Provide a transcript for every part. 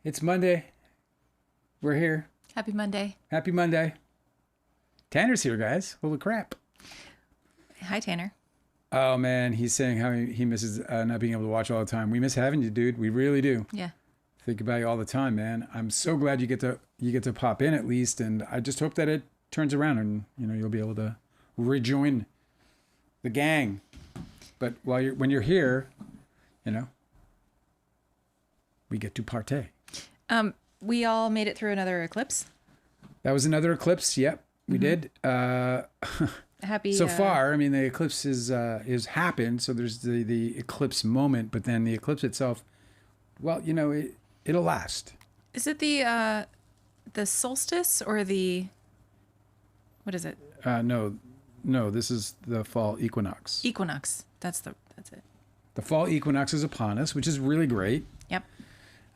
It's Monday. We're here. Happy Monday. Happy Monday. Tanner's here, guys. Holy crap. Hi, Tanner. Oh, man. He's saying how he misses not being able to watch all the time. We miss having you, dude. We really do. Yeah. Think about you all the time, man. I'm so glad you get to pop in at least. And I just hope that it turns around and, you'll be able to rejoin the gang. But when you're here, we get to partay. We all made it through another eclipse. That was another eclipse. Yep, we did. Happy. So far, I mean, the eclipse is happened. So there's the eclipse moment, but then the eclipse itself, well, it'll last. Is it the solstice or what is it? No, this is the fall equinox. Equinox. That's it. The fall equinox is upon us, which is really great. Yep.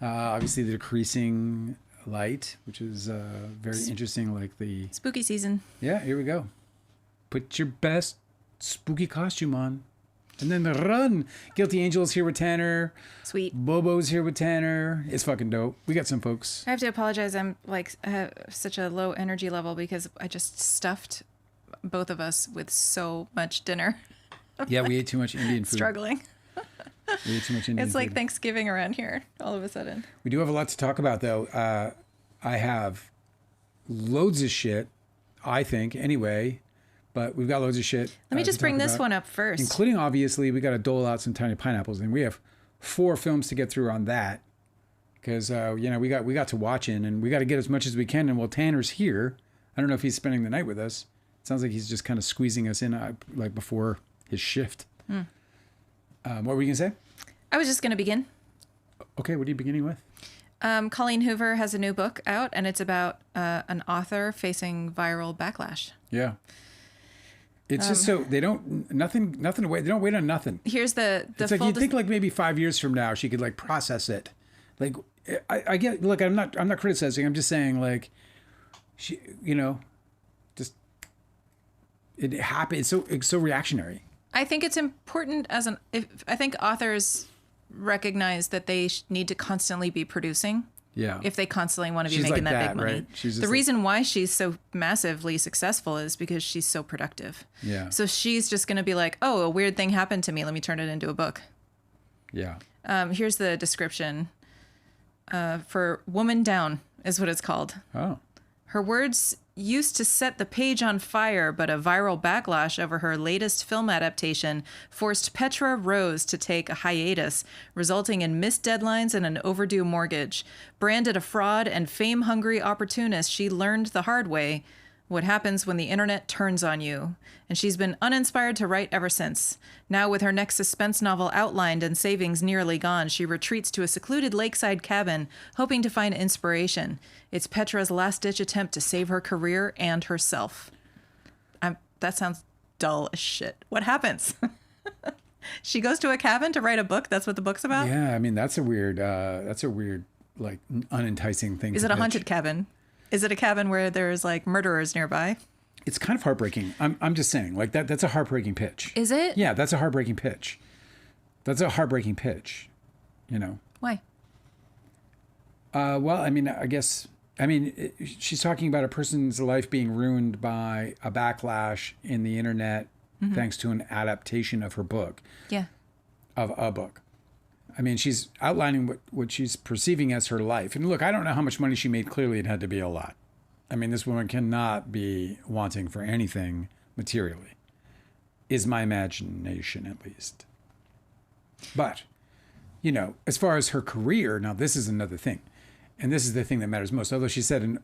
Obviously, the decreasing light, which is very interesting, like the spooky season. Yeah, here we go. Put your best spooky costume on. And then run. Guilty Angel is here with Tanner. Sweet. Bobo's here with Tanner. It's fucking dope. We got some folks. I have to apologize. I'm I have such a low energy level because I just stuffed both of us with so much dinner. Yeah, we ate too much Indian food. Struggling. We ate too much Indian It's like food. Thanksgiving around here all of a sudden. We do have a lot to talk about, though. I have loads of shit, I think, anyway. But we've got loads of shit. Let me just bring this about, one up first. Including, obviously, we got to dole out some tiny pineapples. And we have 4 films to get through on that. Because, we got to watch in. And we got to get as much as we can. And while Tanner's here, I don't know if he's spending the night with us. It sounds like he's just kind of squeezing us in like before his shift. What were you going to say? I was just going to begin. Okay, what are you beginning with? Colleen Hoover has a new book out, and it's about an author facing viral backlash. Yeah. It's just so they don't nothing to wait. They don't wait on nothing. Here's the it's like you'd think like maybe 5 years from now she could like process it. Like I get. Look, I'm not criticizing. I'm just saying like she just it happened. It's so reactionary. I think it's important I think authors recognize that they need to constantly be producing. Yeah. If they constantly want to be She's making like that big money. Right? She's the reason why she's so massively successful is because she's so productive. Yeah. So she's just going to be like, oh, a weird thing happened to me. Let me turn it into a book. Yeah. Here's the description for Woman Down is what it's called. Oh. Her words used to set the page on fire, but a viral backlash over her latest film adaptation forced Petra Rose to take a hiatus, resulting in missed deadlines and an overdue mortgage. Branded a fraud and fame-hungry opportunist, she learned the hard way what happens when the internet turns on you. And she's been uninspired to write ever since. Now, with her next suspense novel outlined and savings nearly gone, she retreats to a secluded lakeside cabin, hoping to find inspiration. It's Petra's last-ditch attempt to save her career and herself. That sounds dull as shit. What happens? She goes to a cabin to write a book? That's what the book's about? Yeah, I mean, that's a weird, like, unenticing thing. Is it a haunted cabin? Is it a cabin where there's like murderers nearby? It's kind of heartbreaking. I'm just saying, like that's a heartbreaking pitch. Is it? Yeah, that's a heartbreaking pitch. That's a heartbreaking pitch. Why? Well, I mean, she's talking about a person's life being ruined by a backlash in the internet thanks to an adaptation of her book. Yeah. Of a book. I mean, she's outlining what she's perceiving as her life. And look, I don't know how much money she made. Clearly, it had to be a lot. I mean, this woman cannot be wanting for anything materially, is my imagination at least. But, as far as her career, now this is another thing. And this is the thing that matters most. Although she said,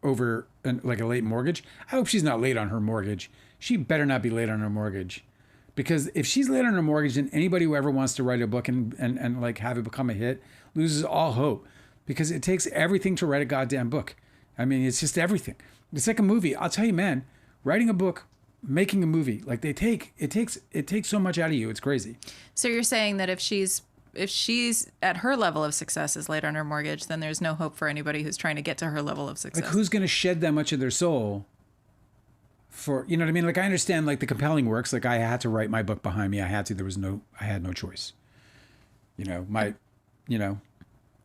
over like a late mortgage, I hope she's not late on her mortgage. She better not be late on her mortgage. Because if she's late on her mortgage, then anybody who ever wants to write a book and like have it become a hit loses all hope. Because it takes everything to write a goddamn book. I mean, it's just everything. It's like a movie. I'll tell you, man, writing a book, making a movie, like it takes so much out of you. It's crazy. So you're saying that if she's at her level of success is late on her mortgage, then there's no hope for anybody who's trying to get to her level of success. Like who's going to shed that much of their soul for, you know what I mean? Like I understand like the compelling works, like I had to write my book behind me. I had no choice.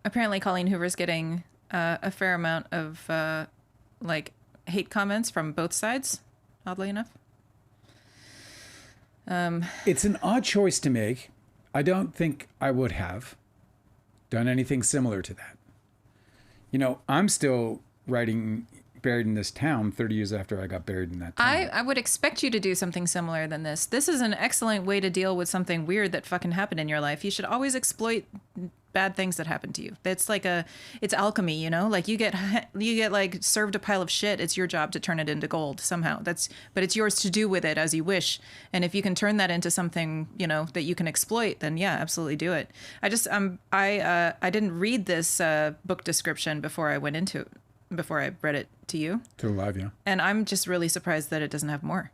apparently Colleen Hoover's getting a fair amount of like hate comments from both sides, oddly enough. It's an odd choice to make. I don't think I would have done anything similar to that. You know, I'm still writing Buried in This Town 30 years after I got buried in that town. I would expect you to do something similar than this. This is an excellent way to deal with something weird that fucking happened in your life. You should always exploit bad things that happen to you. It's like it's alchemy, you know? Like you get like served a pile of shit. It's your job to turn it into gold somehow. But it's yours to do with it as you wish. And if you can turn that into something, you know, that you can exploit, then yeah, absolutely do it. I didn't read this book description before I read it to you. To Alive, yeah. And I'm just really surprised that it doesn't have more.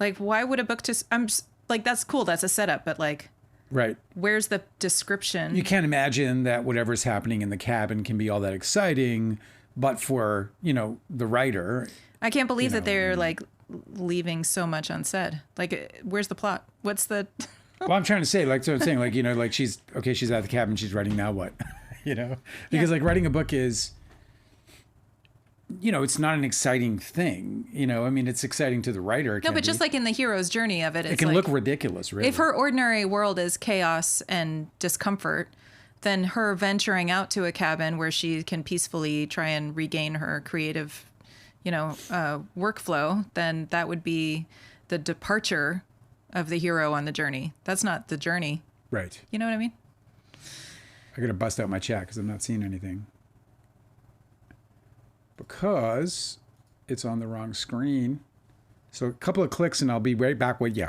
Like, why would a book like, that's cool. That's a setup, but like, right. Where's the description? You can't imagine that whatever's happening in the cabin can be all that exciting, but for, you know, the writer. I can't believe that they're like leaving so much unsaid. Like, where's the plot? What's the... Well, I'm trying to say, like, so I'm saying, like, you know, like she's at the cabin, she's writing, now what? You know? Because like writing a book is, you know, it's not an exciting thing. You know, I mean, it's exciting to the writer. No, but just like in the hero's journey of it, it can look ridiculous, really. If her ordinary world is chaos and discomfort, then her venturing out to a cabin where she can peacefully try and regain her creative, you know, workflow, then that would be the departure of the hero on the journey. That's not the journey. Right. You know what I mean? I got to bust out my chat because I'm not seeing anything. Because it's on the wrong screen. So a couple of clicks and I'll be right back with you.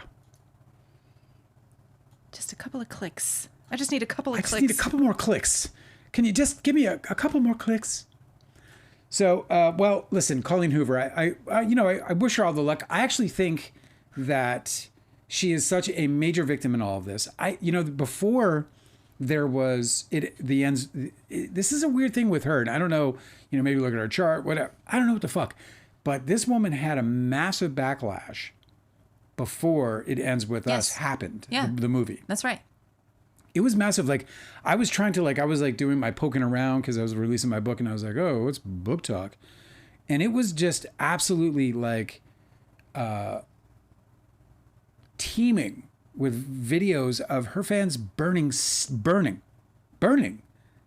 Just a couple of clicks. I just need a couple of clicks. I just need a couple more clicks. Can you just give me a couple more clicks? So, well, listen, Colleen Hoover, I wish her all the luck. I actually think that she is such a major victim in all of this. Before there was the ends. This is a weird thing with her, and I don't know. You know, maybe look at her chart, whatever. I don't know what the fuck. But this woman had a massive backlash before It Ends With Us happened. Yeah, the movie. That's right. It was massive. Like I was doing my poking around because I was releasing my book, and I was like, oh, what's book talk? And it was just absolutely like teeming with videos of her fans burning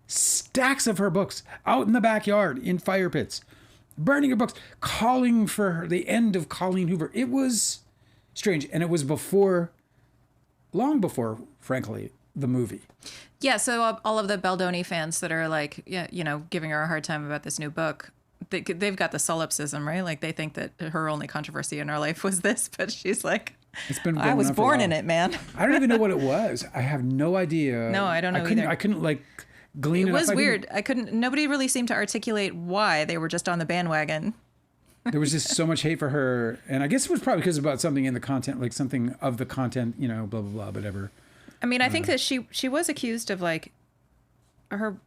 stacks of her books out in the backyard in fire pits, burning her books, calling for the end of Colleen Hoover. It was strange. And it was long before, frankly, the movie. Yeah. So all of the Baldoni fans that are like, yeah, you know, giving her a hard time about this new book, they've got the solipsism, right? Like they think that her only controversy in her life was this, but she's like, I was born in it, man. I don't even know what it was. I have no idea. No, I don't know either. I couldn't like glean it. It was weird. Nobody really seemed to articulate why they were just on the bandwagon. There was just so much hate for her. And I guess it was probably because about something in the content, like something of the content, you know, blah, blah, blah, whatever. I mean, I think that she was accused of like her,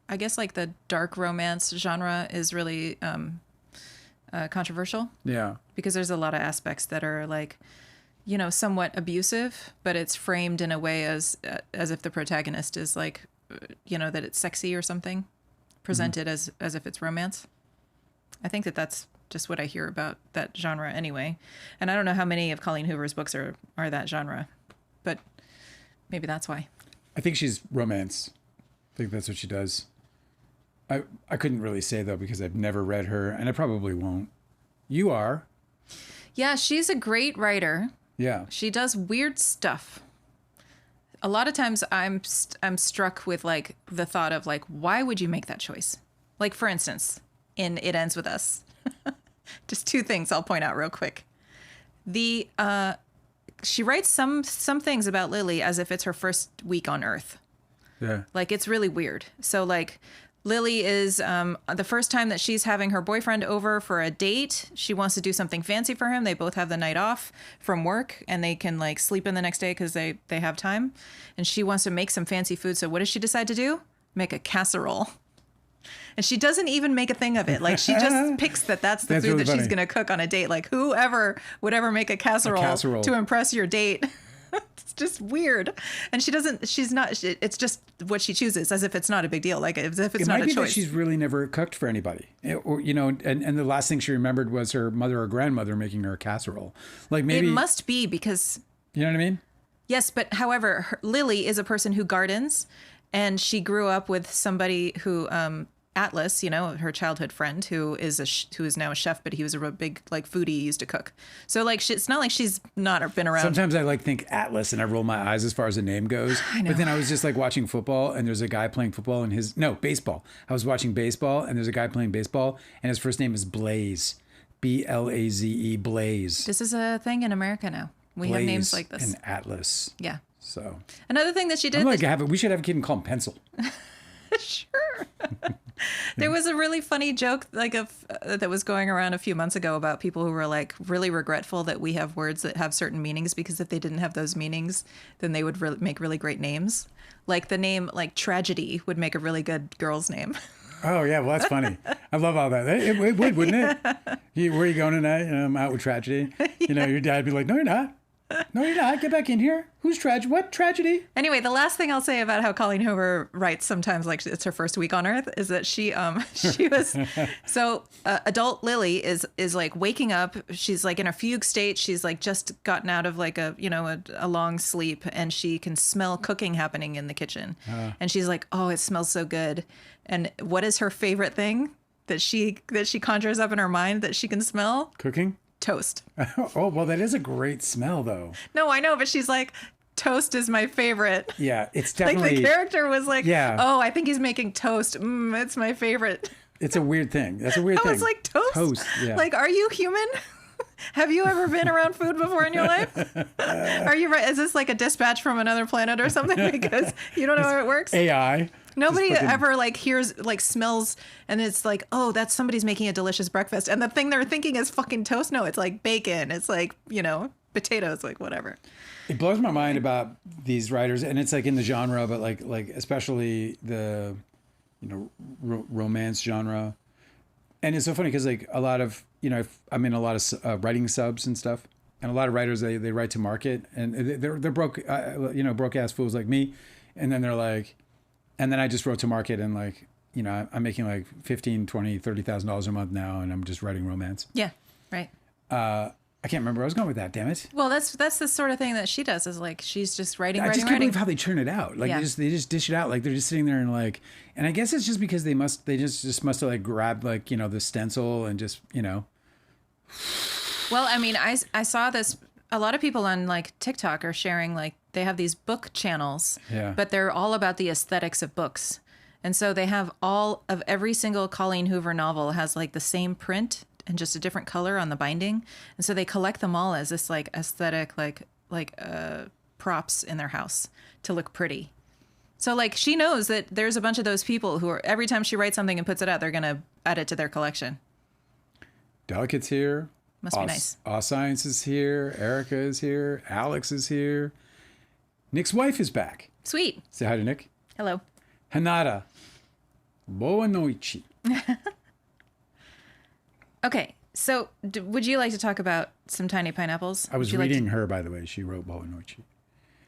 I guess like the dark romance genre is really controversial. Yeah. Because there's a lot of aspects that are like, you know, somewhat abusive, but it's framed in a way as if the protagonist is like, you know, that it's sexy or something, presented as if it's romance. I think that that's just what I hear about that genre anyway. And I don't know how many of Colleen Hoover's books are that genre, but maybe that's why. I think she's romance. I think that's what she does. I couldn't really say though, because I've never read her and I probably won't. You are. Yeah, she's a great writer. Yeah. She does weird stuff. A lot of times I'm struck with like the thought of like, why would you make that choice? Like for instance, in It Ends With Us. Just two things I'll point out real quick. She writes some things about Lily as if it's her first week on Earth. Yeah. Like it's really weird. So like Lily is the first time that she's having her boyfriend over for a date. She wants to do something fancy for him. They both have the night off from work and they can like sleep in the next day because they have time. And she wants to make some fancy food. So what does she decide to do? Make a casserole. And she doesn't even make a thing of it. Like she just picks that's the food really that she's going to cook on a date. Like whoever would ever make a casserole to impress your date. It's just weird. And it's just what she chooses, as if it's not a big deal, like as if it's not a choice. It might be that she's really never cooked for anybody. Or, and the last thing she remembered was her mother or grandmother making her a casserole. Like maybe. It must be because. You know what I mean? Yes, but however, Lily is a person who gardens, and she grew up with somebody who, Atlas, her childhood friend, who is now a chef, but he was a real big like foodie, used to cook. So like it's not like she's not been around. Sometimes I like think Atlas and I roll my eyes as far as the name goes. I know. But then I was just like watching football and there's a guy playing football and baseball. I was watching baseball and there's a guy playing baseball and his first name is Blaze. Blaze, Blaze. This is a thing in America now. We Blaze have names like this. and Atlas. Yeah. So another thing that she did. We should have a kid and call him Pencil. Sure. There was a really funny joke that was going around a few months ago about people who were like really regretful that we have words that have certain meanings, because if they didn't have those meanings, then they would make really great names. Like the name like Tragedy would make a really good girl's name. Oh yeah, well that's funny. I love all that. It would, wouldn't it? Where are you going tonight? I'm out with Tragedy. Your dad'd be like, "No, you're not. No, you're not. Get back in here. Who's Tragedy? What Tragedy?" Anyway, the last thing I'll say about how Colleen Hoover writes sometimes like it's her first week on Earth is that she was adult Lily is like waking up. She's like in a fugue state. She's like just gotten out of like a long sleep, and she can smell cooking happening in the kitchen. And she's like, "Oh, it smells so good." And what is her favorite thing that she conjures up in her mind that she can smell? Cooking? Toast. Oh, well, that is a great smell, though. No, I know, but she's like, toast is my favorite. Yeah, it's definitely... Like the character was like, yeah. Oh, I think he's making toast. It's my favorite. It's a weird thing. That's a weird thing. I was like, toast? Toast, yeah. Like, are you human? Have you ever been around food before in your life? Are you right? Is this like a dispatch from another planet or something? Because you don't know how it works? AI. Nobody ever like hears, like smells, and it's like, oh, that's somebody's making a delicious breakfast. And the thing they're thinking is fucking toast. No, it's like bacon. It's like, potatoes, like whatever. It blows my mind about these writers, and it's like in the genre, but like especially the, romance genre. And it's so funny because like a lot of, I'm in a lot of writing subs and stuff, and a lot of writers, they write to market, and they're broke, broke ass fools like me. And then they're like, and then I just wrote to market and like, I'm making like $15,000, $20,000, $30,000 a month now, and I'm just writing romance. Yeah, right. I can't remember where I was going with that. Damn it. Well, that's the sort of thing that she does. Is like she's just writing. I just can't believe how they churn it out. Like yeah. they just dish it out. Like they're just sitting there and like, and I guess it's just because they must have like grabbed like the stencil and just Well, I mean, I saw this. A lot of people on like TikTok are sharing like they have these book channels, but they're all about the aesthetics of books. And so they have all of every single Colleen Hoover novel has like the same print and just a different color on the binding. And so they collect them all as this like aesthetic, like props in their house to look pretty. So like she knows that there's a bunch of those people who are every time she writes something and puts it out, they're going to add it to their collection. Delicate's here. Must be nice. All Science is here. Erica is here. Alex is here. Nick's wife is back. Sweet. Say hi to Nick. Hello. Hanada. Boa noite. Okay, so would you like to talk about some tiny pineapples? I was reading her, by the way. She wrote Boa noite.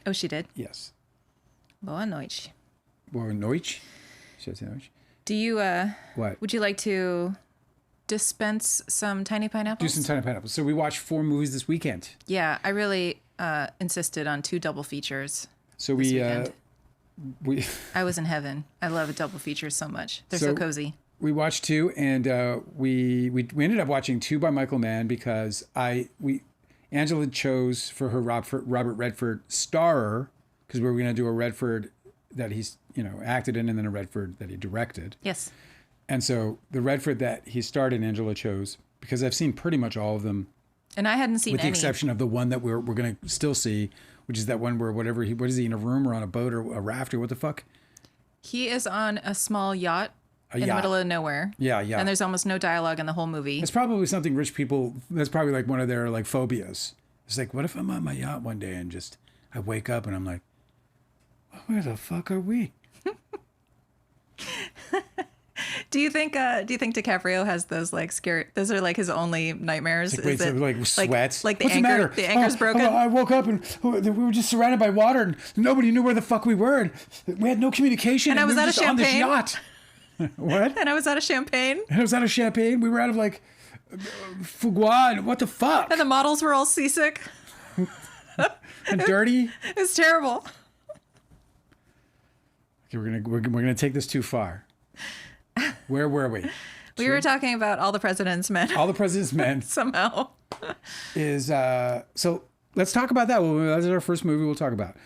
Oh, she did? Yes. Boa noite. Boa noite. Should I say noite? Do you, what? Would you like to dispense some tiny pineapples? Do some tiny pineapples. So we watched 4 movies this weekend. Yeah, I really insisted on 2 double features. So we I was in heaven. I love double features so much. They're so cozy. We watched 2, and we ended up watching 2 by Michael Mann because Angela chose for her Robert Redford starer, because we were going to do a Redford that he's acted in and then a Redford that he directed. Yes. And so the Redford that he starred in, Angela chose, because I've seen pretty much all of them. And I hadn't seen with any. the exception of the one that we're going to still see, which is that one where what is he in a room or on a boat or a raft or what the fuck? He is on a small yacht in the middle of nowhere. Yeah, yeah. And there's almost no dialogue in the whole movie. It's probably something rich people, that's probably like one of their like phobias. It's like, what if I'm on my yacht one day and just, I wake up and I'm like, where the fuck are we? Do you think DiCaprio has those like scary? Those are like his only nightmares. It's like, wait, so like sweats. Like the What's anchor. the matter? The anchor's broken. I woke up and we were just surrounded by water and nobody knew where the fuck we were. And we had no communication. And I was we were out of just on this champagne. yacht. What? And I was out of champagne. And I was out of champagne. We were out of like Fugua. What the fuck? And the models were all seasick. And dirty. It's terrible. Okay, we're gonna take this too far. Where were we? We were talking about All the President's Men. All the President's Men Somehow. is so let's talk about that. Well, that's our first movie we'll talk about.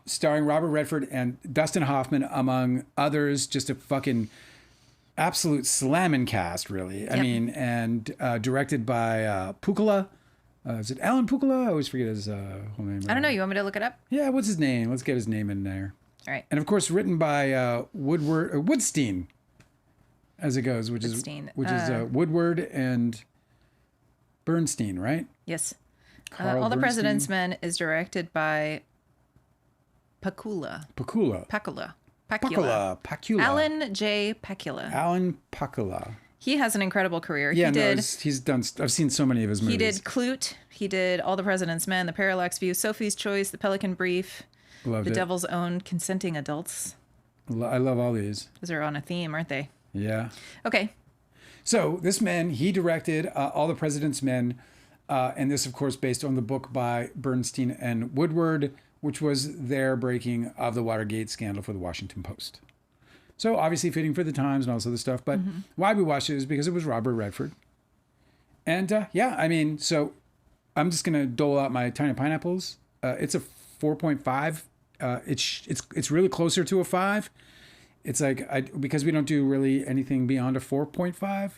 Starring Robert Redford and Dustin Hoffman, among others. Just a fucking absolute slamming cast, really. I mean, and directed by Pukala. Is it Alan Pukala? I always forget his whole name. I don't know. You want me to look it up? Yeah, what's his name? Let's get his name in there. All right. And of course, written by Woodstein, as it goes, which Woodstein. is Woodward and Bernstein, right? Yes. Carl All the Bernstein. President's Men is directed by Pakula. Alan J. Pakula. Alan Pakula. He has an incredible career. Yeah, he he's done. I've seen so many of his movies. He did Clute. He did All the President's Men, The Parallax View, Sophie's Choice, The Pelican Brief, Loved The it. Devil's Own, Consenting Adults. I love all these. Those are on a theme, aren't they? Yeah. Okay. So this man, he directed All the President's Men, and this, of course, based on the book by Bernstein and Woodward, which was their breaking of the Watergate scandal for the Washington Post. So obviously fitting for the times and all this other stuff. But why we watched it is because it was Robert Redford. And yeah, I mean, so I'm just going to dole out my tiny pineapples. It's a 4.5. It's really closer to a 5. It's like, because we don't do really anything beyond a 4.5.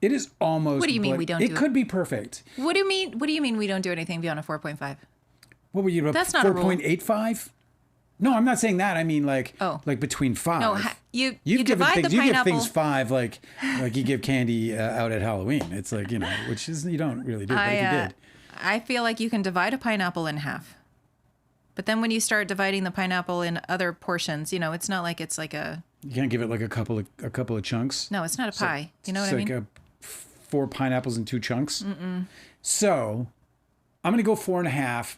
It is almost. What do you mean we don't do it? It could be perfect. What do you mean we don't do anything beyond a 4.5? What were you? That's not a rule. 4.85? No, I'm not saying that. I mean like between 5. No, you give divide things, the pineapple. You give things 5 like you give candy out at Halloween. It's like, which is, you don't really do, but if you did. I feel like you can divide a pineapple in half. But then when you start dividing the pineapple in other portions, it's not like it's like a. You can't give it like a couple of chunks. No, it's not a pie. You know what I mean? It's like 4 pineapples in 2 chunks. So I'm gonna go 4.5.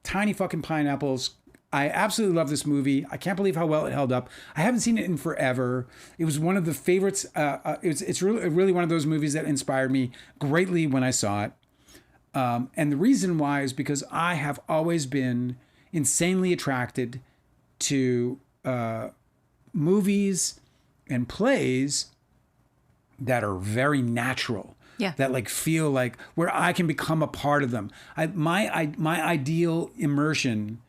Tiny fucking pineapples. I absolutely love this movie. I can't believe how well it held up. I haven't seen it in forever. It was one of the favorites. It's really one of those movies that inspired me greatly when I saw it. And the reason why is because I have always been insanely attracted to movies and plays that are very natural. Yeah. That like feel like where I can become a part of them. My ideal immersion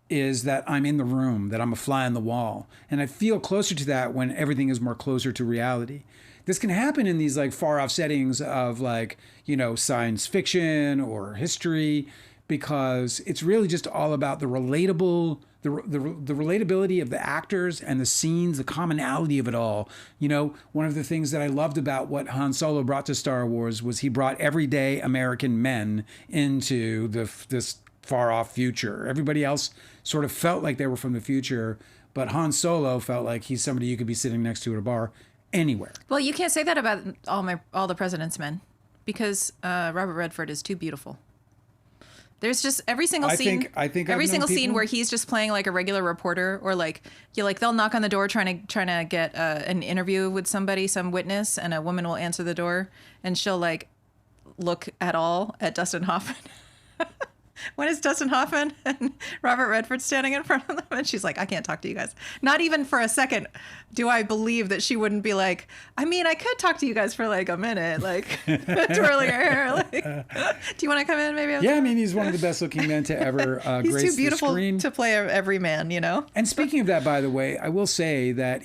is that I'm in the room, that I'm a fly on the wall. And I feel closer to that when everything is more closer to reality. This can happen in these like far off settings of like, science fiction or history, because it's really just all about the relatability of the actors and the scenes, the commonality of it all. One of the things that I loved about what Han Solo brought to Star Wars was he brought everyday American men into this far off future. Everybody else sort of felt like they were from the future, but Han Solo felt like he's somebody you could be sitting next to at a bar anywhere. Well, you can't say that about all the President's Men, because Robert Redford is too beautiful. There's just every single scene. I think every I've known single scene people- where he's just playing like a regular reporter, or like they'll knock on the door trying to get an interview with somebody, some witness, and a woman will answer the door, and she'll like look at Dustin Hoffman. When is Dustin Hoffman and Robert Redford standing in front of them? And she's like, I can't talk to you guys. Not even for a second do I believe that she wouldn't be like, I mean, I could talk to you guys for like a minute, like twirling her hair. Like, do you want to come in maybe? Yeah, I mean, he's one of the best looking men to ever he's grace too beautiful the screen. to play every man, And speaking of that, by the way, I will say that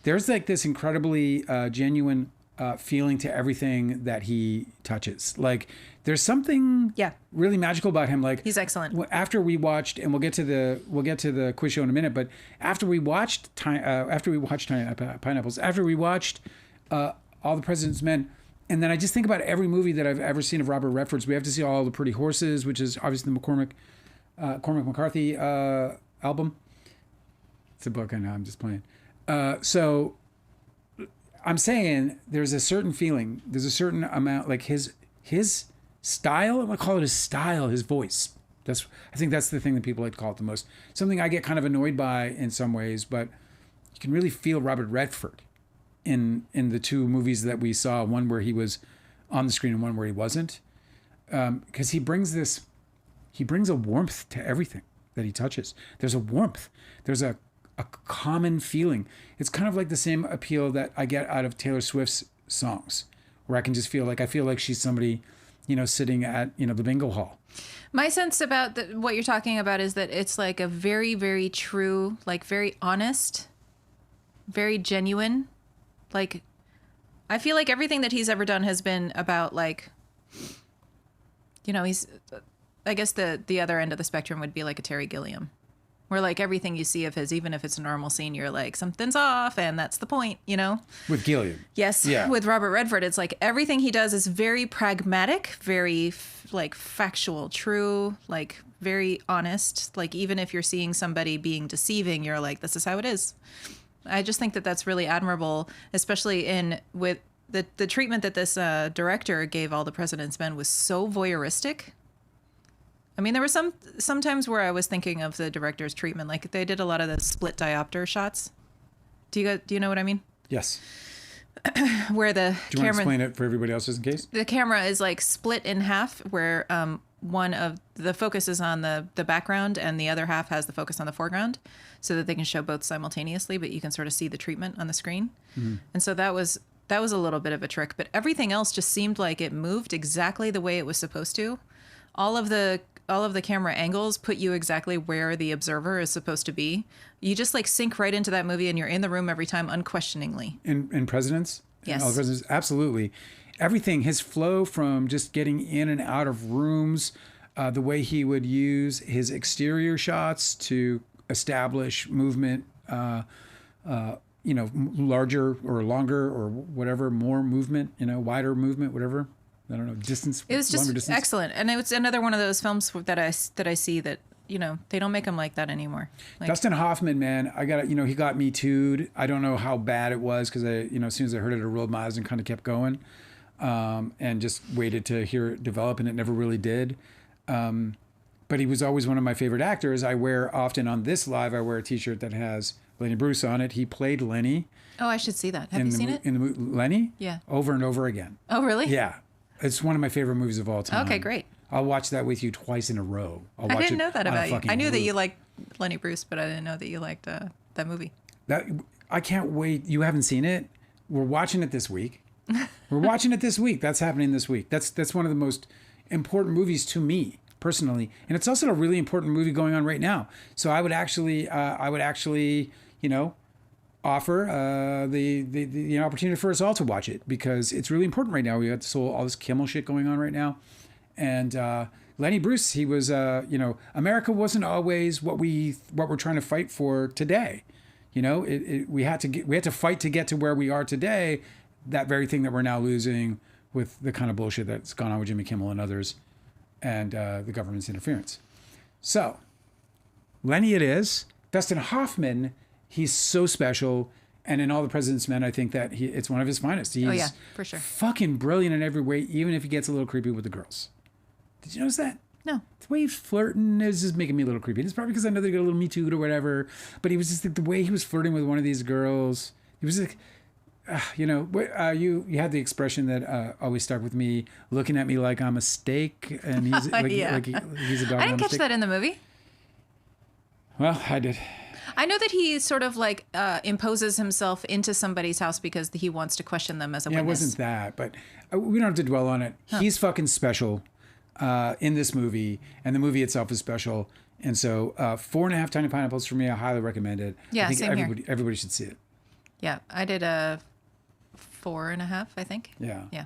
there's like this incredibly genuine feeling to everything that he touches. Like, there's something really magical about him. Like, he's excellent. After we watched, and we'll get to the quiz show in a minute, but after we watched Pineapples, after we watched All the President's Men, and then I just think about every movie that I've ever seen of Robert Redford's. We have to see All the Pretty Horses, which is obviously the Cormac McCarthy album. It's a book, I know. I'm just playing. So I'm saying there's a certain feeling, there's a certain amount, like his style, I'm gonna call it his style, his voice. I think that's the thing that people like to call it the most. Something I get kind of annoyed by in some ways, but you can really feel Robert Redford in the two movies that we saw, one where he was on the screen and one where he wasn't. Because he brings a warmth to everything that he touches. There's a warmth. There's a common feeling. It's kind of like the same appeal that I get out of Taylor Swift's songs, where I can just feel like she's somebody, sitting at, the bingo hall. My sense about what you're talking about is that it's like a very, very true, like very honest, very genuine. Like, I feel like everything that he's ever done has been about like, he's, I guess the other end of the spectrum would be like a Terry Gilliam, where like everything you see of his, even if it's a normal scene, you're like, something's off, and that's the point, With Gilliam. Yes. Yeah. With Robert Redford, it's like everything he does is very pragmatic, very like factual, true, like very honest. Like even if you're seeing somebody being deceiving, you're like, this is how it is. I just think that that's really admirable, especially with the treatment that this director gave All the President's Men was so voyeuristic. I mean, there were some times where I was thinking of the director's treatment, like they did a lot of the split diopter shots. Do you know what I mean? Yes. Where the Do you want to explain it for everybody else just in case? The camera is like split in half, where one of the focus is on the background and the other half has the focus on the foreground, so that they can show both simultaneously, but you can sort of see the treatment on the screen. Mm-hmm. And so that was a little bit of a trick, but everything else just seemed like it moved exactly the way it was supposed to. All of the camera angles put you exactly where the observer is supposed to be. You just like sink right into that movie and you're in the room every time unquestioningly. In Presidents? Yes. All the Presidents, absolutely. Everything, his flow from just getting in and out of rooms, the way he would use his exterior shots to establish movement, larger or longer or whatever, more movement, wider movement, whatever. I don't know, distance. It was just excellent. And it's another one of those films that I see that, they don't make them like that anymore. Like, Dustin Hoffman, man, he got Me Too'd. I don't know how bad it was because as soon as I heard it, I rolled my eyes and kind of kept going and just waited to hear it develop, and it never really did. But he was always one of my favorite actors. I wear often on this live, I wear a T-shirt that has Lenny Bruce on it. He played Lenny. Oh, I should see that. Have you seen it? In the movie Lenny? Yeah. Over and over again. Oh, really? Yeah. It's one of my favorite movies of all time. Okay, great. I'll watch that with you twice in a row. I didn't know that about you. I knew that you liked Lenny Bruce, but I didn't know that you liked that movie. I can't wait. You haven't seen it? We're watching it this week. That's happening this week. That's one of the most important movies to me personally, and it's also a really important movie going on right now. So I would actually offer the opportunity for us all to watch it because it's really important right now. We got all this Kimmel shit going on right now, and Lenny Bruce, he was America wasn't always what we're trying to fight for today. We had to fight to get to where we are today. That very thing that we're now losing with the kind of bullshit that's gone on with Jimmy Kimmel and others, and the government's interference. So, Lenny, it is. Dustin Hoffman. He's so special, and in All the President's Men, I think that it's one of his finest. He's for sure. Fucking brilliant in every way, even if he gets a little creepy with the girls. Did you notice that? No. The way he's flirting is just making me a little creepy. It's probably because I know they got a little Me Too or whatever, but he was just the way he was flirting with one of these girls. He was like, you had the expression that always stuck with me, looking at me like I'm a steak, and he's like, he's a dog. I didn't catch that in the movie. Well, I did. I know that he sort of like imposes himself into somebody's house because he wants to question them as a witness. Yeah, it wasn't that, but we don't have to dwell on it. Huh. He's fucking special in this movie, and the movie itself is special. And so 4.5 Tiny Pineapples for me, I highly recommend it. Yeah, I think same here. Everybody should see it. Yeah, I did a 4.5, I think. Yeah. Yeah.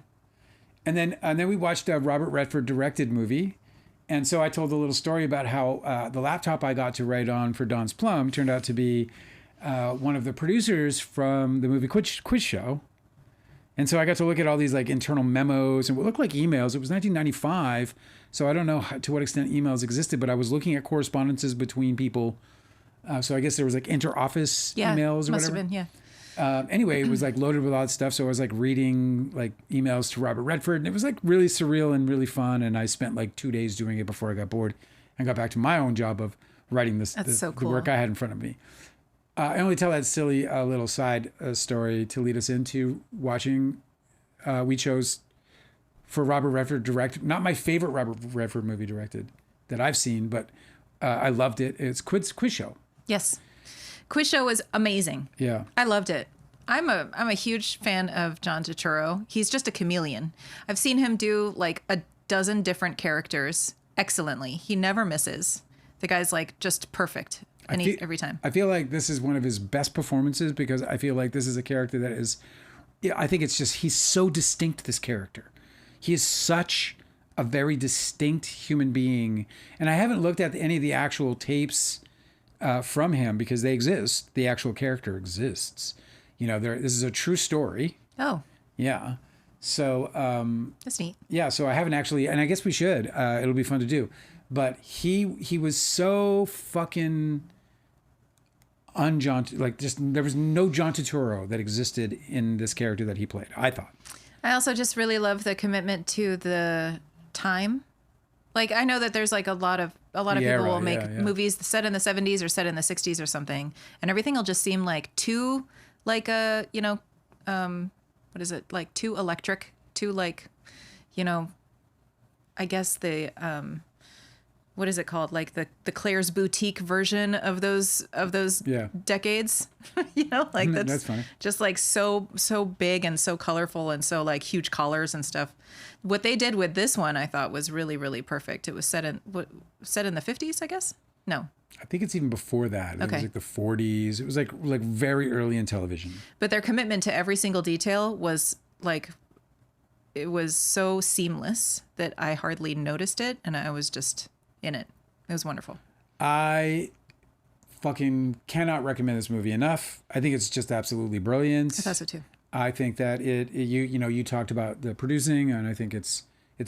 And then we watched a Robert Redford directed movie. And so I told a little story about how the laptop I got to write on for Don's Plum turned out to be one of the producers from the movie Quiz Show. And so I got to look at all these like internal memos and what looked like emails. It was 1995, so I don't know to what extent emails existed, but I was looking at correspondences between people. So I guess there was like inter-office emails or whatever. Must have been, yeah. Anyway, it was like loaded with all that stuff. So I was like reading like emails to Robert Redford, and it was like really surreal and really fun. And I spent like 2 days doing it before I got bored and got back to my own job of writing the work I had in front of me. I only tell that silly little side story to lead us into watching. We chose for Robert Redford direct, not my favorite Robert Redford movie directed that I've seen, but I loved it. It's Quiz Show. Yes. Quiz Show was amazing. Yeah. I loved it. I'm a huge fan of John Turturro. He's just a chameleon. I've seen him do like a dozen different characters excellently. He never misses. The guy's like just perfect every time. I feel like this is one of his best performances because I feel like this is a character that is, I think it's just, he's so distinct, this character. He is such a very distinct human being. And I haven't looked at any of the actual tapes from him because they exist. The actual character exists. You know, this is a true story. Oh. Yeah. So. That's neat. Yeah. So I haven't actually, and I guess we should. It'll be fun to do. But he was so fucking like just there was no John Turturro that existed in this character that he played, I thought. I also just really love the commitment to the time. Like I know that there's like a lot of people will make movies set in the 70s or set in the 60s or something, and everything will just seem like too like a, you know, what is it? Like too electric, too like, you know, I guess the what is it called? Like the Claire's Boutique version of those decades. You know, like that's funny. Just like so big and so colorful and so like huge collars and stuff. What they did with this one, I thought was really, really perfect. It was set in the 50s, I guess. No, I think it's even before that. It was like the 40s. It was like very early in television. But their commitment to every single detail was like, it was so seamless that I hardly noticed it, and I was just in it. It was wonderful. I fucking cannot recommend this movie enough. I think it's just absolutely brilliant. I thought so too. I think that you talked about the producing, and I think it's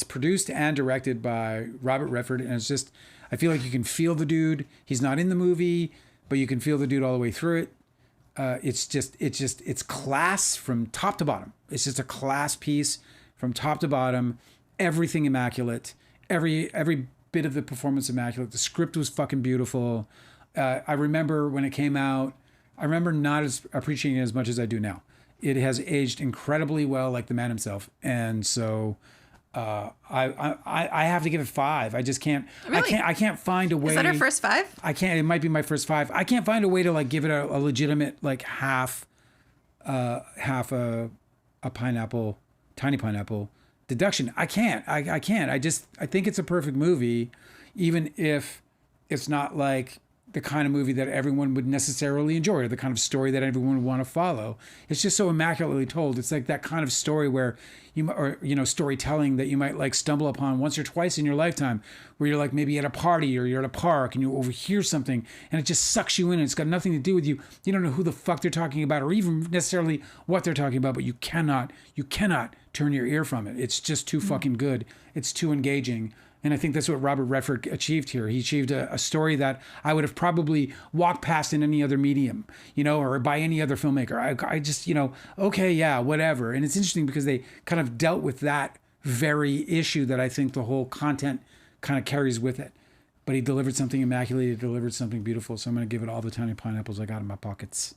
produced and directed by Robert Redford, and it's just, I feel like you can feel the dude. He's not in the movie, but you can feel the dude all the way through it. It's class from top to bottom. It's just a class piece from top to bottom. Everything immaculate. Every bit of the performance immaculate. The script was fucking beautiful. I remember when it came out, I remember not appreciating it as much as I do now. It has aged incredibly well, like the man himself. And so I have to give it 5. I just can't. Really? I can't find a way. Is that our first 5? I can't. It might be my first 5. I can't find a way to like give it a legitimate like half a pineapple, tiny pineapple deduction. I can't. I can't. I think it's a perfect movie, even if it's not like the kind of movie that everyone would necessarily enjoy or the kind of story that everyone would want to follow. It's just so immaculately told. It's like that kind of story where storytelling that you might like stumble upon once or twice in your lifetime, where you're like maybe at a party or you're at a park and you overhear something and it just sucks you in. And it's got nothing to do with you. You don't know who the fuck they're talking about or even necessarily what they're talking about, but you cannot turn your ear from it. It's just too fucking good. It's too engaging. And I think that's what Robert Redford achieved here. He achieved a story that I would have probably walked past in any other medium, or by any other filmmaker. I just, okay, yeah, whatever. And it's interesting because they kind of dealt with that very issue that I think the whole content kind of carries with it. But he delivered something immaculate. He delivered something beautiful. So I'm going to give it all the tiny pineapples I got in my pockets.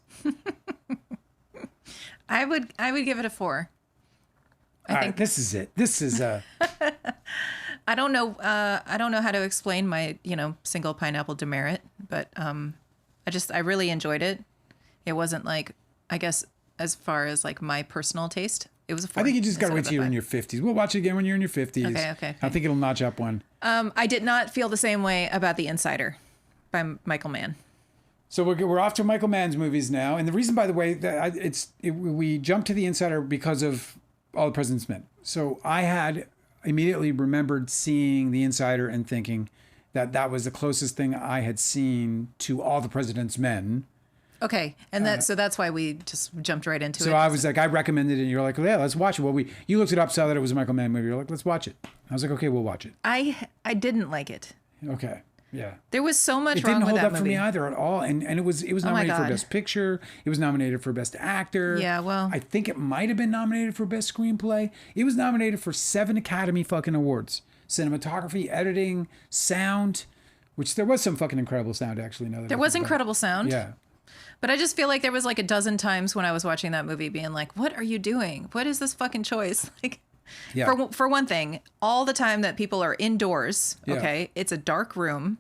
I would give it a 4. I think this is it. This is a... I don't know how to explain my, single pineapple demerit, but I really enjoyed it. It wasn't like, I guess, as far as like my personal taste, it was a 4. I think you just got to wait till you're in your 50s. We'll watch it again when you're in your 50s. Okay. I think it'll notch up one. I did not feel the same way about The Insider by Michael Mann. So we're off to Michael Mann's movies now. And the reason, by the way, that we jumped to The Insider because of All the President's Men. So I had immediately remembered seeing The Insider and thinking that was the closest thing I had seen to All the President's Men. Okay, and so that's why we just jumped right into it. So I was like, I recommended it, and you're like, yeah, let's watch it. Well, you looked it up, saw that it was a Michael Mann movie. You're like, let's watch it. I was like, okay, we'll watch it. I didn't like it. Okay. Yeah. There was so much It wrong didn't with hold that up for movie. me either at all. And it was Oh my nominated for God. Best Picture. It was nominated for Best Actor. Yeah, well. I think it might have been nominated for Best Screenplay. It was nominated for 7 Academy fucking awards. Cinematography, editing, sound, which there was some fucking incredible sound actually. There was incredible sound. Yeah. But I just feel like there was like a dozen times when I was watching that movie being like, what are you doing? What is this fucking choice? Like, Yeah. for one thing, all the time that people are indoors, Yeah. okay, it's a dark room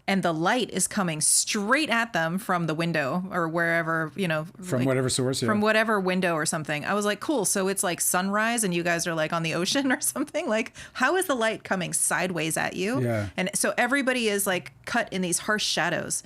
and the light is coming straight at them from the window or wherever, you know, From whatever source. Yeah. from whatever window or something. I was like, cool. So it's like sunrise and you guys are like on the ocean or something. Like, how is the light coming sideways at you? Yeah. And so everybody is like cut in these harsh shadows.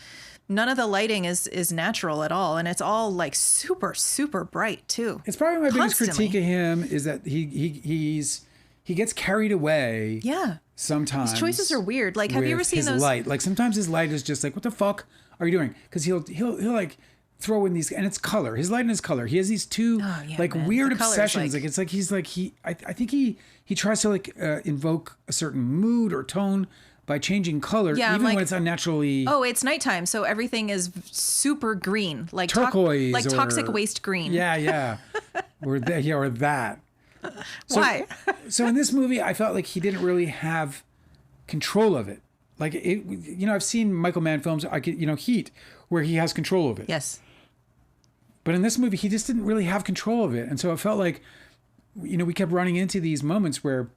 None of the lighting is natural at all. And it's all like super, super bright too. It's probably my biggest Constantly. critique of him is that he gets carried away. Yeah. Sometimes His choices are weird. Like, have you with ever seen his those? light? Like sometimes his light is just like, what the fuck are you doing? Because he'll like throw in these, and it's color. His light and his color. He has these two yeah, like man. weird The color's obsessions. like- Like it's like he's like I think he tries to like invoke a certain mood or tone by changing color, Yeah, I'm even like, when it's unnaturally. Oh, it's nighttime, so everything is super green, like Turquoise like toxic or- waste green. Yeah, or that. So, Why? So in this movie, I felt like he didn't really have control of it. Like it, you know, I've seen Michael Mann films, Heat, where he has control of it. Yes. But in this movie, he just didn't really have control of it, and so it felt like, you know, we kept running into these moments where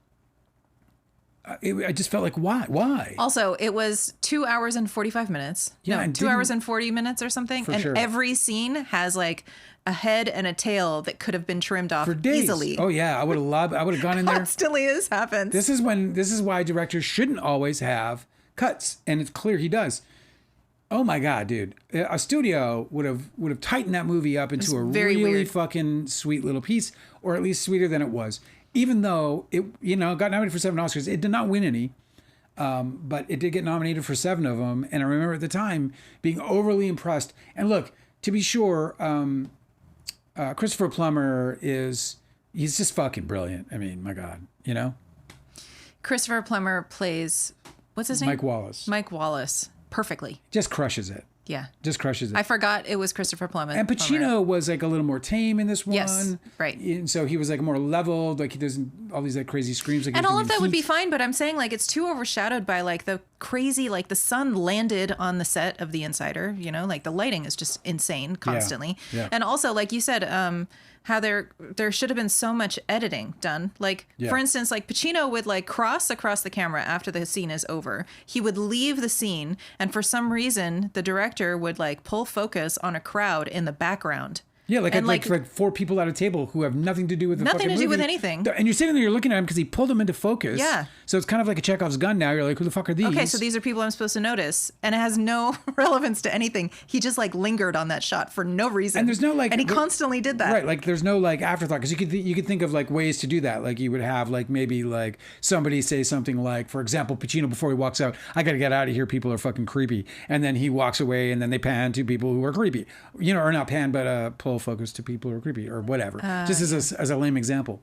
I just felt like, why? Also, it was 2 hours and 45 minutes. Yeah, No, and 2 hours and 40 minutes or something. For And sure. every scene has like a head and a tail that could have been trimmed off For days. easily. Oh yeah, I would have gone in there. Constantly this happens. This is why directors shouldn't always have cuts, and it's clear he does. Oh my god, dude! A studio would have tightened that movie up into a very really weird. fucking sweet little piece, or at least sweeter than it was. Even though it, got nominated for 7 Oscars, it did not win any, but it did get nominated for 7 of them. And I remember at the time being overly impressed. And look, to be sure, Christopher Plummer he's just fucking brilliant. I mean, my god, you know. Christopher Plummer plays, what's his name? Mike Wallace. Mike Wallace. Perfectly. Just crushes it. Yeah. Just crushes it. I forgot it was Christopher Plummer. And Pacino was like a little more tame in this one. Yes, right. And so he was like more leveled. Like he doesn't all these like crazy screams. Like And he's all of doing that would be Heat. fine, but I'm saying like it's too overshadowed by like the crazy, like the sun landed on the set of The Insider, you know, like the lighting is just insane constantly. Yeah. And also, like you said, how there should have been so much editing done. Like, Yeah. for instance, like Pacino would like cross across the camera after the scene is over. He would leave the scene, and for some reason, the director would like pull focus on a crowd in the background. Yeah, like, And, like 4 people at a table who have nothing to do with the Nothing fucking to do with movie. anything. And you're sitting there, you're looking at him because he pulled them into focus. Yeah. So it's kind of like a Chekhov's gun now. You're like, who the fuck are these? Okay, so these are people I'm supposed to notice, and it has no relevance to anything. He just like lingered on that shot for no reason. And there's no, like- and he constantly did that. Right, like there's no like afterthought because you could think of like ways to do that. Like you would have like maybe like somebody say something like, for example, Pacino before he walks out, I got to get out of here. People are fucking creepy, and then he walks away, and then they pan to people who are creepy, or not pan, but pull focus to people who are creepy or whatever. Just as a lame example.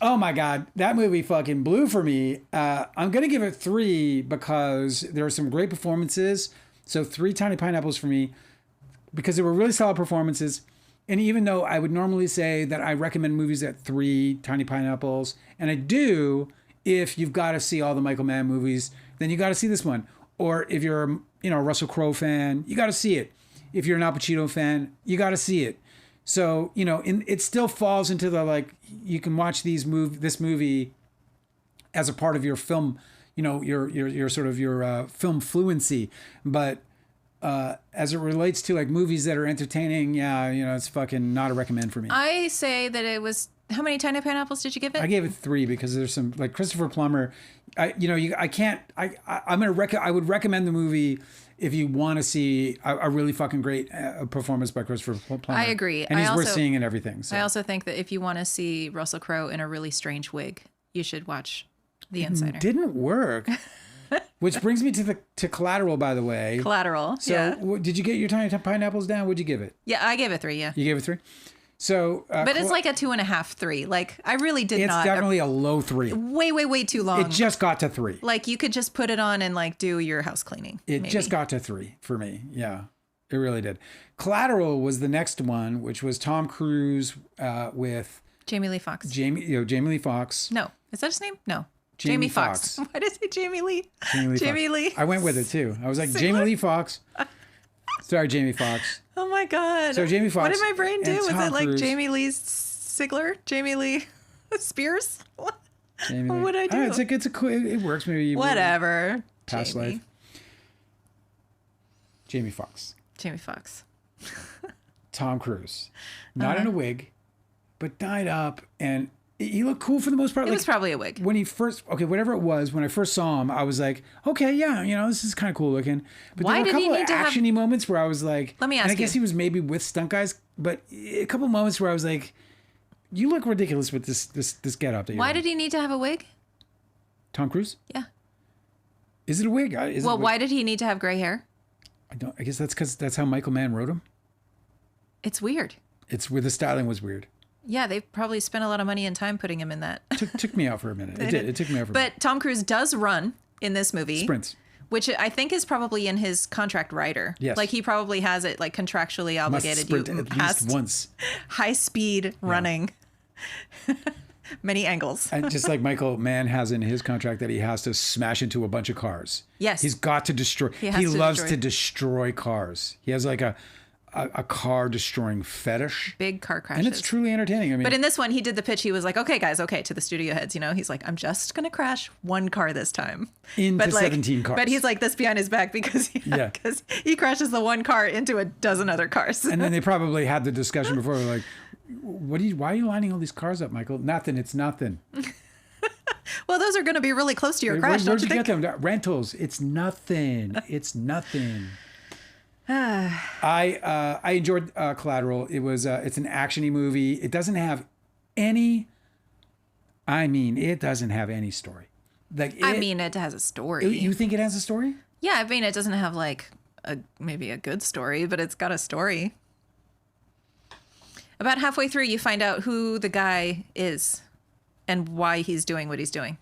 Oh my God, that movie fucking blew for me. I'm gonna give it 3 because there are some great performances. So 3 tiny pineapples for me because they were really solid performances. And even though I would normally say that I recommend movies at 3 tiny pineapples, and I do, if you've got to see all the Michael Mann movies, then you got to see this one. Or if you're a Russell Crowe fan, you got to see it. If you're an Al Pacino fan, you got to see it. So, it still falls into the, like, you can watch this movie as a part of your film, your sort of your film fluency. But as it relates to like movies that are entertaining, it's fucking not a recommend for me. I say that it was. How many tiny pineapples did you give it? I gave it 3 because there's some like Christopher Plummer. I would recommend the movie if you want to see a really fucking great performance by Christopher Plummer. I agree. And he's I worth also- seeing in everything. So. I also think that if you want to see Russell Crowe in a really strange wig, you should watch The Insider. Didn't work. Which brings me to Collateral, by the way. Collateral. So yeah. did you get your tiny pineapples down? What'd you give it? Yeah, I gave it 3. Yeah. You gave it 3? So, But it's like a 2.5, 3. Like, I really did it's not. definitely a low 3. Way too long. It just got to 3. Like, you could just put it on and like do your house cleaning. It maybe. just got to 3 for me. Yeah, it really did. Collateral was the next one, which was Tom Cruise with Jamie Lee Fox. Jamie Lee Fox. No, is that his name? No. Jamie Foxx. Foxx. Why did I say Jamie Lee? Jamie Lee. I went with it too. I was like, Sigler? Jamie Lee Fox. Sorry, Jamie Foxx. Oh my God. So Jamie Foxx. What did my brain do? and Was Tom it like Cruise. Jamie Lee Sigler? Jamie Lee Spears? What Jamie Lee. would I do? Oh, it's a cool. It works. Maybe you Whatever. past Jamie. life. Jamie Foxx. Jamie Foxx. Tom Cruise, not in a wig, but dyed up, and he looked cool for the most part. It was probably a wig. When he first, whatever it was, when I first saw him, I was like, okay, yeah, this is kind of cool looking. But Why there were did a he couple need of to have- action-y moments where I was like, Let me and I ask guess you. he was maybe with stunt guys, but a couple of moments where I was like, you look ridiculous with this getup that you're Why in. did he need to have a wig? Tom Cruise? Yeah. Is it a wig? Well, why did he need to have gray hair? I guess that's because that's how Michael Mann wrote him. It's weird. It's where the styling was weird. Yeah, they probably spent a lot of money and time putting him in that. Took me out for a minute. It did. It took me out for a minute. But Tom Cruise does run in this movie. Sprints. Which I think is probably in his contract rider. Yes. Like he probably has it like contractually Must obligated. sprint You at has least once. high speed running. Many angles. And just like Michael Mann has in his contract that he has to smash into a bunch of cars. Yes. He's got to destroy. He has He to loves destroy. to destroy cars. He has like a car destroying fetish. Big car crashes. And it's truly entertaining. I mean, But in this one, he did the pitch. He was like, okay, guys, okay, to the studio heads, he's like, I'm just going to crash one car this time. into 17 cars. But he's like this behind his back because Yeah. he crashes the one car into a dozen other cars. And then they probably had the discussion before, like, why are you lining all these cars up, Michael? Nothing. It's nothing. Well, those are going to be really close to your crash, Where'd don't you you think? get them? Rentals. It's nothing. It's nothing. I enjoyed Collateral. It's an actiony movie. It doesn't have any. It doesn't have any story. Like it has a story. You think it has a story? Yeah, it doesn't have like maybe a good story, but it's got a story. About halfway through, you find out who the guy is and why he's doing what he's doing.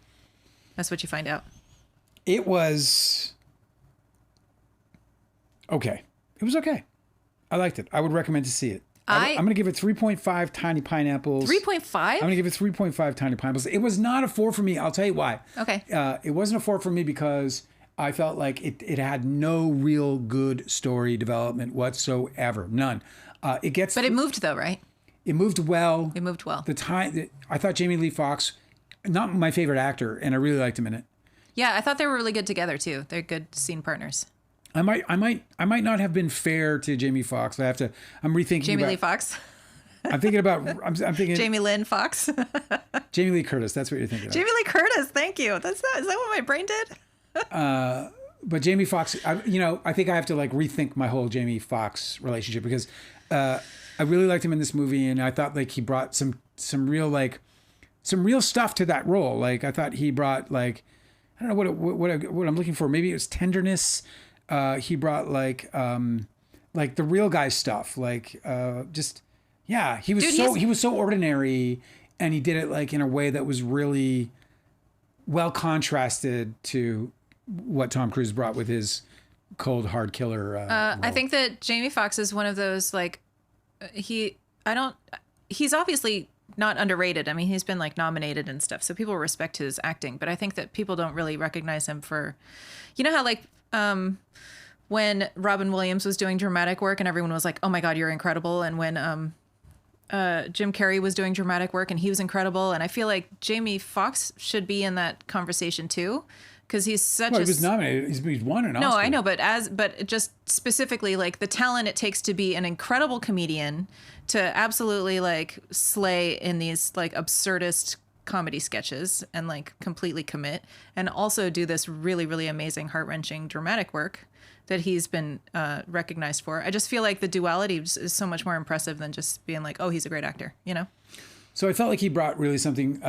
That's what you find out. It was okay. It was okay. I liked it. I would recommend to see it. I'm going to give it 3.5 tiny pineapples. 3.5? I'm going to give it 3.5 tiny pineapples. It was not a 4 for me. I'll tell you why. Okay. It wasn't a 4 for me because I felt like it had no real good story development whatsoever. None. But it moved though, right? It moved well. It moved well. I thought Jamie Lee Foxx, not my favorite actor, and I really liked him in it. Yeah, I thought they were really good together too. They're good scene partners. I might not have been fair to Jamie Foxx. I'm rethinking Jamie about, Lee Fox. I'm thinking about. I'm thinking Jamie Lynn Fox. Jamie Lee Curtis. That's what you're thinking of. Jamie Lee Curtis. Thank you. Is that what my brain did? But Jamie Foxx, I think I have to like rethink my whole Jamie Foxx relationship because I really liked him in this movie, and I thought like he brought some real stuff to that role. Like I thought he brought like I don't know what I'm looking for. Maybe it was tenderness. He brought like the real guy stuff. Like he was so ordinary, and he did it like in a way that was really well contrasted to what Tom Cruise brought with his cold hard killer. Role. I think that Jamie Foxx is one of those like he's obviously not underrated. I mean, he's been like nominated and stuff, so people respect his acting. But I think that people don't really recognize him for, how like when Robin Williams was doing dramatic work and everyone was like, "Oh my God, you're incredible," and when Jim Carrey was doing dramatic work and he was incredible, and I feel like Jamie Foxx should be in that conversation too. Because he's such he was nominated. He's won an Oscar. No, I know, but just specifically like the talent it takes to be an incredible comedian, to absolutely like slay in these like absurdist comedy sketches and like completely commit, and also do this really, really amazing, heart-wrenching dramatic work that he's been recognized for. I just feel like the duality is so much more impressive than just being like, oh, he's a great actor, So I felt like he brought really something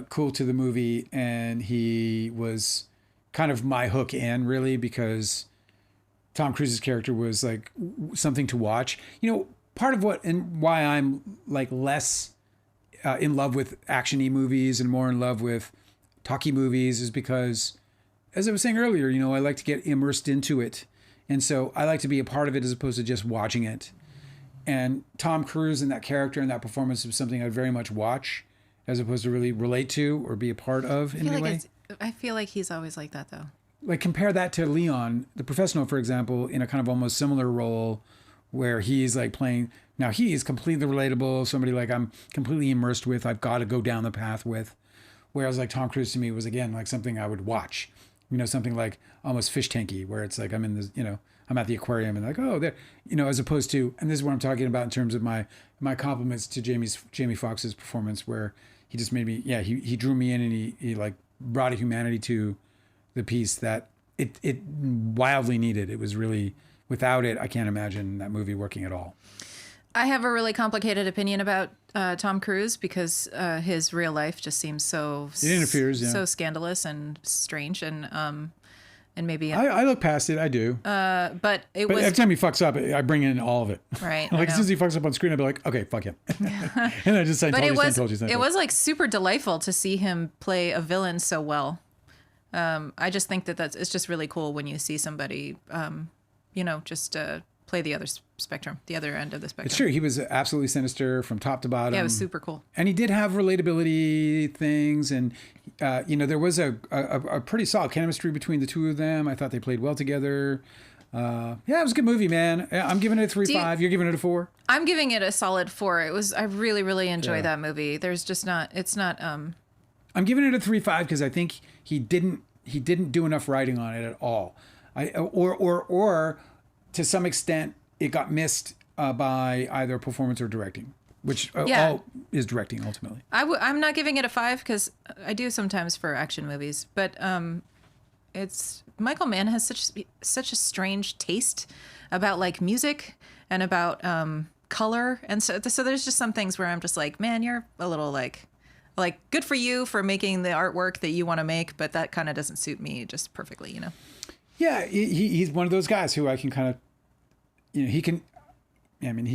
cool to the movie, and he was kind of my hook in, really, because Tom Cruise's character was like something to watch. part of what and why I'm like less in love with action-y movies and more in love with talky movies is because, as I was saying earlier, you know, I like to get immersed into it. And so I like to be a part of it as opposed to just watching it. And Tom Cruise and that character and that performance was something I'd very much watch as opposed to really relate to or be a part of in any way. I feel like he's always like that, though. Like compare that to Leon, the professional, for example, in a kind of almost similar role where he's like playing. Now he is completely relatable. Somebody like I'm completely immersed with. I've got to go down the path with. Whereas like Tom Cruise to me was again like something I would watch. You know, something like almost fish tanky, where it's like I'm in this, you know, I'm at the aquarium and like, oh, there, you know, as opposed to, and this is what I'm talking about in terms of my compliments to Jamie Foxx's performance, where he just made me, yeah, he drew me in and he like brought a humanity to the piece that it wildly needed. It was really, without it, I can't imagine that movie working at all. I have a really complicated opinion about Tom Cruise because his real life just seems so it interferes, yeah. So scandalous and strange and maybe I look past it. I do. But every time he fucks up, I bring in all of it. Right. Like as soon as he fucks up on screen, I'd be like, okay, fuck him. And I just say, but it was like super delightful to see him play a villain so well. I just think it's just really cool when you see somebody, you know, just play the other spectrum, the other end of the spectrum. It's true. He was absolutely sinister from top to bottom. Yeah, it was super cool. And he did have relatability things. And, you know, there was a pretty solid chemistry between the two of them. I thought they played well together. Yeah, it was a good movie, man. I'm giving it a 3.5. You're giving it a 4? I'm giving it a solid 4. I really, really enjoyed that movie. There's just not, it's not, I'm giving it a 3.5 because I think he didn't do enough writing on it at all. Or to some extent, it got missed by either performance or directing, which all is directing ultimately. I'm not giving it a 5 because I do sometimes for action movies, but it's Michael Mann has such a strange taste about like music and about color, and so there's just some things where I'm just like, man, you're a little like good for you for making the artwork that you want to make, but that kind of doesn't suit me just perfectly, you know. Yeah, he's one of those guys who I can kind of, you know, he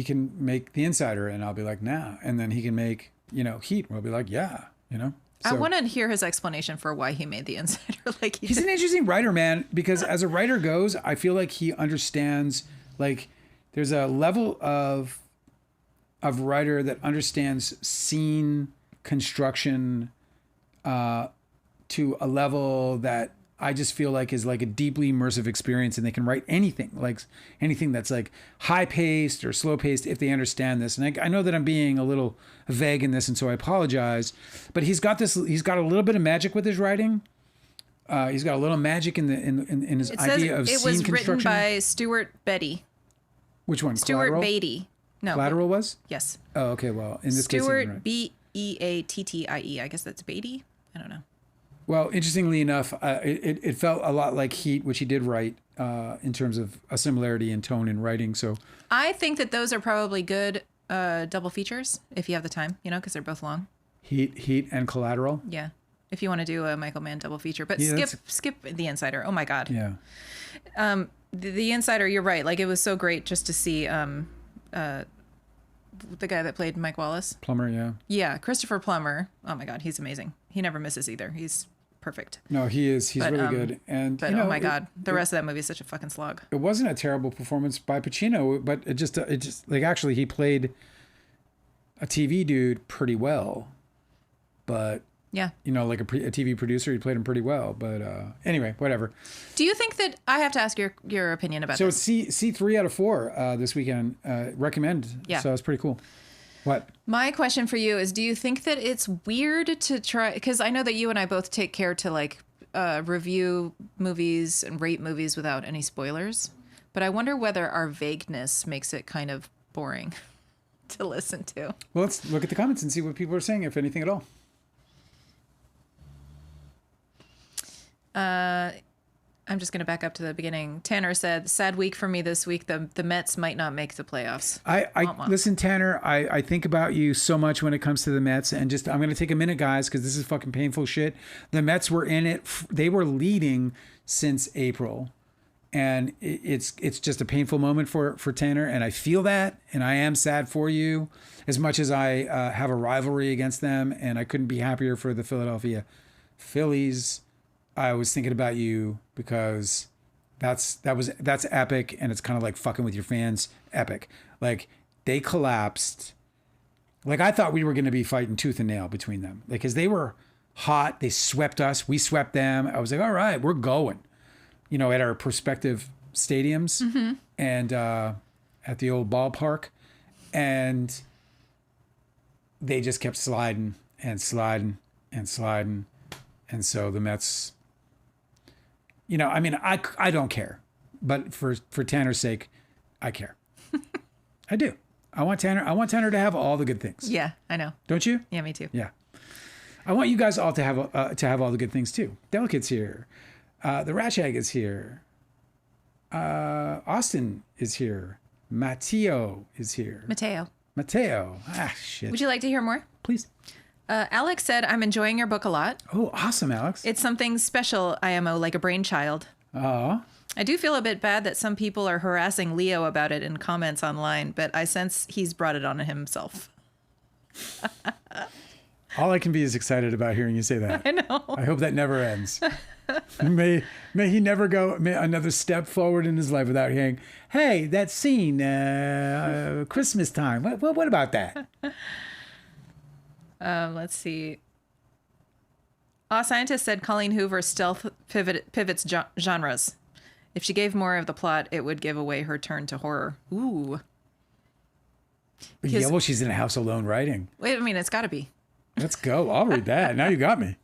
can make The Insider and I'll be like, nah. And then he can make, you know, Heat and I'll be like, yeah, you know. So, I want to hear his explanation for why he made The Insider. Like he's an interesting writer, man, because as a writer goes, I feel like he understands, like there's a level of writer that understands scene construction to a level that I just feel like is like a deeply immersive experience, and they can write anything that's like high paced or slow paced if they understand this. And I know that I'm being a little vague in this, and so I apologize. But he's got a little bit of magic with his writing. He's got a little magic in his idea of scene construction. It was written by Stuart Beatty. Which one? Stuart Collateral? Beatty. No. Collateral was? Yes. Oh, okay. Well, in this case, Stuart Beattie. I guess that's Beatty. I don't know. Well, interestingly enough, it felt a lot like Heat, which he did write in terms of a similarity in tone and writing. So I think that those are probably good double features if you have the time, you know, because they're both long. Heat and Collateral. Yeah, if you want to do a Michael Mann double feature, but skip The Insider. Oh my God. Yeah. The Insider. You're right. Like it was so great just to see the guy that played Mike Wallace. Plummer. Yeah. Yeah, Christopher Plummer. Oh my God, he's amazing. He never misses either. He's perfect. No, he is. He's really good. But you know, oh my God, the rest of that movie is such a fucking slog. It wasn't a terrible performance by Pacino, but it just like actually he played a TV dude pretty well. But yeah, you know, like a TV producer, he played him pretty well. But anyway, whatever. Do you think that I have to ask your opinion about this? So C 3 out of 4 this weekend. Recommend. Yeah. So it's pretty cool. What? My question for you is, do you think that it's weird to try, because I know that you and I both take care to like review movies and rate movies without any spoilers, but I wonder whether our vagueness makes it kind of boring to listen to. Well, let's look at the comments and see what people are saying, if anything at all. I'm just going to back up to the beginning. Tanner said, sad week for me this week. The Mets might not make the playoffs. Listen, Tanner, I think about you so much when it comes to the Mets, and I'm going to take a minute, guys, because this is fucking painful shit. The Mets were in it. They were leading since April. and it's just a painful moment for Tanner, and I feel that, and I am sad for you, as much as I have a rivalry against them, and I couldn't be happier for the Philadelphia Phillies. I was thinking about you because that's epic, and it's kind of like fucking with your fans epic. Like, they collapsed. Like, I thought we were going to be fighting tooth and nail between them. Like, because they were hot. They swept us. We swept them. I was like, all right, we're going. You know, at our prospective stadiums and at the old ballpark. And they just kept sliding and sliding and sliding. And so the Mets, you know, I mean, I don't care. But for Tanner's sake, I care. I do. I want Tanner to have all the good things. Yeah, I know. Don't you? Yeah, me too. Yeah. I want you guys all to have all the good things too. Delicate's here. The Ratchag is here. Austin is here. Matteo is here. Mateo. Ah, shit. Would you like to hear more? Please. Alex said, I'm enjoying your book a lot. Oh, awesome, Alex. It's something special, IMO, like a brainchild. Oh. I do feel a bit bad that some people are harassing Leo about it in comments online, but I sense he's brought it on himself. All I can be is excited about hearing you say that. I know. I hope that never ends. May he never go another step forward in his life without hearing, hey, that scene, Christmas time. What about that? Let's see. A scientist said Colleen Hoover stealth pivots genres. If she gave more of the plot, it would give away her turn to horror. Ooh. Yeah, well, she's in a house alone writing. Wait, I mean, it's got to be. Let's go. I'll read that. Now you got me.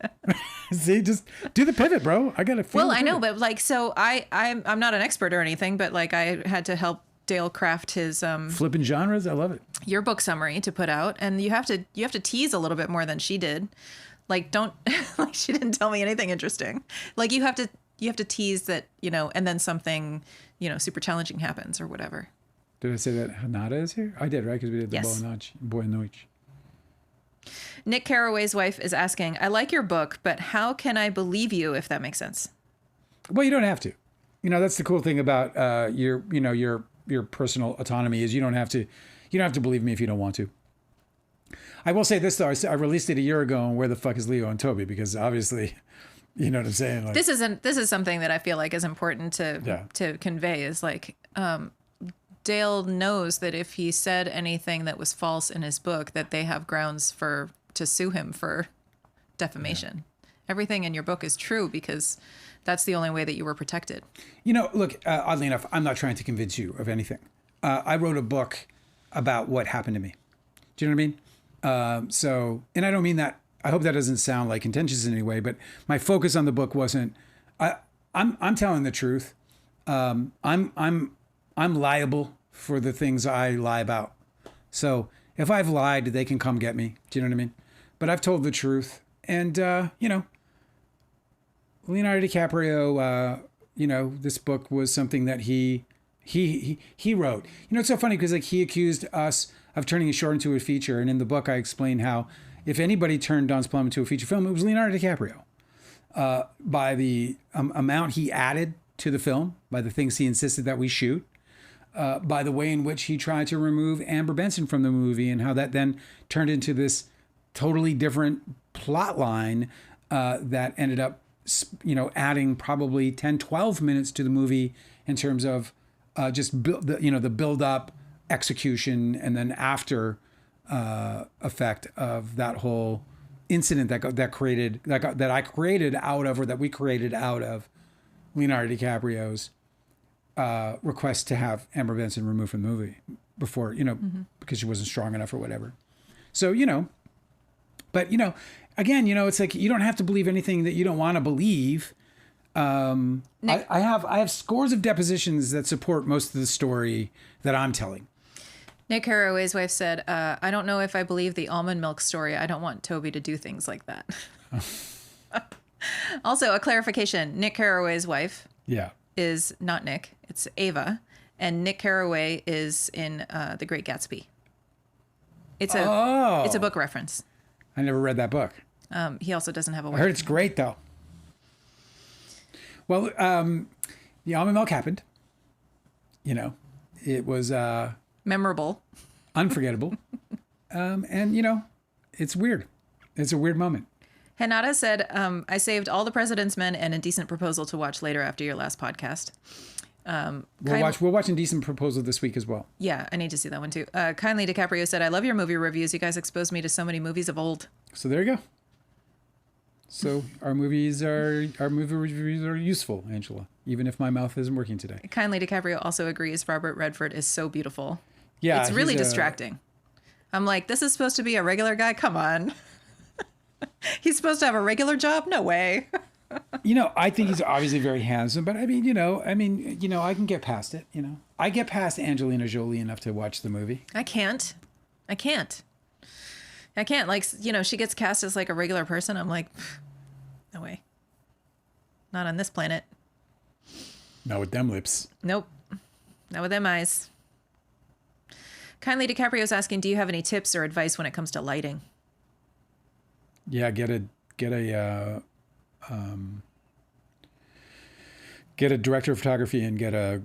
See, just do the pivot, bro. I got to feel. Well, I know, but like, so I'm not an expert or anything, but like, I had to help Dale craft his flipping genres. I love it. Your book summary to put out, and you have to tease a little bit more than she did. Like, don't like she didn't tell me anything interesting. Like, you have to tease that, you know, and then something, you know, super challenging happens or whatever. Did I say that Hanada is here? I did, right? Because we did the Yes. Boy Noich. Nick Carraway's wife is asking, I like your book, but how can I believe you, if that makes sense? Well, you don't have to. You know, that's the cool thing about your personal autonomy is you don't have to believe me if you don't want to. I will say this though, I released it a year ago, and where the fuck is Leo and Toby? Because obviously, you know what I'm saying. Like, this is something that I feel like is important to convey. Is like Dale knows that if he said anything that was false in his book, that they have grounds to sue him for defamation. Yeah. Everything in your book is true because that's the only way that you were protected. You know, look, oddly enough, I'm not trying to convince you of anything. I wrote a book about what happened to me. Do you know what I mean? So, and I don't mean that, I hope that doesn't sound like contentious in any way, but my focus on the book wasn't, I'm telling the truth. I'm liable for the things I lie about. So if I've lied, they can come get me. Do you know what I mean? But I've told the truth. And, you know, Leonardo DiCaprio, you know, this book was something that he wrote. You know, it's so funny because like he accused us of turning a short into a feature. And in the book, I explain how if anybody turned Don's Plum into a feature film, it was Leonardo DiCaprio. By the amount he added to the film, by the things he insisted that we shoot, by the way in which he tried to remove Amber Benson from the movie, and how that then turned into this totally different plot line that ended up, you know, adding probably 10, 12 minutes to the movie in terms of just the build up, execution, and then after effect of that whole incident that I created out of, or that we created out of Leonardo DiCaprio's request to have Amber Benson removed from the movie before, you know, because she wasn't strong enough or whatever. So, you know, but, you know, again, you know, it's like, you don't have to believe anything that you don't want to believe. I have scores of depositions that support most of the story that I'm telling. Nick Carraway's wife said, I don't know if I believe the almond milk story. I don't want Toby to do things like that. Also, a clarification. Nick Carraway's wife is not Nick. It's Ava. And Nick Carraway is in The Great Gatsby. It's a book reference. I never read that book. He also doesn't have a wife. I heard it's great, though. Well, the almond milk happened. You know, it was Memorable. unforgettable. And, you know, it's weird. It's a weird moment. Hanada said, I saved All the President's Men and Indecent Proposal to watch later after your last podcast. We're watching Decent Proposal this week as well. Yeah, I need to see that one too. Kindly DiCaprio said, I love your movie reviews. You guys exposed me to so many movies of old. So there you go. So our movie reviews are useful, Angela, even if my mouth isn't working today. Kindly DiCaprio also agrees Robert Redford is so beautiful. Yeah, it's really distracting. I'm like, this is supposed to be a regular guy? Come on. He's supposed to have a regular job? No way. You know, I think he's obviously very handsome, but I can get past it, you know. I get past Angelina Jolie enough to watch the movie. I can't. Like, you know, she gets cast as like a regular person. I'm like, no way. Not on this planet. Not with them lips. Nope. Not with them eyes. Kindly DiCaprio's asking, do you have any tips or advice when it comes to lighting? Yeah, get a director of photography and get a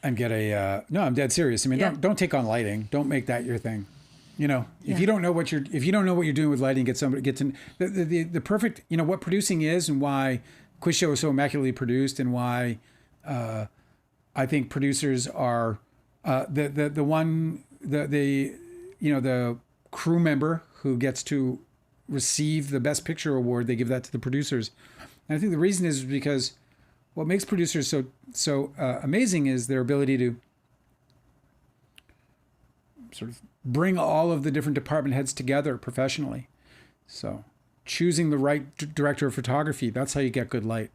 no, I'm dead serious. I mean, don't take on lighting. Don't make that your thing. You know, if you don't know what you're doing with lighting, get to the perfect, you know, what producing is and why Quiz Show is so immaculately produced and why I think producers are the crew member who gets to receive the Best Picture award. They give that to the producers, and I think the reason is because what makes producers so amazing is their ability to sort of bring all of the different department heads together professionally. So choosing the right director of photography, that's how you get good light.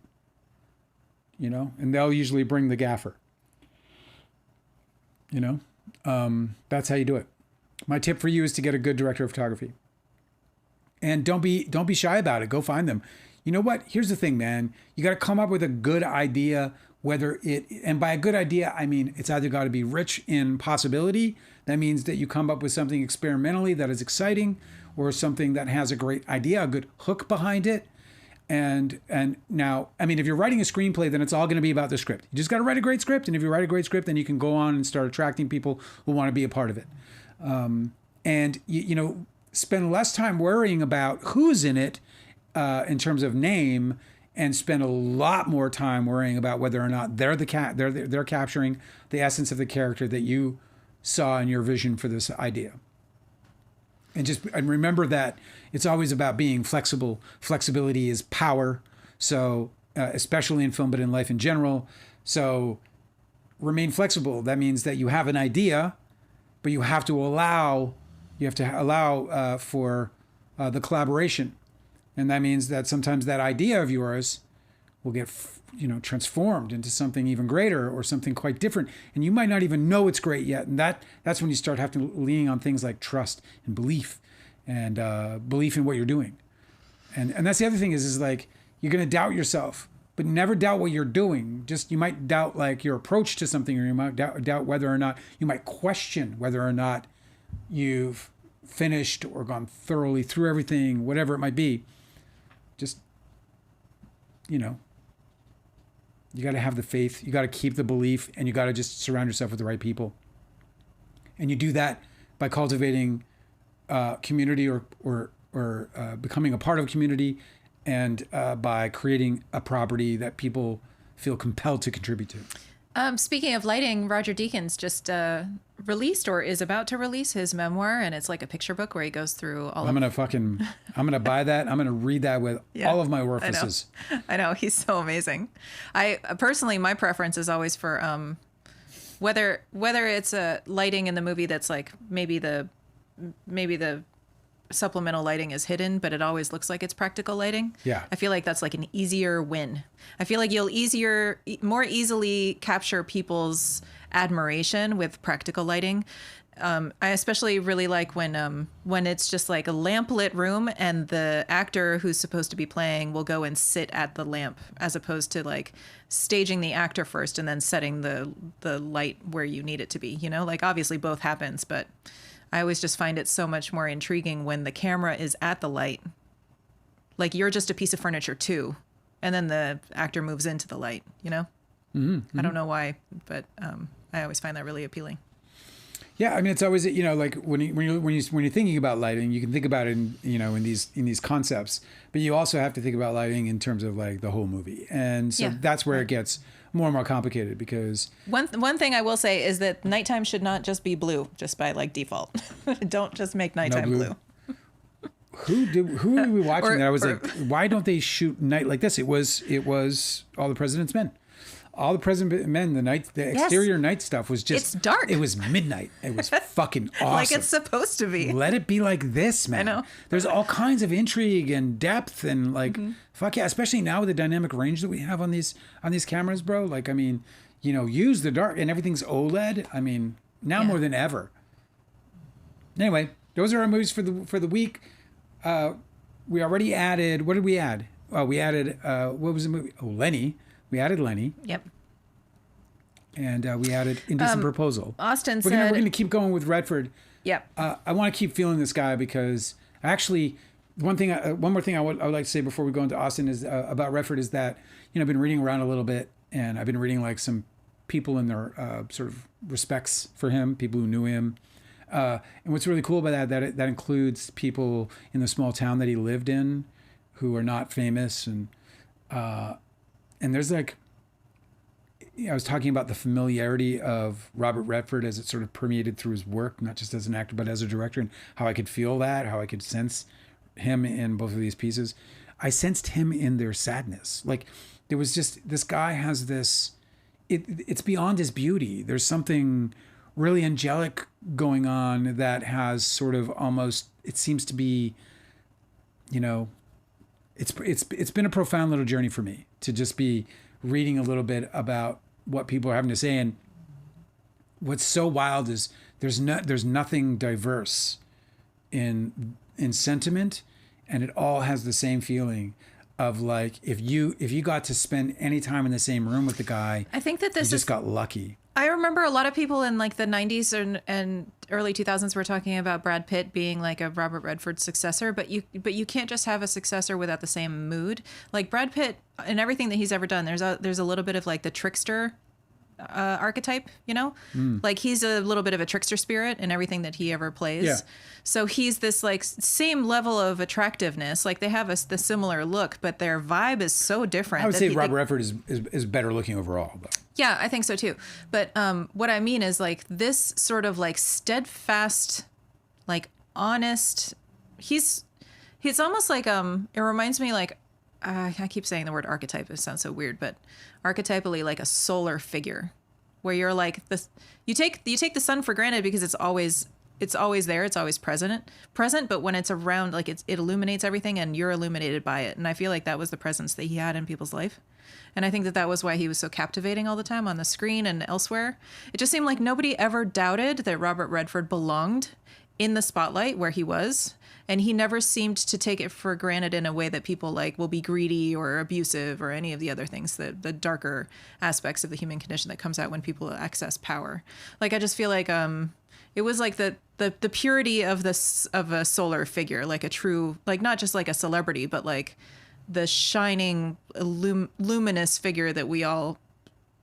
You know, and they'll usually bring the gaffer. You know, that's how you do it. My tip for you is to get a good director of photography. And don't be shy about it. Go find them. You know what? Here's the thing, man. You got to come up with a good idea, and by a good idea, I mean, it's either got to be rich in possibility. That means that you come up with something experimentally that is exciting, or something that has a great idea, a good hook behind it. And now, I mean, if you're writing a screenplay, then it's all going to be about the script. You just got to write a great script. And if you write a great script, then you can go on and start attracting people who want to be a part of it. And you know, spend less time worrying about who's in it in terms of name, and spend a lot more time worrying about whether or not they're capturing the essence of the character that you saw in your vision for this idea. And remember that it's always about being flexible. Flexibility is power. So especially in film, but in life in general. So remain flexible. That means that you have an idea, but you have to allow for the collaboration. And that means that sometimes that idea of yours will get, you know, transformed into something even greater or something quite different. And you might not even know it's great yet. And that's when you start having to lean on things like trust and belief and belief in what you're doing. And that's the other thing is like, you're going to doubt yourself, but never doubt what you're doing. Just, you might doubt like your approach to something, or you might doubt whether or not, you might question whether or not you've finished or gone thoroughly through everything, whatever it might be. Just, you know, you got to have the faith, you got to keep the belief, and you got to just surround yourself with the right people. And you do that by cultivating community or becoming a part of a community, and by creating a property that people feel compelled to contribute to. Speaking of lighting, Roger Deakins just released or is about to release his memoir, and it's like a picture book where he goes through all I'm gonna buy that. I'm gonna read that with all of my orifices. I know. He's so amazing. I personally, my preference is always for whether it's a lighting in the movie that's like maybe the supplemental lighting is hidden, but it always looks like it's practical lighting. Yeah. I feel like that's like an easier win. I feel like you'll more easily capture people's admiration with practical lighting. I especially really like when it's just like a lamp-lit room and the actor who's supposed to be playing will go and sit at the lamp, as opposed to like staging the actor first and then setting the light where you need it to be. You know, like obviously both happens, but I always just find it so much more intriguing when the camera is at the light. Like you're just a piece of furniture too, and then the actor moves into the light, you know? I don't know why, but I always find that really appealing. Yeah, I mean, it's always, like when you're thinking about lighting, you can think about it in these concepts, but you also have to think about lighting in terms of like the whole movie, and so that's where it gets more and more complicated because one thing I will say is that nighttime should not just be blue, just by like default. Don't just make nighttime blue. Who were we watching that? I was like, why don't they shoot night like this? It was All the President's Men. All the President's Men, the exterior night stuff was just... It's dark. It was midnight. It was fucking awesome. Like it's supposed to be. Let it be like this, man. I know. There's all kinds of intrigue and depth and like, fuck yeah, especially now with the dynamic range that we have on these cameras, bro. Like, I mean, use the dark and everything's OLED. I mean, now more than ever. Anyway, those are our movies for the week. We already added, what did we add? Oh, we added, what was the movie? Oh, Lenny. We added Lenny. Yep. And we added Indecent Proposal. Austin we're said... We're going to keep going with Redford. Yep. I want to keep feeling this guy because actually, one more thing I would like to say before we go into Austin is about Redford is that, I've been reading around a little bit and I've been reading like some people in their sort of respects for him, people who knew him. And what's really cool about that includes people in the small town that he lived in who are not famous. And there's like, I was talking about the familiarity of Robert Redford as it sort of permeated through his work, not just as an actor, but as a director, and how I could feel that, how I could sense him in both of these pieces. I sensed him in their sadness. Like there was just, this guy has this, it's beyond his beauty. There's something really angelic going on that has sort of almost, it seems to be, it's been a profound little journey for me to just be reading a little bit about what people are having to say. And what's so wild is there's nothing diverse in sentiment, and it all has the same feeling of like, if you got to spend any time in the same room with the guy, I think that this you just got lucky. I remember a lot of people in like the 90s and early 2000s were talking about Brad Pitt being like a Robert Redford successor, but you can't just have a successor without the same mood. Like Brad Pitt and everything that he's ever done, there's a little bit of like the trickster archetype, like he's a little bit of a trickster spirit in everything that he ever plays. Yeah. So he's this like same level of attractiveness. Like they have the similar look, but their vibe is so different. I would say Robert Redford is better looking overall, though. Yeah, I think so too. But what I mean is like this sort of like steadfast, like honest. He's almost like it reminds me like I keep saying the word archetype. It sounds so weird, but archetypally like a solar figure, where you're like this. You take the sun for granted because it's always there. It's always present. But when it's around, like it illuminates everything, and you're illuminated by it. And I feel like that was the presence that he had in people's life. And I think that was why he was so captivating all the time on the screen and elsewhere. It just seemed like nobody ever doubted that Robert Redford belonged in the spotlight where he was. And he never seemed to take it for granted in a way that people like will be greedy or abusive or any of the other things, the darker aspects of the human condition that comes out when people access power. Like, I just feel like it was like the purity of a solar figure, like a true, like not just like a celebrity, but like the shining, luminous figure that we all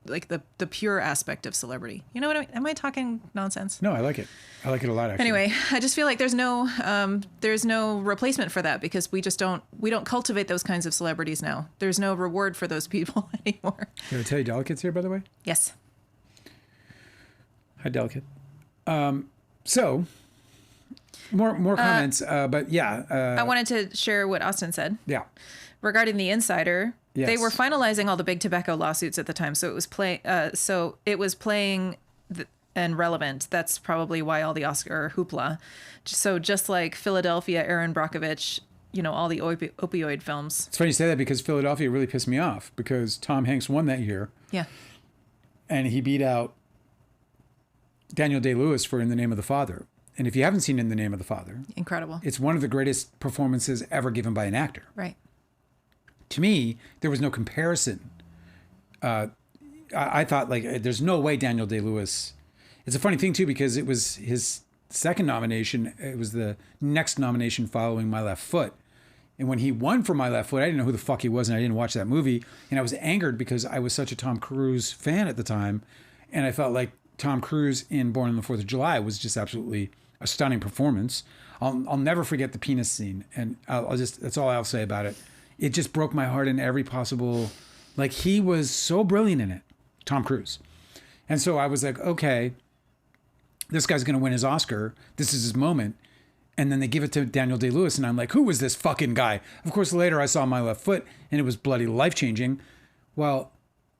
like, the pure aspect of celebrity. You know what I mean? Am I talking nonsense? No, I like it. I like it a lot, actually. Anyway, I just feel like there's no replacement for that because we don't cultivate those kinds of celebrities now. There's no reward for those people anymore. Can I tell you Delicate's here, by the way? Yes. Hi, Delicate. So more comments, but yeah. I wanted to share what Austin said. Yeah. Regarding The Insider, yes. They were finalizing all the big tobacco lawsuits at the time, so it was playing and relevant. That's probably why all the Oscar hoopla. So just like Philadelphia, Aaron Brockovich, all the opioid films. It's funny you say that because Philadelphia really pissed me off because Tom Hanks won that year. Yeah. And he beat out Daniel Day-Lewis for In the Name of the Father. And if you haven't seen In the Name of the Father, incredible. It's one of the greatest performances ever given by an actor. Right. To me, there was no comparison. I thought, like, there's no way Daniel Day-Lewis... It's a funny thing, too, because it was his second nomination. It was the next nomination following My Left Foot. And when he won for My Left Foot, I didn't know who the fuck he was, and I didn't watch that movie. And I was angered because I was such a Tom Cruise fan at the time, and I felt like Tom Cruise in Born on the 4th of July was just absolutely a stunning performance. I'll never forget the penis scene, and that's all I'll say about it. It just broke my heart in every possible, like, he was so brilliant in it, Tom Cruise. And so I was like, okay, this guy's going to win his Oscar. This is his moment. And then they give it to Daniel Day-Lewis, and I'm like, who was this fucking guy? Of course, later I saw My Left Foot, and it was bloody life-changing. Well,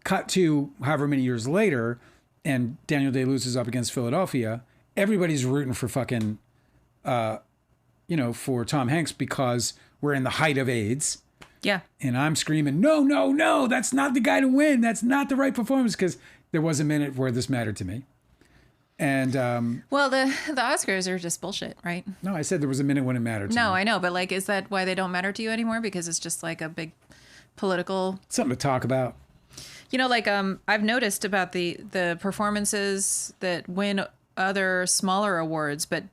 cut to however many years later, and Daniel Day-Lewis is up against Philadelphia. Everybody's rooting for fucking, for Tom Hanks because we're in the height of AIDS. Yeah. And I'm screaming, no, that's not the guy to win. That's not the right performance, because there was a minute where this mattered to me. And well, the Oscars are just bullshit, right? No, I said there was a minute when it mattered to me. No, I know, but like, is that why they don't matter to you anymore? Because it's just like a big political something to talk about. Like I've noticed about the performances that win other smaller awards, but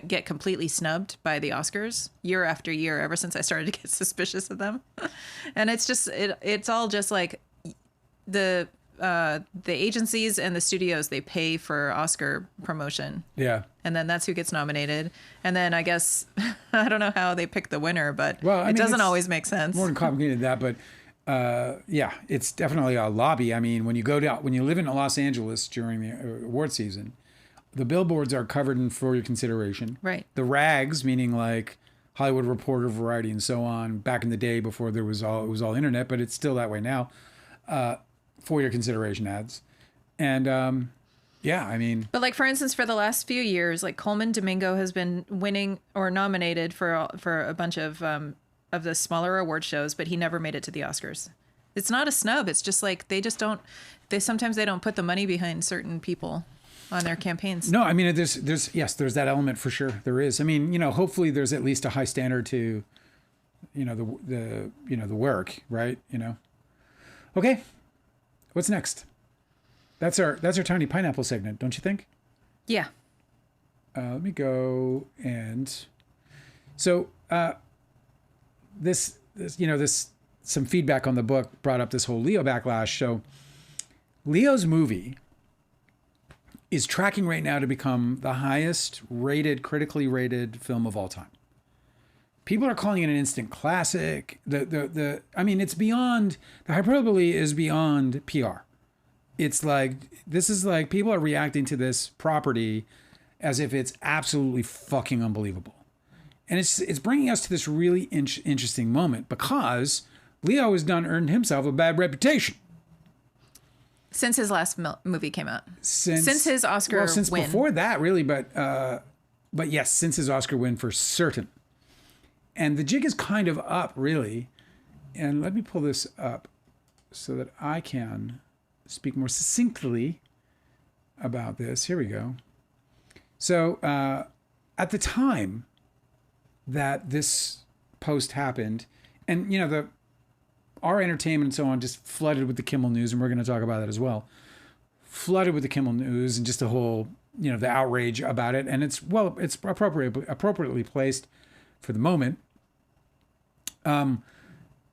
get completely snubbed by the Oscars year after year ever since I started to get suspicious of them. And it's just it's all just like the agencies and the studios, they pay for Oscar promotion. Yeah. And then that's who gets nominated. And then I guess, I don't know how they pick the winner, but it doesn't always make sense. More than complicated than that, but yeah, it's definitely a lobby. I mean, when you live in Los Angeles during the award season, the billboards are covered in For Your Consideration. Right. The rags, meaning like Hollywood Reporter, Variety, and so on, back in the day before it was all internet, but it's still that way now. For Your Consideration ads. And yeah, I mean. But like, for instance, for the last few years, like Coleman Domingo has been winning or nominated for a bunch of the smaller award shows, but he never made it to the Oscars. It's not a snub. It's just like sometimes they don't put the money behind certain people on their campaigns. No, I mean, there's that element for sure. There is. I mean, hopefully there's at least a high standard to, the work, right? Okay. What's next? That's our Tiny Pineapple segment, don't you think? Yeah. Let me go and so this some feedback on the book brought up this whole Leo backlash. So Leo's movie is tracking right now to become the highest critically rated film of all time. People are calling it an instant classic. It's beyond, the hyperbole is beyond PR. It's like, this is like, people are reacting to this property as if it's absolutely fucking unbelievable. And it's bringing us to this really interesting moment because Leo has earned himself a bad reputation. Since his last movie came out. Since his Oscar since win. Before that, really, but yes, since his Oscar win for certain. And the jig is kind of up, really. And let me pull this up so that I can speak more succinctly about this. Here we go. So at the time that this post happened, and, our entertainment and so on just flooded with the Kimmel news, and we're going to talk about that as well. Flooded with the Kimmel news and just the whole, the outrage about it. And it's appropriately placed for the moment. And,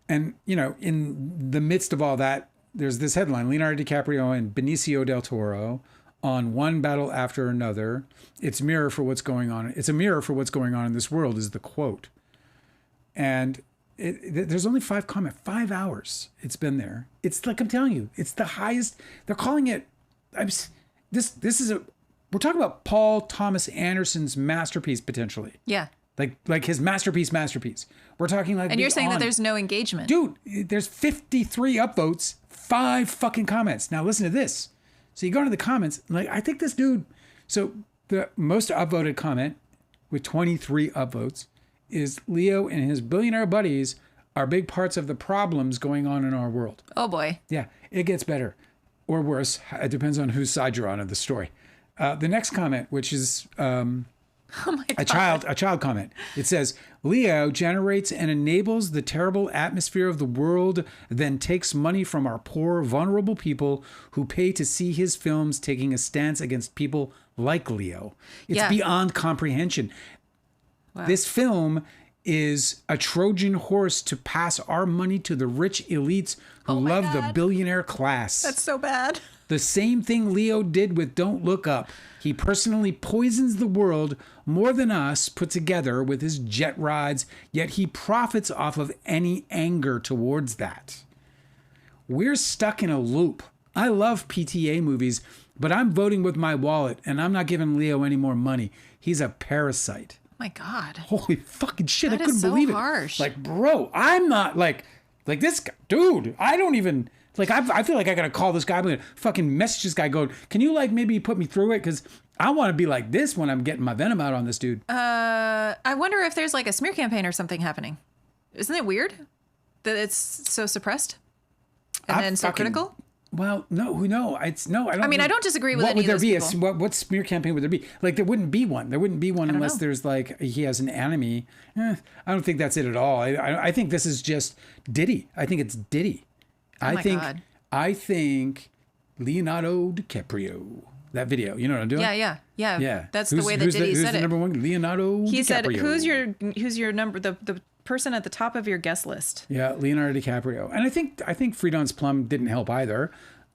in the midst of all that, there's this headline, Leonardo DiCaprio and Benicio del Toro on one battle after another. It's a mirror for what's going on in this world, is the quote. And there's only 5 comments, 5 hours it's been there. It's like, I'm telling you, it's the highest. They're calling it, we're talking about Paul Thomas Anderson's masterpiece, potentially. Yeah. Like his masterpiece. We're talking like, and you're saying that there's no engagement. Dude, there's 53 upvotes, 5 fucking comments. Now listen to this. So you go into the comments, like, I think this dude, so the most upvoted comment with 23 upvotes is Leo and his billionaire buddies are big parts of the problems going on in our world. Oh boy. Yeah, it gets better or worse. It depends on whose side you're on of the story. The next comment, which is Oh my God. a child comment. It says, Leo generates and enables the terrible atmosphere of the world, then takes money from our poor, vulnerable people who pay to see his films, taking a stance against people like Leo. It's beyond comprehension. Wow. This film is a Trojan horse to pass our money to the rich elites who love the billionaire class. That's so bad. The same thing Leo did with Don't Look Up. He personally poisons the world more than us put together with his jet rides, yet he profits off of any anger towards that. We're stuck in a loop. I love PTA movies, but I'm voting with my wallet, and I'm not giving Leo any more money. He's a parasite. My God. Holy fucking shit, That I couldn't is so believe harsh. it. Like, bro, I'm not like this guy. Dude, I don't even, like, I feel like I gotta call this guy. I'm gonna fucking message this guy going, can you, like, maybe put me through it? Because I want to be like this when I'm getting my venom out on this dude. I wonder if there's like a smear campaign or something happening. Isn't it weird that it's so suppressed and then so critical? Well, no, it's no. I don't. I don't disagree with any of those people. What smear campaign would there be? Like, there wouldn't be one. There wouldn't be one unless there's like he has an enemy. I don't think that's it at all. I think this is just Diddy. I think it's Diddy. God. I think Leonardo DiCaprio. That video, you know what I'm doing? Yeah. That's the way that Diddy said it. Who's the number one? Leonardo DiCaprio. He said, "Who's your number? The person at the top of your guest list." Yeah, Leonardo DiCaprio. And I think Freedom's Plum didn't help either.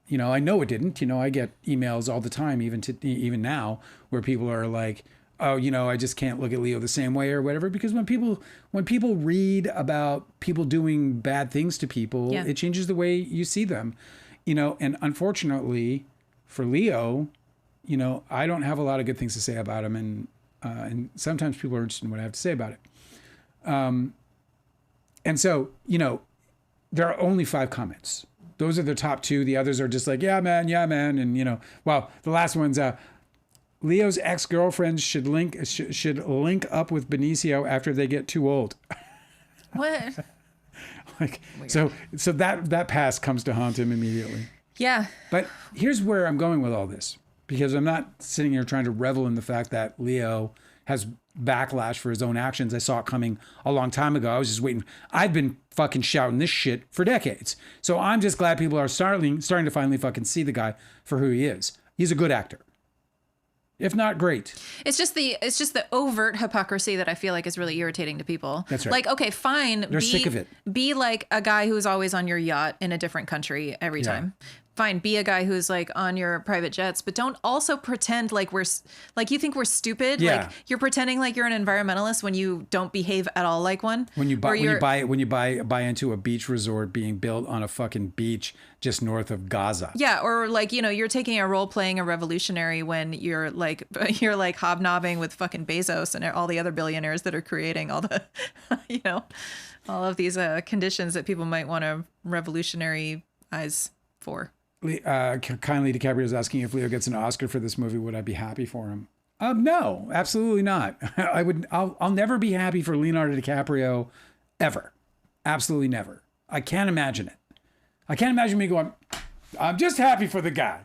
You know, I know it didn't. You know, I get emails all the time, even now, where people are like, "Oh, you know, I just can't look at Leo the same way," or whatever. Because when people read about people doing bad things to people, it changes the way you see them. You know, and unfortunately for Leo, you know, I don't have a lot of good things to say about him, and sometimes people are interested in what I have to say about it. And so, you know, there are only 5 comments. Those are the top 2. The others are just like, yeah, man. And, you know, well, the last one's, Leo's ex-girlfriends should link up with Benicio after they get too old. What? Like, so that past comes to haunt him immediately. Yeah. But here's where I'm going with all this. Because I'm not sitting here trying to revel in the fact that Leo has backlash for his own actions. I saw it coming a long time ago. I was just waiting. I've been fucking shouting this shit for decades. So I'm just glad people are starting to finally fucking see the guy for who he is. He's a good actor. If not great. It's just the overt hypocrisy that I feel like is really irritating to people. That's right. Like, okay, fine. They're sick of it. Be like a guy who's always on your yacht in a different country every time. Fine, be a guy who's like on your private jets, but don't also pretend like you think we're stupid. Yeah. Like you're pretending like you're an environmentalist when you don't behave at all like one. When you buy into a beach resort being built on a fucking beach just north of Gaza. Yeah, or like, you know, you're taking a role playing a revolutionary when you're like hobnobbing with fucking Bezos and all the other billionaires that are creating all the, you know, all of these conditions that people might want to revolutionary-ize for. Kindly DiCaprio is asking if Leo gets an Oscar for this movie, would I be happy for him? No, absolutely not. I'll never be happy for Leonardo DiCaprio ever. Absolutely never. I can't imagine it. I can't imagine me going, I'm just happy for the guy.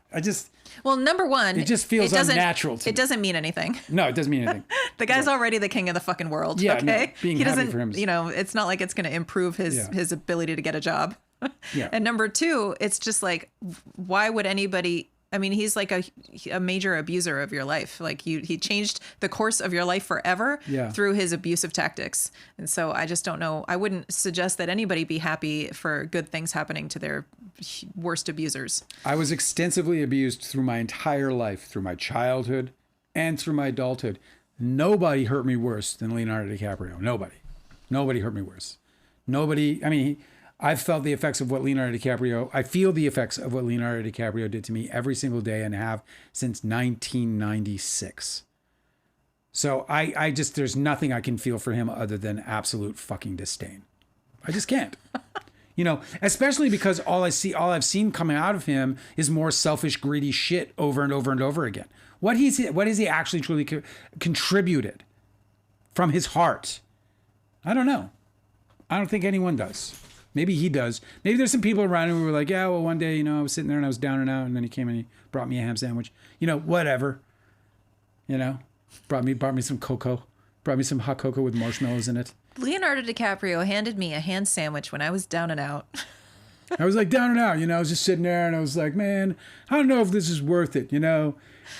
Well, number one, it just feels unnatural to me. It doesn't mean anything. No, it doesn't mean anything. The guy's already the king of the fucking world. Yeah, okay. No, being he happy doesn't, for him. You know, it's not like it's going to improve his ability to get a job. Yeah. And number 2, it's just like, why would anybody? I mean, he's like a major abuser of your life. Like he changed the course of your life forever through his abusive tactics. And so I just don't know. I wouldn't suggest that anybody be happy for good things happening to their worst abusers. I was extensively abused through my entire life, through my childhood and through my adulthood. Nobody hurt me worse than Leonardo DiCaprio. Nobody hurt me worse. Nobody. I mean, I've felt the effects of what Leonardo DiCaprio, I feel the effects of what Leonardo DiCaprio did to me every single day and have since 1996. So I just, there's nothing I can feel for him other than absolute fucking disdain. I just can't. You know, especially because all I've seen coming out of him is more selfish, greedy shit over and over and over again. What has he actually truly contributed from his heart? I don't know. I don't think anyone does. Maybe he does. Maybe there's some people around him who were like, yeah, well, one day, you know, I was sitting there and I was down and out, and then he came and he brought me a ham sandwich. You know, whatever. You know, brought me some cocoa. Brought me some hot cocoa with marshmallows in it. Leonardo DiCaprio handed me a ham sandwich when I was down and out. I was like down and out, you know, I was just sitting there and I was like, man, I don't know if this is worth it, you know.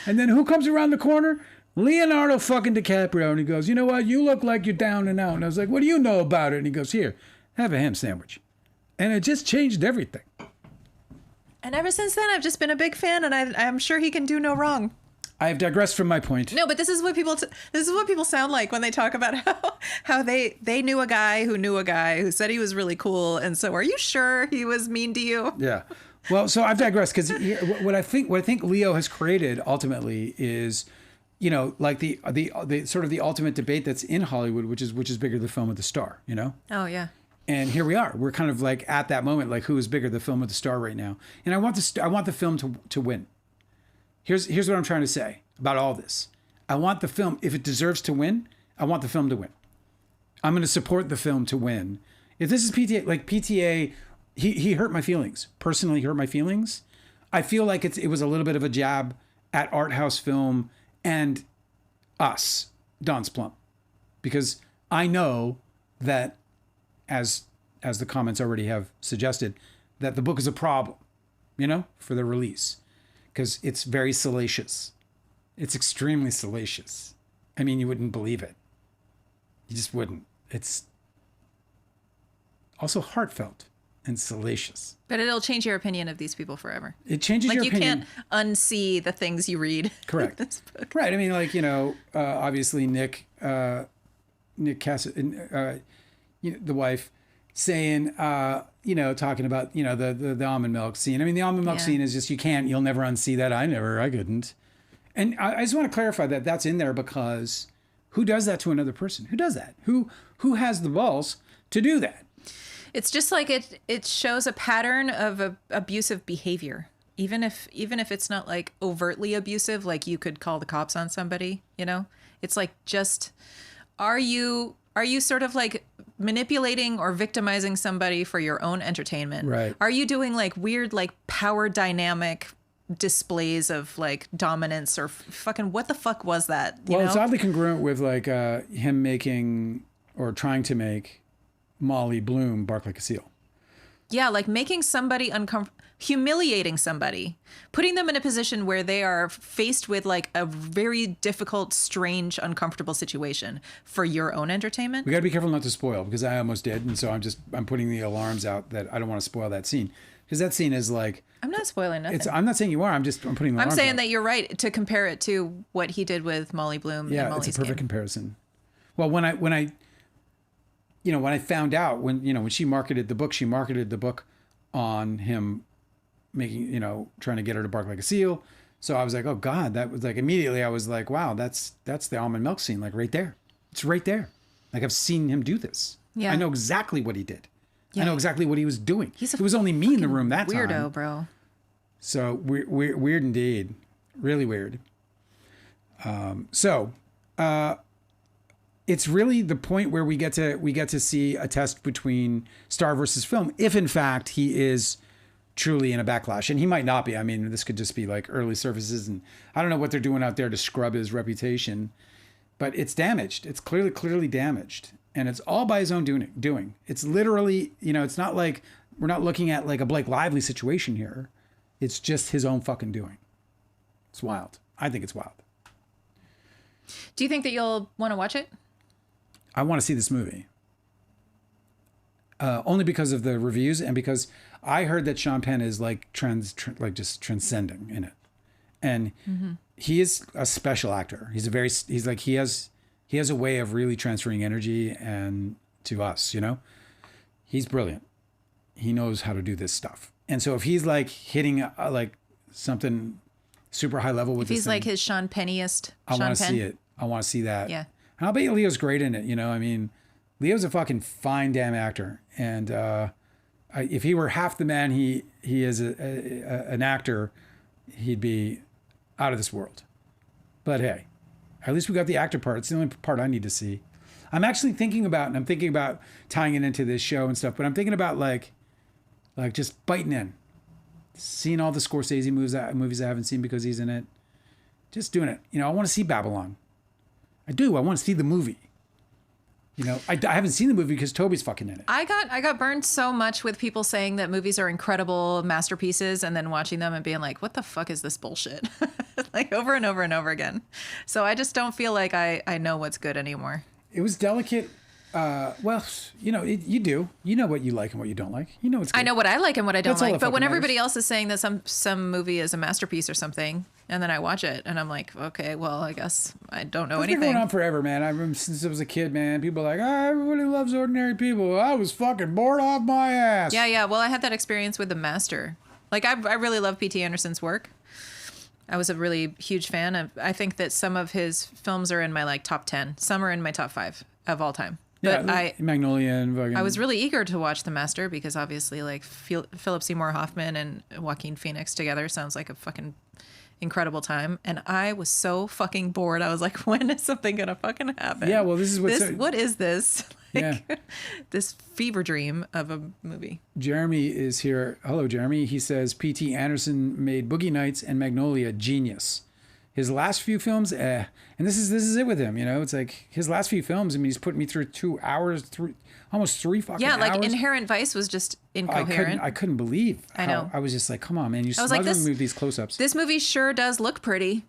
And then who comes around the corner? Leonardo fucking DiCaprio. And he goes, you know what? You look like you're down and out. And I was like, what do you know about it? And he goes, here, have a ham sandwich. And it just changed everything. And ever since then, I've just been a big fan, and I'm sure he can do no wrong. I have digressed from my point. No, but this is what people sound like when they talk about how they knew a guy who said he was really cool, and so are you sure he was mean to you? Yeah. Well, so I've digressed because what I think Leo has created ultimately is, you know, like the sort of the ultimate debate that's in Hollywood, which is bigger, the film or the star, you know? Oh yeah. And here we are. We're kind of like at that moment, like who is bigger, the film or the star right now? And I want the film to win. Here's what I'm trying to say about all this. I want the film, if it deserves to win, I want the film to win. I'm going to support the film to win. If this is PTA, like PTA, he hurt my feelings. Personally hurt my feelings. I feel like it was a little bit of a jab at art house film and us, Don's Plum. Because I know that, as the comments already have suggested, that the book is a problem, you know, for the release. Because it's very salacious. It's extremely salacious. I mean, you wouldn't believe it. You just wouldn't. It's also heartfelt and salacious. But it'll change your opinion of these people forever. It changes your opinion. Like you can't unsee the things you read. Correct. In this book. Right. I mean, like, you know, obviously Nick Cass, the wife, saying, you know, talking about, you know, the almond milk scene. I mean, the almond milk scene is just, you'll never unsee that. I couldn't. And I just want to clarify that that's in there because who does that to another person? Who does that? Who has the balls to do that? It's just like it shows a pattern of abusive behavior. Even if it's not like overtly abusive, like you could call the cops on somebody, you know? It's like, just, are you sort of like manipulating or victimizing somebody for your own entertainment? Right. Are you doing like weird, like power dynamic displays of like dominance or fucking what the fuck was that? You know? It's oddly congruent with like him making or trying to make Molly Bloom bark like a seal. Yeah, like making somebody humiliating somebody, putting them in a position where they are faced with like a very difficult, strange, uncomfortable situation for your own entertainment. We got to be careful not to spoil, because I almost did. And so I'm putting the alarms out that I don't want to spoil that scene, because that scene is like, I'm not spoiling nothing. I'm not saying you are. I'm putting the alarms I'm saying out. that you're right to compare it to what he did with Molly Bloom. Yeah, and Molly's it's a perfect Game. comparison. Well, when I found out, when she marketed the book on him making, trying to get her to bark like a seal. So I was like, oh God, that was like, immediately I was like, wow, that's the almond milk scene, like right there. It's right there. Like I've seen him do this. Yeah. I know exactly what he did. Yeah. I know exactly what he was doing. It was only me in the room that weirdo, time. Weirdo, bro. So weird indeed. Really weird. It's really the point where we get to see a test between star versus film, if in fact he is truly in a backlash. And he might not be. I mean, this could just be like early surfaces, and I don't know what they're doing out there to scrub his reputation, but it's damaged. It's clearly damaged. And it's all by his own doing. It's literally, it's not like we're not looking at like a Blake Lively situation here. It's just his own fucking doing. It's wild. I think it's wild. Do you think that you'll want to watch it? I want to see this movie. Only because of the reviews, and because I heard that Sean Penn is like just transcending in it. And he is a special actor. He has a way of really transferring energy and to us, he's brilliant. He knows how to do this stuff. And so if he's like hitting like something super high level with if this he's thing, like his Sean Penniest, I want to see it. I want to see that. Yeah. And I'll bet you Leo's great in it. I mean, Leo's a fucking fine damn actor. And if he were half the man he is an actor, he'd be out of this world. But hey, at least we got the actor part. It's the only part I need to see. I'm actually thinking about tying it into this show and stuff, but I'm thinking about like just biting in, seeing all the Scorsese movies I haven't seen because he's in it. Just doing it. I want to see Babylon. I do. I want to see the movie. I haven't seen the movie because Toby's fucking in it. I got burned so much with people saying that movies are incredible masterpieces and then watching them and being like, what the fuck is this bullshit? like over and over and over again. So I just don't feel like I know what's good anymore. It was delicate. Well, you know, you do. You know what you like and what you don't like. You know what's good. I know what I like and what I don't That's all like. that But when fucking everybody matters. else is saying that some movie is a masterpiece or something, and then I watch it and I'm like, okay, well, I guess I don't know It's been anything. going on forever, man. I remember since I was a kid, man. People are like, oh, everybody loves Ordinary People. I was fucking bored off my ass. Yeah. Well, I had that experience with The Master. Like, I really love P.T. Anderson's work. I was a really huge fan of. I think that some of his films are in my like top 10. Some are in my top 5 of all time. Yeah, But Magnolia and fucking. I was really eager to watch The Master because obviously, like, Philip Seymour Hoffman and Joaquin Phoenix together sounds like a fucking incredible time. And I was so fucking bored. I was like, when is something gonna fucking happen? Yeah, well, this is what's what is this? Like, Yeah. this fever dream of a movie. Jeremy is here. Hello, Jeremy. He says P.T. Anderson made Boogie Nights and Magnolia genius. His last few films, and this is it with him. You know, it's like his last few films. I mean, he's put me through 2 hours, almost 3 fucking hours. Yeah, like Inherent Vice was just incoherent. I couldn't believe. I know. I was just like, come on, man. You I was like, smuggling me with these close-ups. This movie sure does look pretty.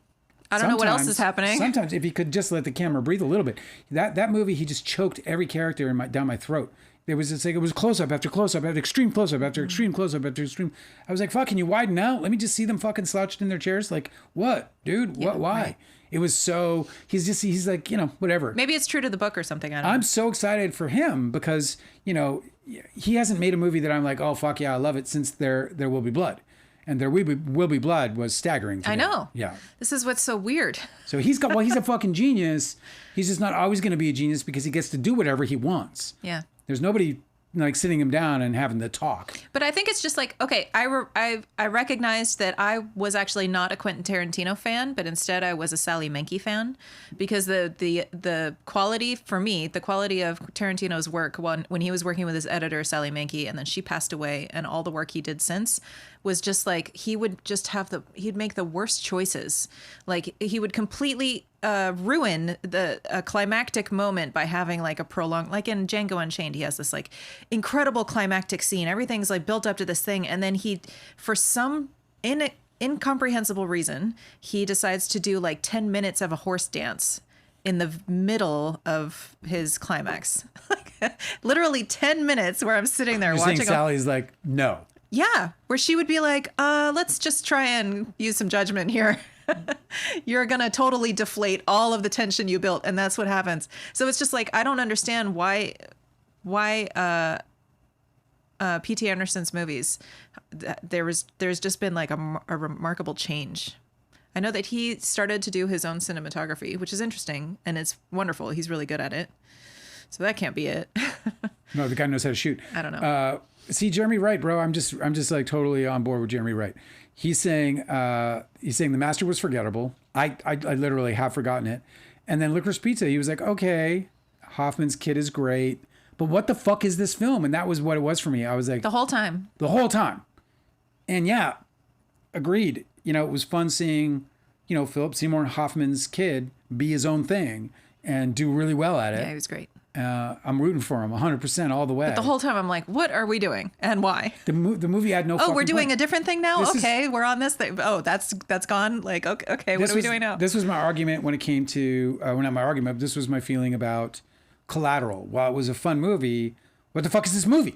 I don't know what else is happening. Sometimes, if he could just let the camera breathe a little bit, that movie, he just choked every character down my throat. It was close up after close up after extreme close up after extreme close up after extreme. I was like, "Fuck, can you widen out? Let me just see them fucking slouched in their chairs." Like, what, dude? Yeah, Why? right. It was so. He's like, you know, whatever. Maybe it's true to the book or something. I don't know. I'm so excited for him because, you know, he hasn't made a movie that I'm like, oh fuck yeah, I love it since There Will Be Blood. And There Will Be Blood was staggering to me. I know. Yeah. This is what's so weird. So he's a fucking genius. He's just not always going to be a genius because he gets to do whatever he wants. Yeah. There's nobody like sitting him down and having the talk. But I think it's just like, okay, I recognized that I was actually not a Quentin Tarantino fan, but instead I was a Sally Menke fan, because the quality for me, the quality of Tarantino's work when he was working with his editor Sally Menke, and then she passed away, and all the work he did since was just like he'd make the worst choices. Like he would completely ruin a climactic moment by having like a prolonged, like in Django Unchained, he has this like incredible climactic scene. Everything's like built up to this thing. And then he, for some incomprehensible reason, he decides to do like 10 minutes of a horse dance in the middle of his climax. Like literally 10 minutes where I'm sitting there You're watching. saying Sally's like, no. Yeah, where she would be like, let's just try and use some judgment here. You're going to totally deflate all of the tension you built. And that's what happens. So it's just like, I don't understand why P.T. Anderson's movies, there's just been like a remarkable change. I know that he started to do his own cinematography, which is interesting. And it's wonderful. He's really good at it. So that can't be it. No, the guy knows how to shoot. I don't know. See, Jeremy Wright, bro. I'm just like totally on board with Jeremy Wright. He's saying The Master was forgettable. I literally have forgotten it. And then Licorice Pizza, he was like, okay, Hoffman's kid is great, but what the fuck is this film? And that was what it was for me. I was like, The whole time. And yeah, agreed. You know, it was fun seeing, you know, Philip Seymour Hoffman's kid be his own thing and do really well at it. Yeah, he was great. I'm rooting for him 100% all the way. But the whole time I'm like, what are we doing and why? The movie had no. Oh, we're doing point. a different thing now. This Okay, we're on this thing. Oh, that's gone. Like, okay, what are we doing now? This was my argument when it came to, well, not my argument, but this was my feeling about Collateral. While it was a fun movie, what the fuck is this movie?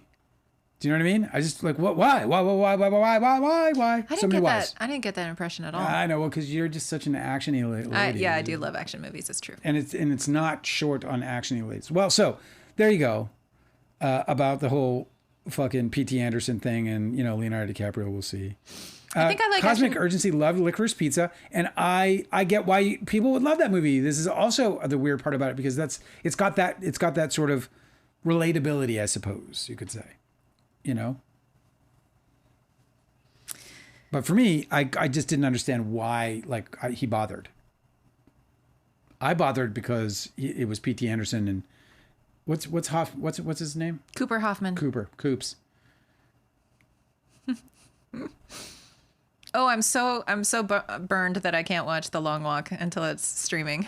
Do you know what I mean? I just like, what? Why? I didn't get that. I didn't get that impression at all. I know, well, because you're just such an action-y lady. Yeah, I do love action movies. It's true. And it's not short on action-y ladies. Well, so there you go. About the whole fucking P.T. Anderson thing, and you know, Leonardo DiCaprio. We'll see. I think I like Cosmic Urgency. Loved Licorice Pizza, and I get why people would love that movie. This is also the weird part about it, because it's got that sort of relatability, I suppose you could say. You know. But for me, I just didn't understand why he bothered. I bothered because it was P.T. Anderson and what's his name? Cooper Hoffman. Coops. Oh, I'm so burned that I can't watch The Long Walk until it's streaming.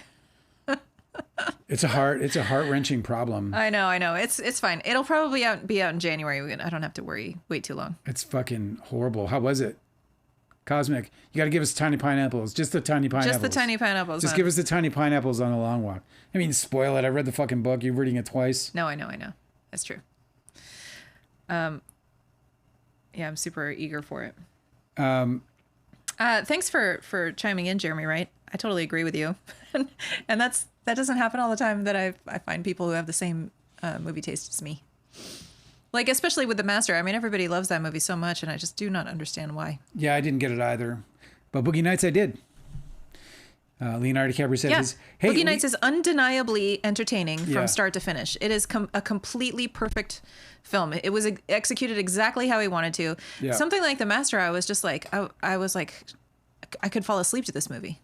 It's a heart-wrenching problem. I know. It's fine. It'll probably be out in January. I don't have to wait too long. It's fucking horrible. How was it? Cosmic. You got to give us tiny pineapples. Just the tiny pineapples. Just the tiny pineapples. Just give us the tiny pineapples on a long walk. I mean, spoil it. I read the fucking book. You're reading it twice. No, I know. That's true. Yeah, I'm super eager for it. Thanks for chiming in, Jeremy. Right, I totally agree with you, and that doesn't happen all the time. That I find people who have the same movie taste as me. Like, especially with The Master. I mean, everybody loves that movie so much, and I just do not understand why. Yeah, I didn't get it either, but Boogie Nights I did. Leonardo DiCaprio said his... Hey, Boogie Nights is undeniably entertaining from start to finish. It is a completely perfect film. It was executed exactly how he wanted to. Yeah. Something like The Master, I was just like, I was like, I could fall asleep to this movie.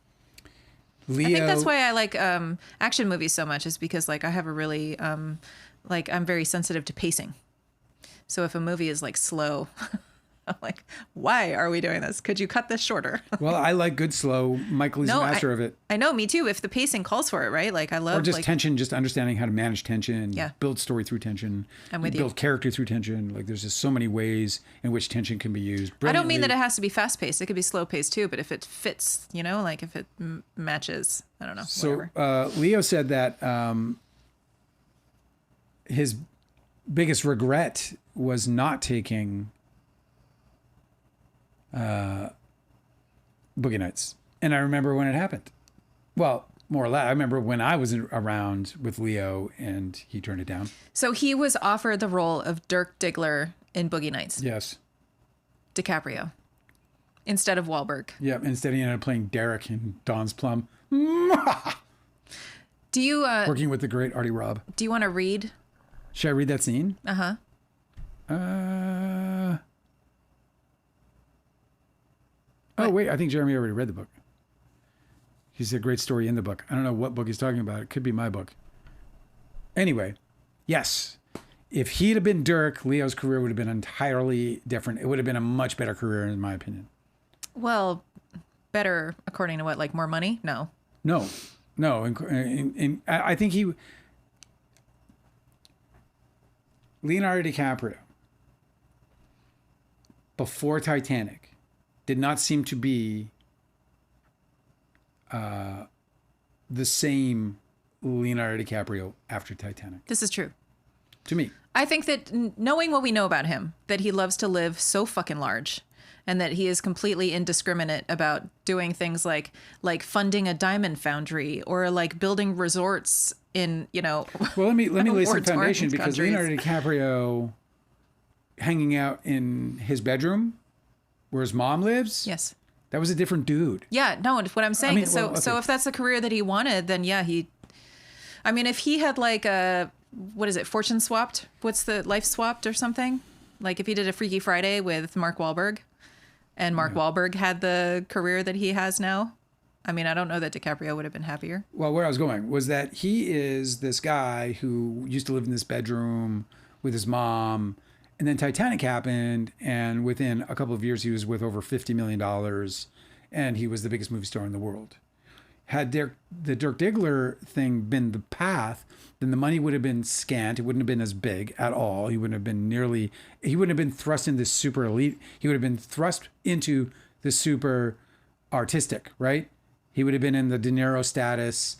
Leo... I think that's why I like action movies so much, is because like I have a really, like I'm very sensitive to pacing. So if a movie is like slow, I'm like, why are we doing this? Could you cut this shorter? Well, I like good slow. Michael is a master of it. I know, me too. If the pacing calls for it, right? Like I love... Or just tension, just understanding how to manage tension, build story through tension, I'm with build character through tension. Like there's just so many ways in which tension can be used. I don't mean that it has to be fast paced. It could be slow paced too, but if it fits, you know, like if it matches, I don't know. So Leo said that his biggest regret was not taking Boogie Nights. And I remember when it happened. Well, more or less. I remember when I was around with Leo and he turned it down. So he was offered the role of Dirk Diggler in Boogie Nights. Yes. DiCaprio. Instead of Wahlberg. Yeah, instead he ended up playing Derek in Don's Plum. Do you... working with the great Artie Robb. Do you want to read? Should I read that scene? Uh-huh. Oh, wait. I think Jeremy already read the book. He said great story in the book. I don't know what book he's talking about. It could be my book. Anyway, yes. If he'd have been Dirk, Leo's career would have been entirely different. It would have been a much better career, in my opinion. Well, better according to what? Like more money? No. No. I think Leonardo DiCaprio, before Titanic, did not seem to be the same Leonardo DiCaprio after Titanic. This is true. To me. I think that knowing what we know about him, that he loves to live so fucking large, and that he is completely indiscriminate about doing things like funding a diamond foundry or like building resorts in, you know. Well, let me lay some foundation, because countries. Leonardo DiCaprio hanging out in his bedroom where his mom lives. Yes. That was a different dude. Yeah, no, what I'm saying is, okay. So if that's the career that he wanted, then yeah, if he had like what is it, fortune swapped? What's the life swapped or something? Like if he did a Freaky Friday with Mark Wahlberg, and Mark Wahlberg had the career that he has now, I mean, I don't know that DiCaprio would have been happier. Well, where I was going was that he is this guy who used to live in this bedroom with his mom, and then Titanic happened, and within a couple of years, he was worth over $50 million, and he was the biggest movie star in the world. Had the Dirk Diggler thing been the path, then the money would have been scant. It wouldn't have been as big at all. He wouldn't have been thrust into this super elite. He would have been thrust into the super artistic, right? He would have been in the De Niro status,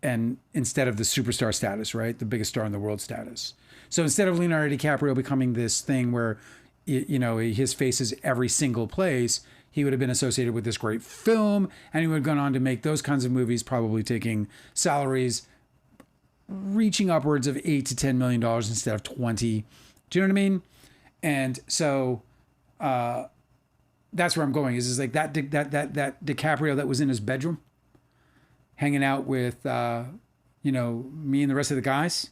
and instead of the superstar status, right? The biggest star in the world status. So instead of Leonardo DiCaprio becoming this thing where, you know, his face is every single place, he would have been associated with this great film, and he would have gone on to make those kinds of movies, probably taking salaries reaching upwards of $8 to $10 million instead of 20. Do you know what I mean? And so that's where I'm going. Is like that DiCaprio that was in his bedroom, hanging out with me and the rest of the guys.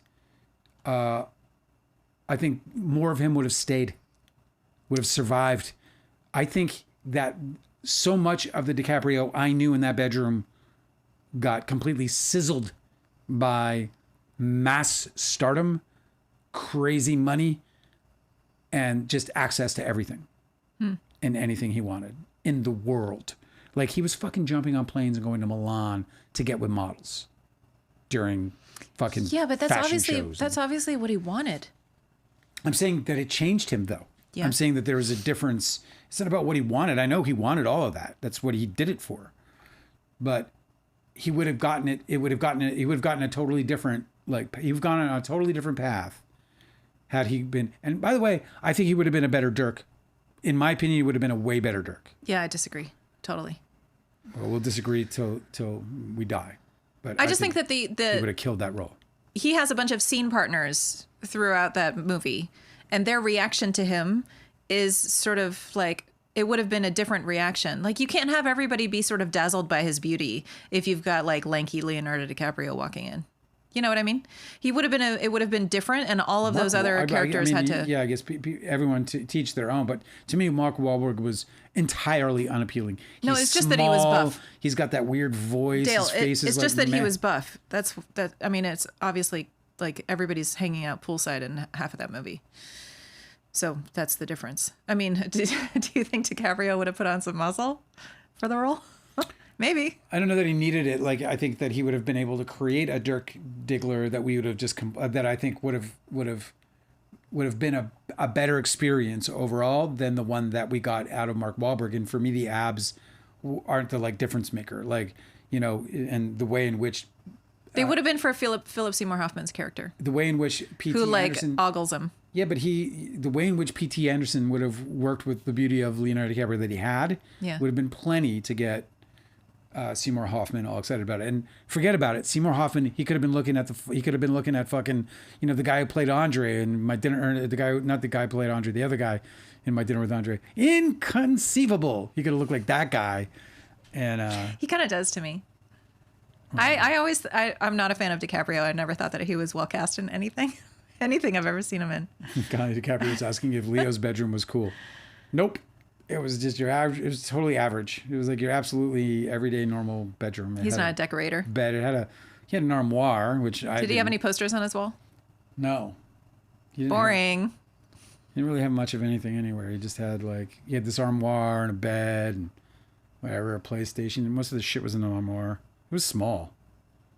I think more of him would have stayed, would have survived. I think that so much of the DiCaprio I knew in that bedroom got completely sizzled by mass stardom, crazy money, and just access to everything and anything he wanted in the world. Like he was fucking jumping on planes and going to Milan to get with models during fucking but fashion shows. That's obviously what he wanted. I'm saying that it changed him though. Yeah. I'm saying that there was a difference. It's not about what he wanted. I know he wanted all of that. That's what he did it for. But he would have gotten it. He would have gotten a totally different, like, he would have gone on a totally different path had he been. And by the way, I think he would have been a better Dirk. In my opinion, he would have been a way better Dirk. Yeah, I disagree. Totally. Well, we'll disagree till we die. But I just think that he would have killed that role. He has a bunch of scene partners throughout that movie, and their reaction to him is sort of like, it would have been a different reaction. Like, you can't have everybody be sort of dazzled by his beauty if you've got like lanky Leonardo DiCaprio walking in. You know what I mean? It would have been different, and all of those other characters had to. Yeah, I guess everyone teach their own, but to me, Mark Wahlberg was entirely unappealing. No, it's just that he was buff. He's got that weird voice. Dale, his face is it's like just that he was buff. That's that. I mean, it's obviously like everybody's hanging out poolside in half of that movie. So that's the difference. I mean, do you think DiCaprio would have put on some muscle for the role? Maybe. I don't know that he needed it. Like, I think that he would have been able to create a Dirk Diggler that we would have just that I think would have been a better experience overall than the one that we got out of Mark Wahlberg. And for me, the abs aren't the like difference maker. Like, you know, and the way in which they would have been for Philip Seymour Hoffman's character, the way in which P.T. who like Anderson, ogles him. Yeah, but the way in which P.T. Anderson would have worked with the beauty of Leonardo DiCaprio that he had would have been plenty to get Seymour Hoffman all excited about it. And forget about it, Seymour Hoffman, he could have been looking at fucking, you know, the guy who played Andre in My Dinner, or not the guy who played Andre, the other guy in My Dinner with Andre. Inconceivable. He could have looked like that guy. And he kind of does to me. I'm not a fan of DiCaprio. I never thought that he was well cast in anything I've ever seen him in. Guy DiCaprio was asking if Leo's bedroom was cool. Nope. It was just your average. It was totally average. It was like your absolutely everyday normal bedroom. He's not a decorator. Bed. He had an armoire, which Did he have any posters on his wall? No. Boring. He didn't really have much of anything anywhere. He just had he had this armoire and a bed and whatever, a PlayStation. And most of the shit was in the armoire. It was small.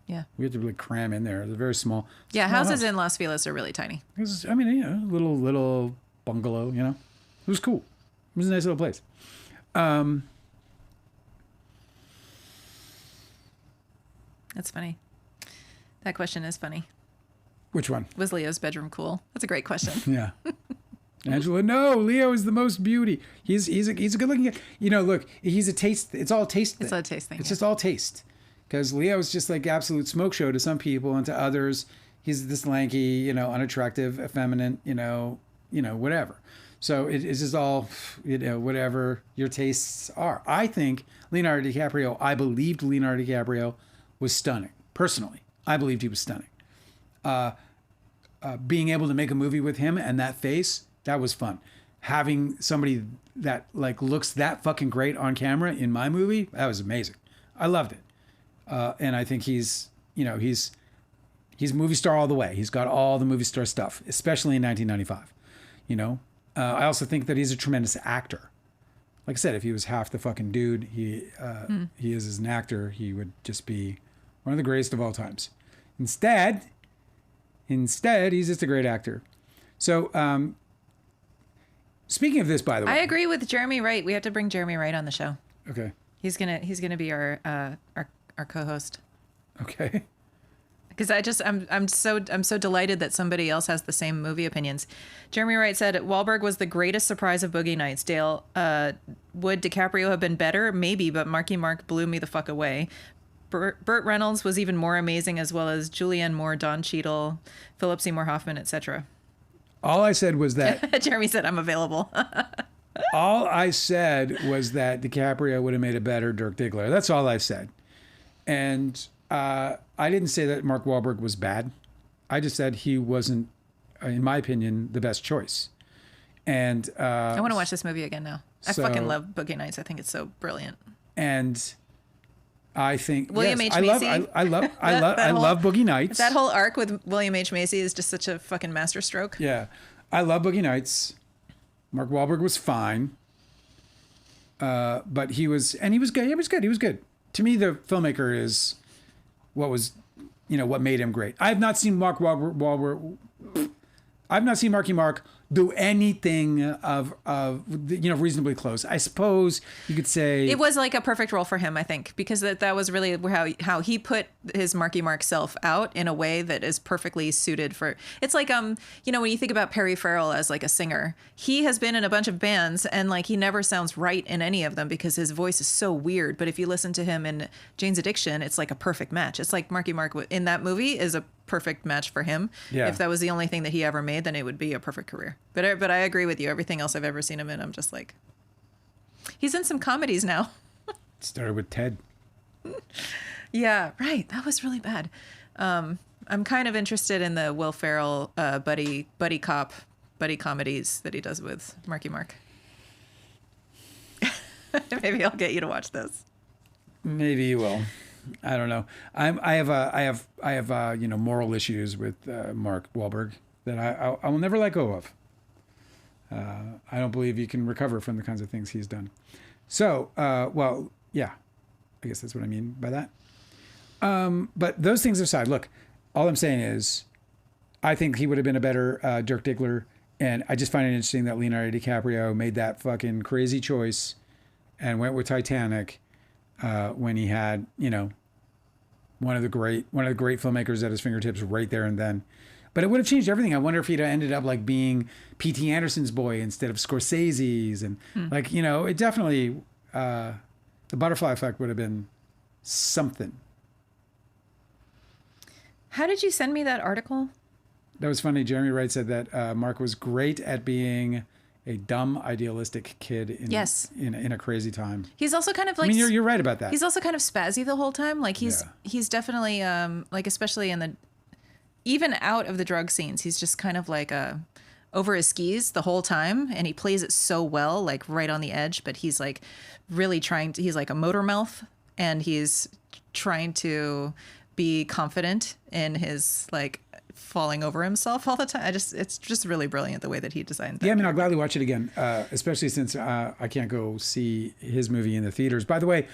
Yeah. We had to really cram in there. It was very small. Yeah, houses in Las Vegas are really tiny. It was, I mean, you know, little bungalow, you know. It was cool. It was a nice little place. That's funny. That question is funny. Which one? Was Leo's bedroom cool? That's a great question. Yeah. Angela, no, Leo is the most beauty. He's a good looking guy. You know, look, he's a taste. It's all a taste thing. It's all a taste thing. It's just all taste. Because Leo's just like absolute smoke show to some people, and to others, he's this lanky, you know, unattractive, effeminate, you know, whatever. So it's just all, you know, whatever your tastes are. I think I believed Leonardo DiCaprio was stunning. Personally, I believed he was stunning. Being able to make a movie with him and that face, that was fun. Having somebody that like looks that fucking great on camera in my movie, that was amazing. I loved it. And I think he's movie star all the way. He's got all the movie star stuff, especially in 1995, you know? I also think that he's a tremendous actor. Like I said, if he was half the fucking dude he is as an actor, he would just be one of the greatest of all times. Instead, he's just a great actor. So, speaking of this, by the way, I agree with Jeremy Wright. We have to bring Jeremy Wright on the show. Okay. He's gonna be our co-host. Okay. Because I'm so delighted that somebody else has the same movie opinions. Jeremy Wright said Wahlberg was the greatest surprise of Boogie Nights. Dale, would DiCaprio have been better? Maybe, but Marky Mark blew me the fuck away. Burt Reynolds was even more amazing, as well as Julianne Moore, Don Cheadle, Philip Seymour Hoffman, etc. All I said was that Jeremy said I'm available. all I said was that DiCaprio would have made a better Dirk Diggler. That's all I said. And I didn't say that Mark Wahlberg was bad. I just said he wasn't, in my opinion, the best choice. And I want to watch this movie again now. I fucking love Boogie Nights. I think it's so brilliant. And I think William H. Macy. I love Boogie Nights. That whole arc with William H. Macy is just such a fucking masterstroke. Yeah, I love Boogie Nights. Mark Wahlberg was fine, but he was good. He was good. To me, the filmmaker is what made him great. I've not seen Marky Mark do anything of reasonably close. I suppose you could say it was like a perfect role for him, I think, because that was really how he put his Marky Mark self out in a way that is perfectly suited for. It's like when you think about Perry Farrell as like a singer, he has been in a bunch of bands and like he never sounds right in any of them because his voice is so weird. But if you listen to him in Jane's Addiction, it's like a perfect match. It's like Marky Mark in that movie is a perfect match for him. Yeah. If that was the only thing that he ever made, then it would be a perfect career. But I agree with you. Everything else I've ever seen him in, I'm just like, he's in some comedies now. Started with Ted. Yeah, right. That was really bad. I'm kind of interested in the Will Ferrell buddy comedies that he does with Marky Mark. Maybe I'll get you to watch this. Maybe you will. I don't know. I have moral issues with Mark Wahlberg that I will never let go of. I don't believe you can recover from the kinds of things he's done. So, yeah, I guess that's what I mean by that. But those things aside, look, all I'm saying is I think he would have been a better Dirk Diggler. And I just find it interesting that Leonardo DiCaprio made that fucking crazy choice and went with Titanic when he had, one of the great filmmakers at his fingertips right there and then. But it would have changed everything. I wonder if he'd have ended up like being P.T. Anderson's boy instead of Scorsese's. And it definitely, the butterfly effect would have been something. How did you send me that article? That was funny. Jeremy Wright said that Mark was great at being a dumb, idealistic kid in a crazy time. He's also kind of like... I mean, you're right about that. He's also kind of spazzy the whole time. Like he's definitely, especially in the... Even out of the drug scenes, he's just kind of like over his skis the whole time. And he plays it so well, like right on the edge. But he's like really he's like a motor mouth. And he's trying to be confident in his like falling over himself all the time. It's just really brilliant the way that he designed that. Yeah, I mean, I'll gladly watch it again, especially since I can't go see his movie in the theaters. By the way,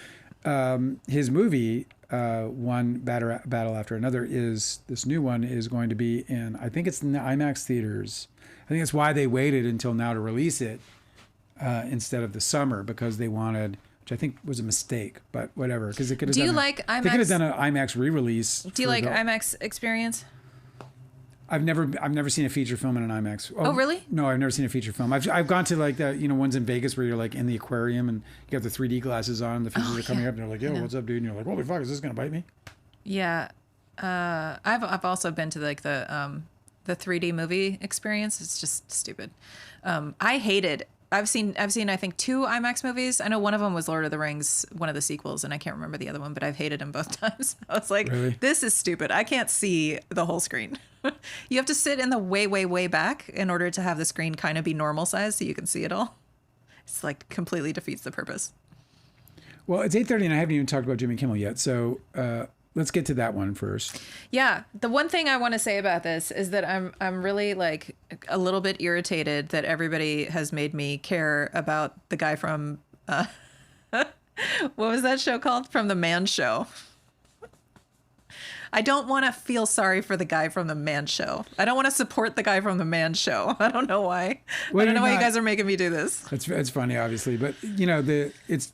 his movie, one battle after another, this new one is going to be in, I think it's in the IMAX theaters. I think that's why they waited until now to release it instead of the summer, because they wanted, which I think was a mistake, but whatever. Because it could have Do you like IMAX? They could have done an IMAX re-release. Do you like IMAX experience? I've never seen a feature film in an IMAX. Oh, really? No, I've never seen a feature film. I've gone to like the ones in Vegas where you're like in the aquarium and you have the 3D glasses on. The features are coming up and they're like, "Yo, what's up, dude?" And you're like, "Holy fuck, is this gonna bite me?" Yeah, I've also been to like the 3D movie experience. It's just stupid. I hated. I've seen I think 2 IMAX movies. I know one of them was Lord of the Rings, one of the sequels, and I can't remember the other one, but I've hated them both times. I was like, Really? This is stupid. I can't see the whole screen. You have to sit in the way, way, way back in order to have the screen kind of be normal size so you can see it all. It's like completely defeats the purpose. Well, it's 8:30 and I haven't even talked about Jimmy Kimmel yet, so let's get to that one first. Yeah, the one thing I want to say about this is that I'm really like a little bit irritated that everybody has made me care about the guy from what was that show called? From The Man Show. I don't want to feel sorry for the guy from The Man Show. I don't want to support the guy from The Man Show. I don't know why. Well, I don't know why you guys are making me do this. It's funny, obviously, but it's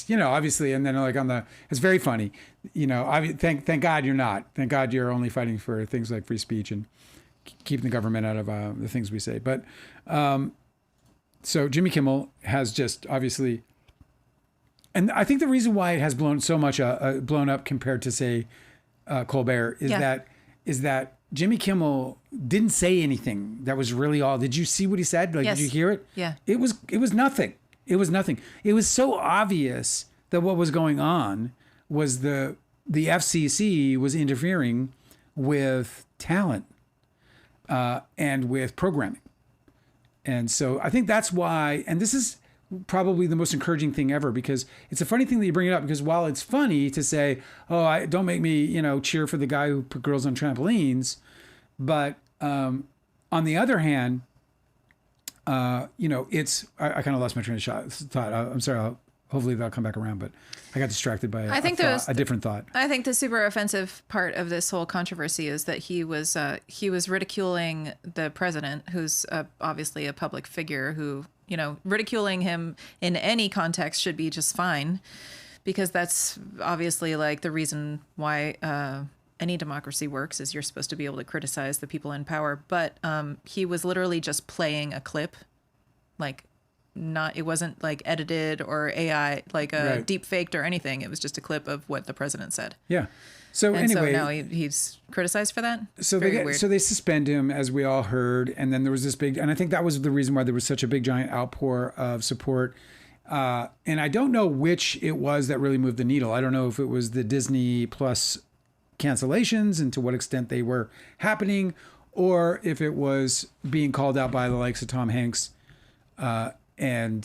obviously, and then like it's very funny. Thank God you're not. Thank God you're only fighting for things like free speech and keeping the government out of the things we say. But so Jimmy Kimmel has just obviously, and I think the reason why it has blown up compared to say Colbert is that Jimmy Kimmel didn't say anything that was really all. Did you see what he said? Like, yes. Did you hear it? Yeah. It was nothing. It was nothing. It was so obvious that what was going on was the FCC was interfering with talent and with programming. And so I think that's why, and this is probably the most encouraging thing ever, because it's a funny thing that you bring it up, because while it's funny to say, don't make me, cheer for the guy who put girls on trampolines. But on the other hand, I kind of lost my train of thought. I'm sorry. hopefully that'll come back around. But I got distracted by a different thought. I think the super offensive part of this whole controversy is that he was ridiculing the president, who's obviously a public figure who, you know, ridiculing him in any context should be just fine, because that's obviously like the reason why any democracy works is you're supposed to be able to criticize the people in power. But he was literally just playing a clip, like it wasn't like edited or AI, like Right. deep faked or anything. It was just a clip of what the president said. Yeah. So And anyway, so now he's criticized for that. so Very weird. they suspend him, as we all heard, and then there was this big, and I think that was the reason why there was such a big giant outpour of support. And I don't know which it was that really moved the needle. I don't know if it was the Disney Plus cancellations and to what extent they were happening, or if it was being called out by the likes of Tom Hanks and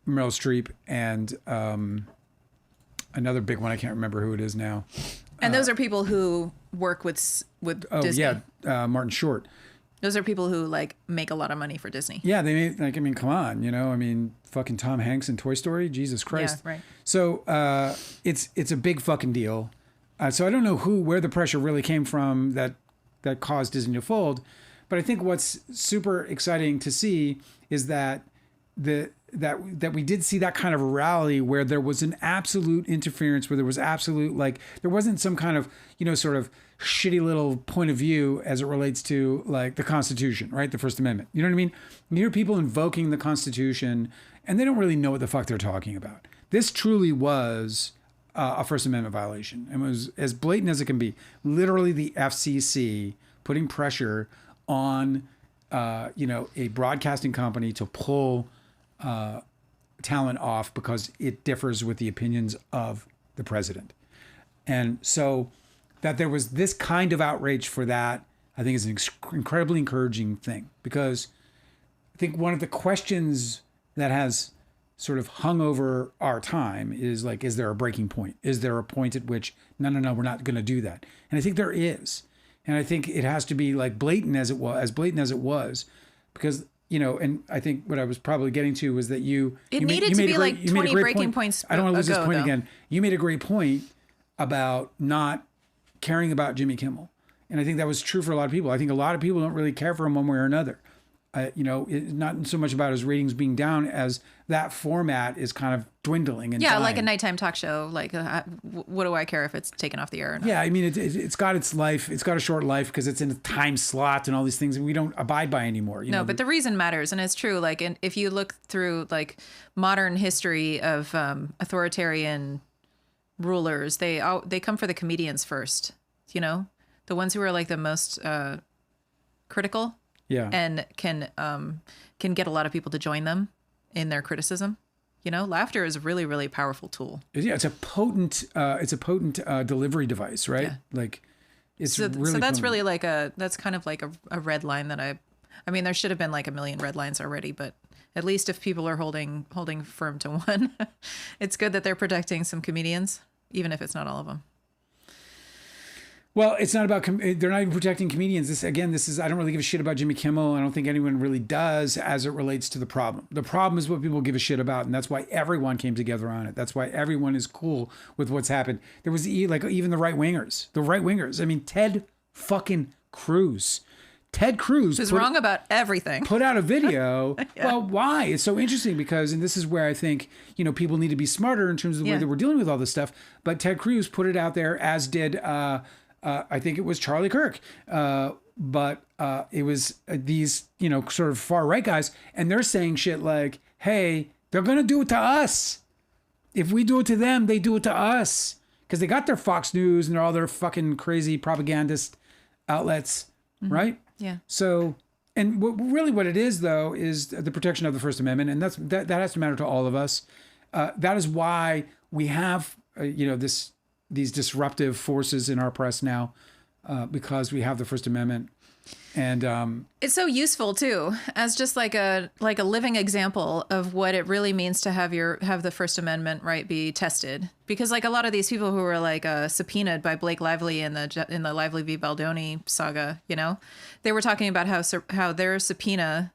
Meryl Streep and another big one. I can't remember who it is now. And those are people who work with Disney. Yeah, Martin Short. Those are people who like make a lot of money for Disney. Yeah, they made, like, I mean, come on, you know, I mean, fucking Tom Hanks in Toy Story, Jesus Christ. Yeah, right. So it's a big fucking deal. So I don't know where the pressure really came from that caused Disney to fold, but I think what's super exciting to see is that that we did see that kind of a rally where there was an absolute interference, where there was absolute, like, there wasn't some kind of, you know, sort of shitty little point of view as it relates to like the Constitution, right? The First Amendment. You know what I mean? You hear people invoking the Constitution and they don't really know what the fuck they're talking about. This truly was a First Amendment violation, and was as blatant as it can be. Literally the FCC putting pressure on, a broadcasting company to pull talent off because it differs with the opinions of the president. And so that there was this kind of outrage for that, I think is an incredibly encouraging thing, because I think one of the questions that has sort of hung over our time is like, is there a breaking point? Is there a point at which, no, we're not going to do that? And I think there is. And I think it has to be like blatant as it was, because, you know, and I think what I was probably getting to was that you needed to be like 20 breaking points. I don't want to lose this point though. again. You made a great point about not caring about Jimmy Kimmel. And I think that was true for a lot of people. I think a lot of people don't really care for him one way or another. It's not so much about his ratings being down as that format is kind of dwindling and dying. Like a nighttime talk show. Like, what do I care if it's taken off the air or not? Yeah, I mean, it's got its life. It's got a short life because it's in a time slot and all these things we don't abide by anymore. No, but the reason matters, and it's true. Like, and if you look through like modern history of authoritarian rulers, they come for the comedians first. You know, the ones who are like the most critical. Yeah. And can get a lot of people to join them in their criticism. You know, laughter is a really, really powerful tool. Yeah, it's a potent delivery device, right? Yeah. Like, it's so really. So that's potent. really like that's kind of like a red line that I mean, there should have been like a million red lines already, but at least if people are holding firm to one, it's good that they're protecting some comedians, even if it's not all of them. Well, it's not about, they're not even protecting comedians. This is, I don't really give a shit about Jimmy Kimmel. I don't think anyone really does as it relates to the problem. The problem is what people give a shit about. And that's why everyone came together on it. That's why everyone is cool with what's happened. There was like even the right wingers. I mean, Ted fucking Cruz. Ted Cruz was wrong about everything. Put out a video. Yeah. Well, why? It's so interesting because, and this is where I think, people need to be smarter in terms of the way that we're dealing with all this stuff. But Ted Cruz put it out there, as did, I think it was Charlie Kirk. But it was these, sort of far right guys. And they're saying shit like, hey, they're going to do it to us. If we do it to them, they do it to us. Because they got their Fox News and all their fucking crazy propagandist outlets, right? Yeah. So, and what it is, though, is the protection of the First Amendment. And that has to matter to all of us. That is why we have, these disruptive forces in our press now, because we have the First Amendment. And it's so useful too, as just like a living example of what it really means to have the First Amendment right be tested. Because like a lot of these people who were like subpoenaed by Blake Lively in the Lively v. Baldoni saga, they were talking about how their subpoena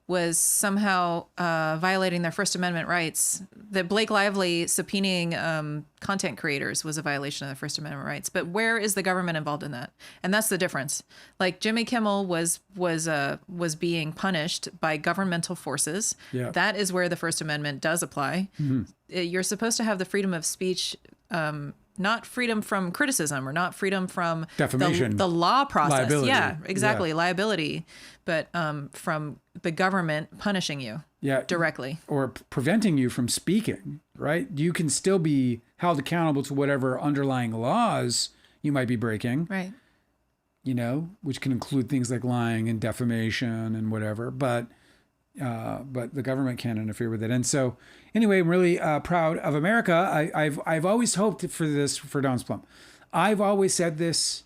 was somehow violating their First Amendment rights. That Blake Lively subpoenaing content creators was a violation of the First Amendment rights. But where is the government involved in that? And that's the difference. Like Jimmy Kimmel was being punished by governmental forces. Yeah. That is where the First Amendment does apply. You're supposed to have the freedom of speech. Not freedom from criticism or not freedom from defamation, the law process. liability. Yeah, exactly. Liability, but from the government punishing you directly. Or preventing you from speaking, right? You can still be held accountable to whatever underlying laws you might be breaking. Right. You know, which can include things like lying and defamation and whatever. But the government can't interfere with it. And so anyway, I'm really proud of America. I've always hoped for this for Don's Plum. I've always said this.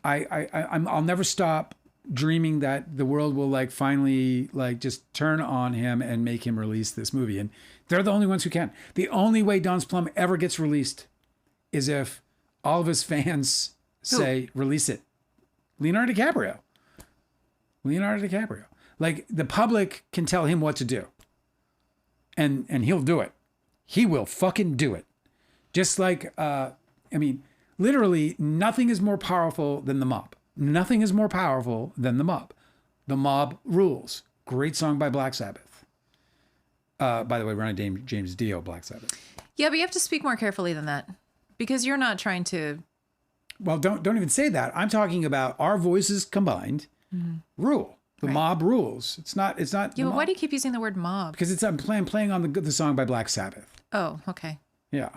I'll never stop dreaming that the world will like finally like just turn on him and make him release this movie. And they're the only ones who can. The only way Don's Plum ever gets released is if all of his fans say, release it. Leonardo DiCaprio. Like the public can tell him what to do. And he'll do it. He will fucking do it. Just like, literally nothing is more powerful than the mob. Nothing is more powerful than the mob. The mob rules. Great song by Black Sabbath. By the way, we're on James Dio, Black Sabbath. Yeah, but you have to speak more carefully than that because you're not trying to. Well, don't even say that. I'm talking about our voices combined rule. The mob rules. It's not. Yeah, but why do you keep using the word mob? Because I'm playing on the song by Black Sabbath. Oh, okay. Yeah.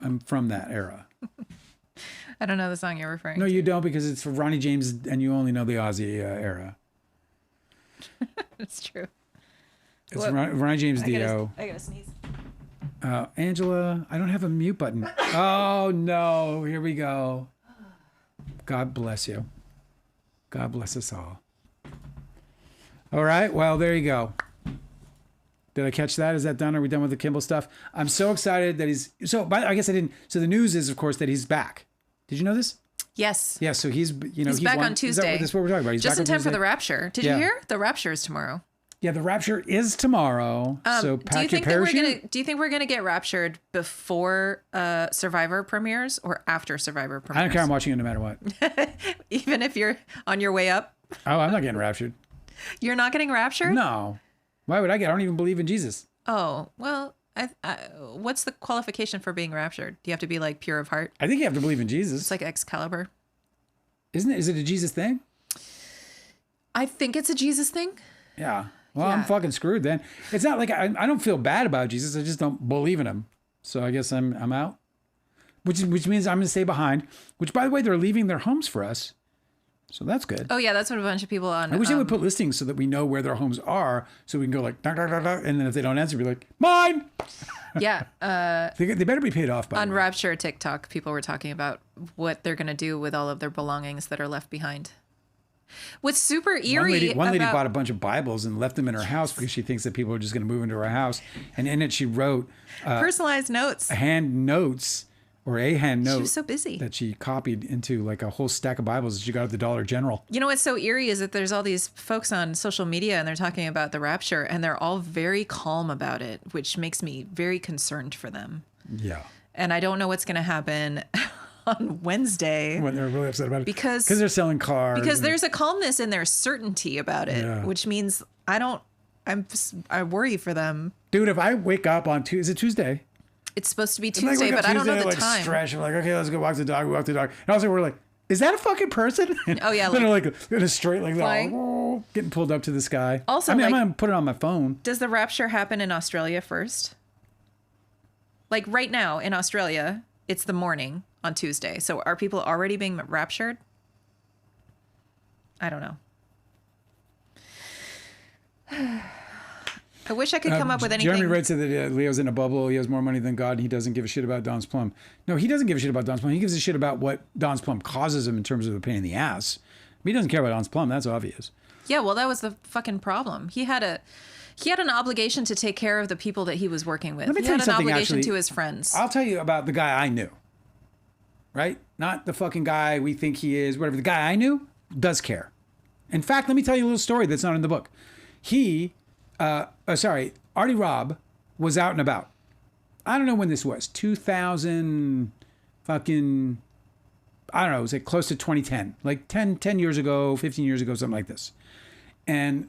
I'm from that era. I don't know the song you're referring to. No, you don't, because it's for Ronnie James and you only know the Ozzy era. That's true. It's Ronnie James Dio. I gotta sneeze. Angela, I don't have a mute button. Oh, no. Here we go. God bless you. God bless us all. All right. Well, there you go. Did I catch that? Is that done? Are we done with the Kimmel stuff? I'm so excited that he's... I guess I didn't... So the news is, of course, that he's back. Did you know this? Yes. Yeah, so he's back on Tuesday. That's what we're talking about. He's just back in time Tuesday. for the Rapture. Did you hear? The Rapture is tomorrow. Yeah, the Rapture is tomorrow. So pack your parachute. Do you think we're gonna get raptured before Survivor premieres or after Survivor premieres? I don't care. I'm watching it no matter what. Even if you're on your way up? Oh, I'm not getting raptured. You're not getting raptured? No. Why would I get? I don't even believe in Jesus. Oh, well, what's the qualification for being raptured? Do you have to be like pure of heart? I think you have to believe in Jesus. It's like Excalibur. Isn't it? Is it a Jesus thing? I think it's a Jesus thing. Yeah. Well, I'm fucking screwed then. It's not like I don't feel bad about Jesus. I just don't believe in him. So I guess I'm out. Which means I'm going to stay behind. Which, by the way, they're leaving their homes for us. So that's good. Oh, yeah. That's what a bunch of people on... I wish they would put listings so that we know where their homes are. So we can go like, da, da, da, da, and then if they don't answer, be like, mine! Yeah. They better be paid off by on Rapture TikTok, people were talking about what they're going to do with all of their belongings that are left behind. What's super eerie... One lady bought a bunch of Bibles and left them in her house because she thinks that people are just going to move into her house. And in it, she wrote... personalized notes. A hand note She was so busy. that she copied into like a whole stack of Bibles that she got at the Dollar General. You know what's so eerie is that there's all these folks on social media and they're talking about the rapture and they're all very calm about it, which makes me very concerned for them. Yeah. And I don't know what's going to happen on Wednesday. When they're really upset about it. Because they're selling cars. Because there's a calmness in their certainty about it, which means I worry for them. Dude, if I wake up on Tuesday, is it Tuesday? It's supposed to be Tuesday, but I don't know the time. Stretch. I'm like, okay, let's go walk the dog. We walk the dog. And also we're like, is that a fucking person? Oh, yeah. Then like in a straight like that, getting pulled up to the sky. Also, I'm going to put it on my phone. Does the rapture happen in Australia first? Like right now in Australia, it's the morning on Tuesday. So are people already being raptured? I don't know. I wish I could come up with anything. Jeremy Wright said that Leo's in a bubble. He has more money than God. And he doesn't give a shit about Don's Plum. No, he doesn't give a shit about Don's Plum. He gives a shit about what Don's Plum causes him in terms of a pain in the ass. He doesn't care about Don's Plum. That's obvious. Yeah, well, that was the fucking problem. He had an obligation to take care of the people that he was working with. Let me tell you something, an obligation actually, to his friends. I'll tell you about the guy I knew. Right? Not the fucking guy we think he is, whatever. The guy I knew does care. In fact, let me tell you a little story that's not in the book. Artie Robb was out and about. I don't know when this was. 2000 fucking, I don't know, it was like close to 2010. Like 10 years ago, 15 years ago, something like this. And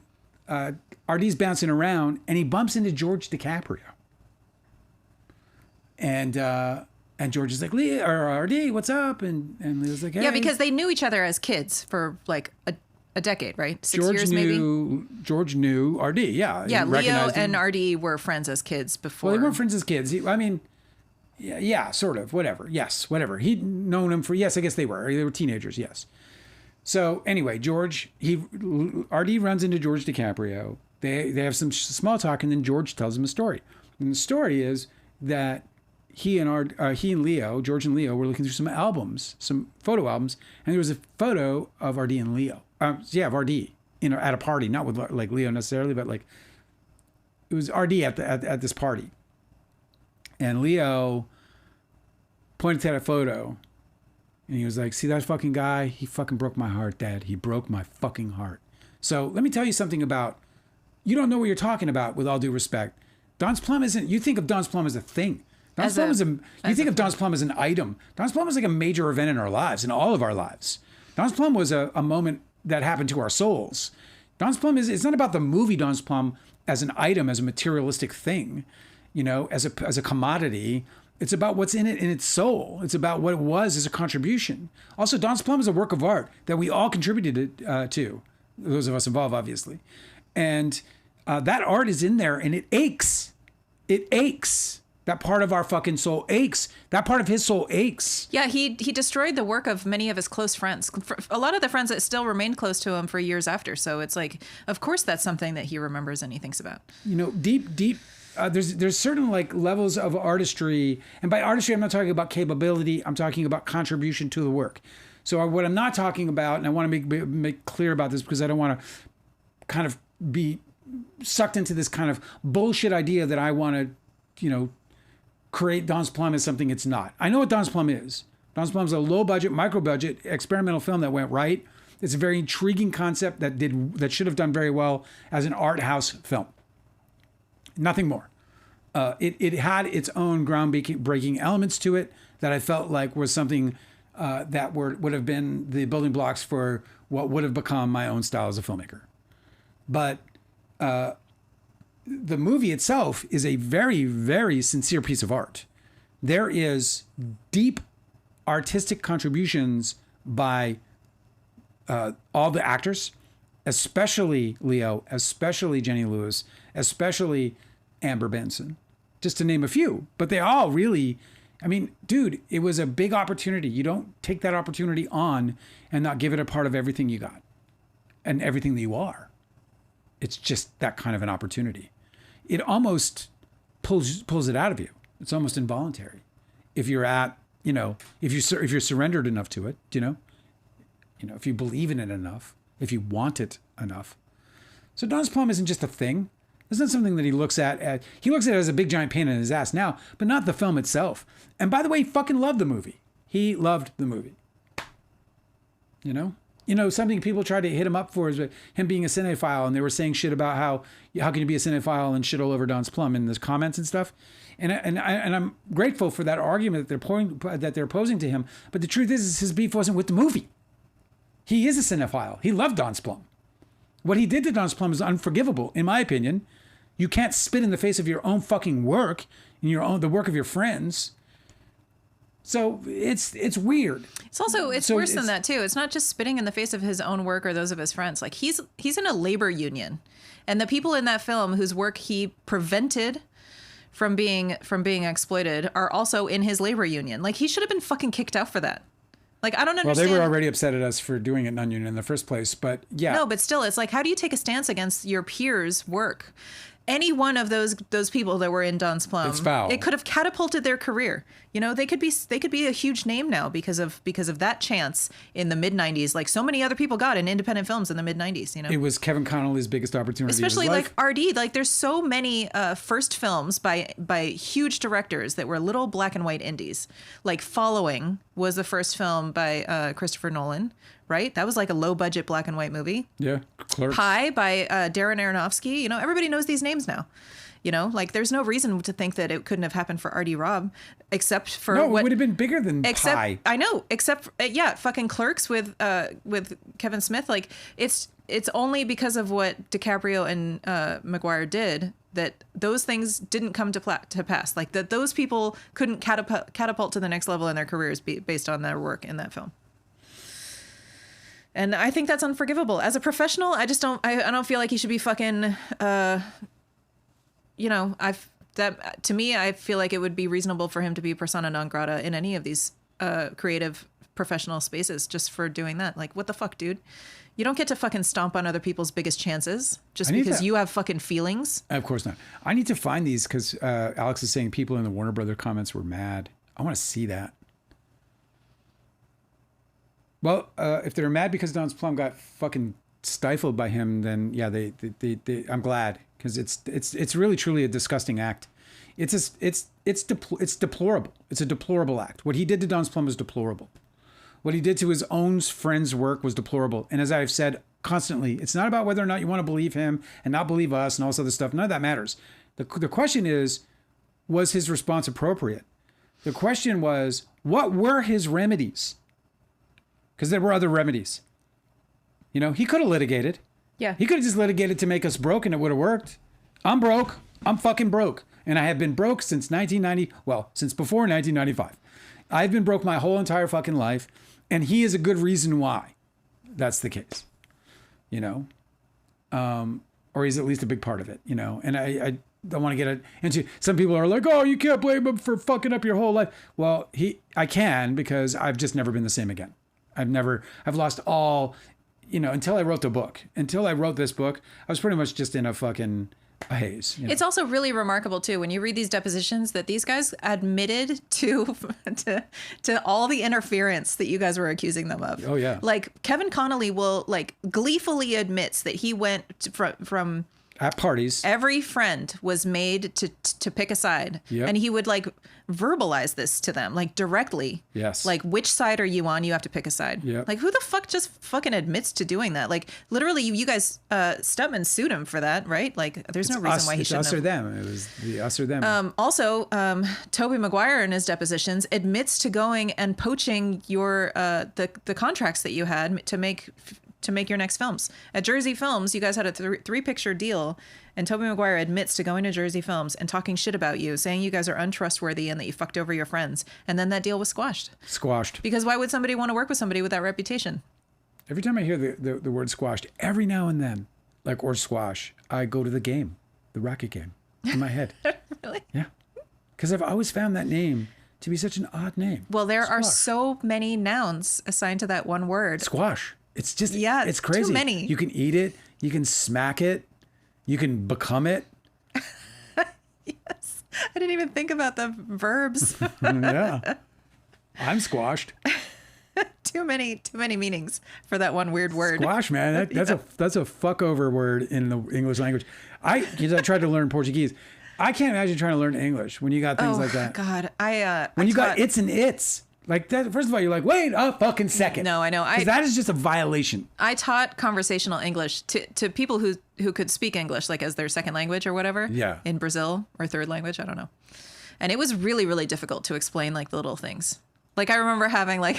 Artie's bouncing around and he bumps into George DiCaprio. And George is like, Leah, or Artie, what's up? And Leah's like, hey. Yeah, because they knew each other as kids for like a decade, right? 6 years maybe? George knew Artie, yeah. Yeah, Leo and Artie were friends as kids before. Well, they weren't friends as kids. Yeah, sort of, whatever. Yes, whatever. He'd known him for, yes, I guess they were. They were teenagers, yes. So anyway, Artie runs into George DiCaprio. They have some small talk, and then George tells him a story. And the story is that he and Leo, George and Leo, were looking through some albums, some photo albums, and there was a photo of Artie and Leo. Of Artie, at a party, not with like Leo necessarily, but like it was Artie at this party. And Leo pointed to that photo, and he was like, "See that fucking guy? He fucking broke my heart, Dad. He broke my fucking heart." So let me tell you something about. You don't know what you're talking about. With all due respect, Don's Plum isn't. You think of Don's Plum as a thing. Don's Plum you think of Don's Plum as an item. Don's Plum is like a major event in our lives, in all of our lives. Don's Plum was a moment that happened to our souls. Don's Plum it's not about the movie Don's Plum as an item, as a materialistic thing, as a commodity. It's about what's in it in its soul. It's about what it was as a contribution. Also, Don's Plum is a work of art that we all contributed to, those of us involved, obviously. And that art is in there and it aches. It aches. That part of our fucking soul aches. That part of his soul aches. Yeah, he destroyed the work of many of his close friends. A lot of the friends that still remained close to him for years after. So it's like, of course, that's something that he remembers and he thinks about. Deep. There's certain like levels of artistry, and by artistry, I'm not talking about capability. I'm talking about contribution to the work. So what I'm not talking about, and I want to make clear about this because I don't want to kind of be sucked into this kind of bullshit idea that I want to, create Don's Plum as something it's not. I know what Don's Plum is. Don's Plum is a low-budget, micro-budget experimental film that went right. It's a very intriguing concept that should have done very well as an art house film. Nothing more. It had its own groundbreaking elements to it that I felt like was something that would have been the building blocks for what would have become my own style as a filmmaker. But the movie itself is a very, very sincere piece of art. There is deep artistic contributions by all the actors, especially Leo, especially Jenny Lewis, especially Amber Benson, just to name a few. But they all really, dude, it was a big opportunity. You don't take that opportunity on and not give it a part of everything you got and everything that you are. It's just that kind of an opportunity. It almost pulls it out of you. It's almost involuntary. If you're if you're surrendered enough to it, if you believe in it enough, if you want it enough. So Don's Plum isn't just a thing. It's not something that he looks at. He looks at it as a big giant pain in his ass now, but not the film itself. And by the way, he fucking loved the movie. He loved the movie. Something people tried to hit him up for is him being a cinephile, and they were saying shit about how can you be a cinephile and shit all over Don's Plum in the comments and stuff. And I'm grateful for that argument that they're posing to him. But the truth is his beef wasn't with the movie. He is a cinephile. He loved Don's Plum. What he did to Don's Plum is unforgivable, in my opinion. You can't spit in the face of your own fucking work and the work of your friends. So it's weird. It's worse than that too. It's not just spitting in the face of his own work or those of his friends. Like he's in a labor union, and the people in that film whose work he prevented from being exploited are also in his labor union. Like he should have been fucking kicked out for that. Like I don't understand. Well, they were already upset at us for doing it in Onion in the first place, but yeah. No, but still, it's like, how do you take a stance against your peers' work? Any one of those people that were in Don's Plum, it's foul. It could have catapulted their career. They could be a huge name now because of that chance in the mid-90s, like so many other people got in independent films in the mid-90s. It was Kevin Connolly's biggest opportunity. Especially of his life. like RD. Like there's so many first films by huge directors that were little black and white indies, like following was the first film by Christopher Nolan, right? That was like a low budget black and white movie. Yeah. Clerks. Pi by Darren Aronofsky. You know, everybody knows these names now. You know, like there's no reason to think that it couldn't have happened for R.D. Robb, except for it would have been bigger than Pi. I know, except fucking Clerks with Kevin Smith. Like it's only because of what DiCaprio and Maguire did that those things didn't come to pass. Like that those people couldn't catapult to the next level in their careers based on their work in that film. And I think that's unforgivable. As a professional, I just don't. I don't feel like he should be fucking. You know, to me, I feel like it would be reasonable for him to be persona non grata in any of these creative professional spaces just for doing that. Like, what the fuck, dude? You don't get to fucking stomp on other people's biggest chances just because you have fucking feelings. Of course not. I need to find these because Alex is saying people in the Warner Brother comments were mad. I want to see that. Well, if they're mad because Don's Plum got fucking stifled by him, then yeah, they I'm glad. Because it's really truly a disgusting act. It's deplorable. It's a deplorable act. What he did to Don's Plum was deplorable. What he did to his own friend's work was deplorable. And as I've said constantly, it's not about whether or not you want to believe him and not believe us and all this other stuff. None of that matters. The question is, was his response appropriate? The question was, what were his remedies? Because there were other remedies. You know, he could have litigated. Yeah. He could have just litigated to make us broke and it would have worked. I'm broke. I'm fucking broke. And I have been broke since since before 1995. I've been broke my whole entire fucking life. And he is a good reason why that's the case. You know? Or he's at least a big part of it, you know? And I don't want to get into, some people are like, oh, you can't blame him for fucking up your whole life. Well, I can because I've just never been the same again. I've lost all... You know, until I wrote this book, I was pretty much just in a fucking haze. You know? It's also really remarkable too when you read these depositions that these guys admitted to all the interference that you guys were accusing them of. Oh yeah. Like Kevin Connolly will gleefully admits that he went from at parties. Every friend was made to pick a side. Yep. And he would verbalize this to them, directly. Yes. Which side are you on? You have to pick a side. Yep. Who the fuck just fucking admits to doing that? Literally, you guys, Stutman sued him for that, right? There's no reason why he shouldn't have. Us or them. It was the us or them. Also, Tobey Maguire in his depositions admits to going and poaching your the contracts that you had to make your next films. At Jersey Films, you guys had a three-picture deal, and Tobey Maguire admits to going to Jersey Films and talking shit about you, saying you guys are untrustworthy and that you fucked over your friends. And then that deal was squashed. Because why would somebody want to work with somebody with that reputation? Every time I hear the word squashed, every now and then, or squash, I go to the game, the racket game, in my head. Really? Yeah. Because I've always found that name to be such an odd name. Well, there are so many nouns assigned to that one word. Squash. It's just, it's crazy. Too many. You can eat it. You can smack it. You can become it. Yes. I didn't even think about the verbs. Yeah. I'm squashed. Too many meanings for that one weird word. Squash, man. That's a fuck over word in the English language. I tried to learn Portuguese. I can't imagine trying to learn English when you got things like that. God, when you got its and its. Like that, first of all, you're like, wait a fucking second. No, I know. Because that is just a violation. I taught conversational English to people who could speak English as their second language or whatever. Yeah. In Brazil, or third language, I don't know. And it was really, really difficult to explain the little things. I remember having one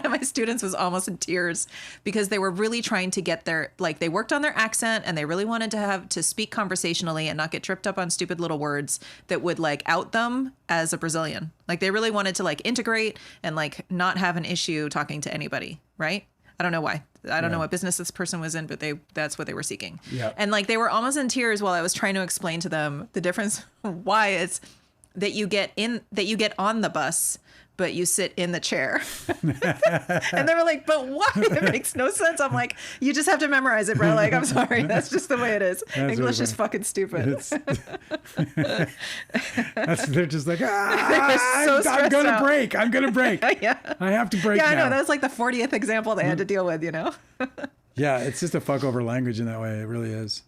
of my students was almost in tears because they were really trying to get they worked on their accent and they really wanted to speak conversationally and not get tripped up on stupid little words that would out them as a Brazilian. They really wanted to integrate and not have an issue talking to anybody, right? I don't know why. I don't know what business this person was in, but that's what they were seeking. Yeah. And they were almost in tears while I was trying to explain to them the difference, why it's that you get on the bus, but you sit in the chair. And they were like, but why? It makes no sense. I'm like, you just have to memorize it, bro. I'm sorry. That's just the way it is. That's English is fucking stupid. They're just like, I'm going to break. I'm going to break. Yeah. I have to break now. I know. That was the 40th example they had to deal with, Yeah, it's just a fuck over language in that way. It really is.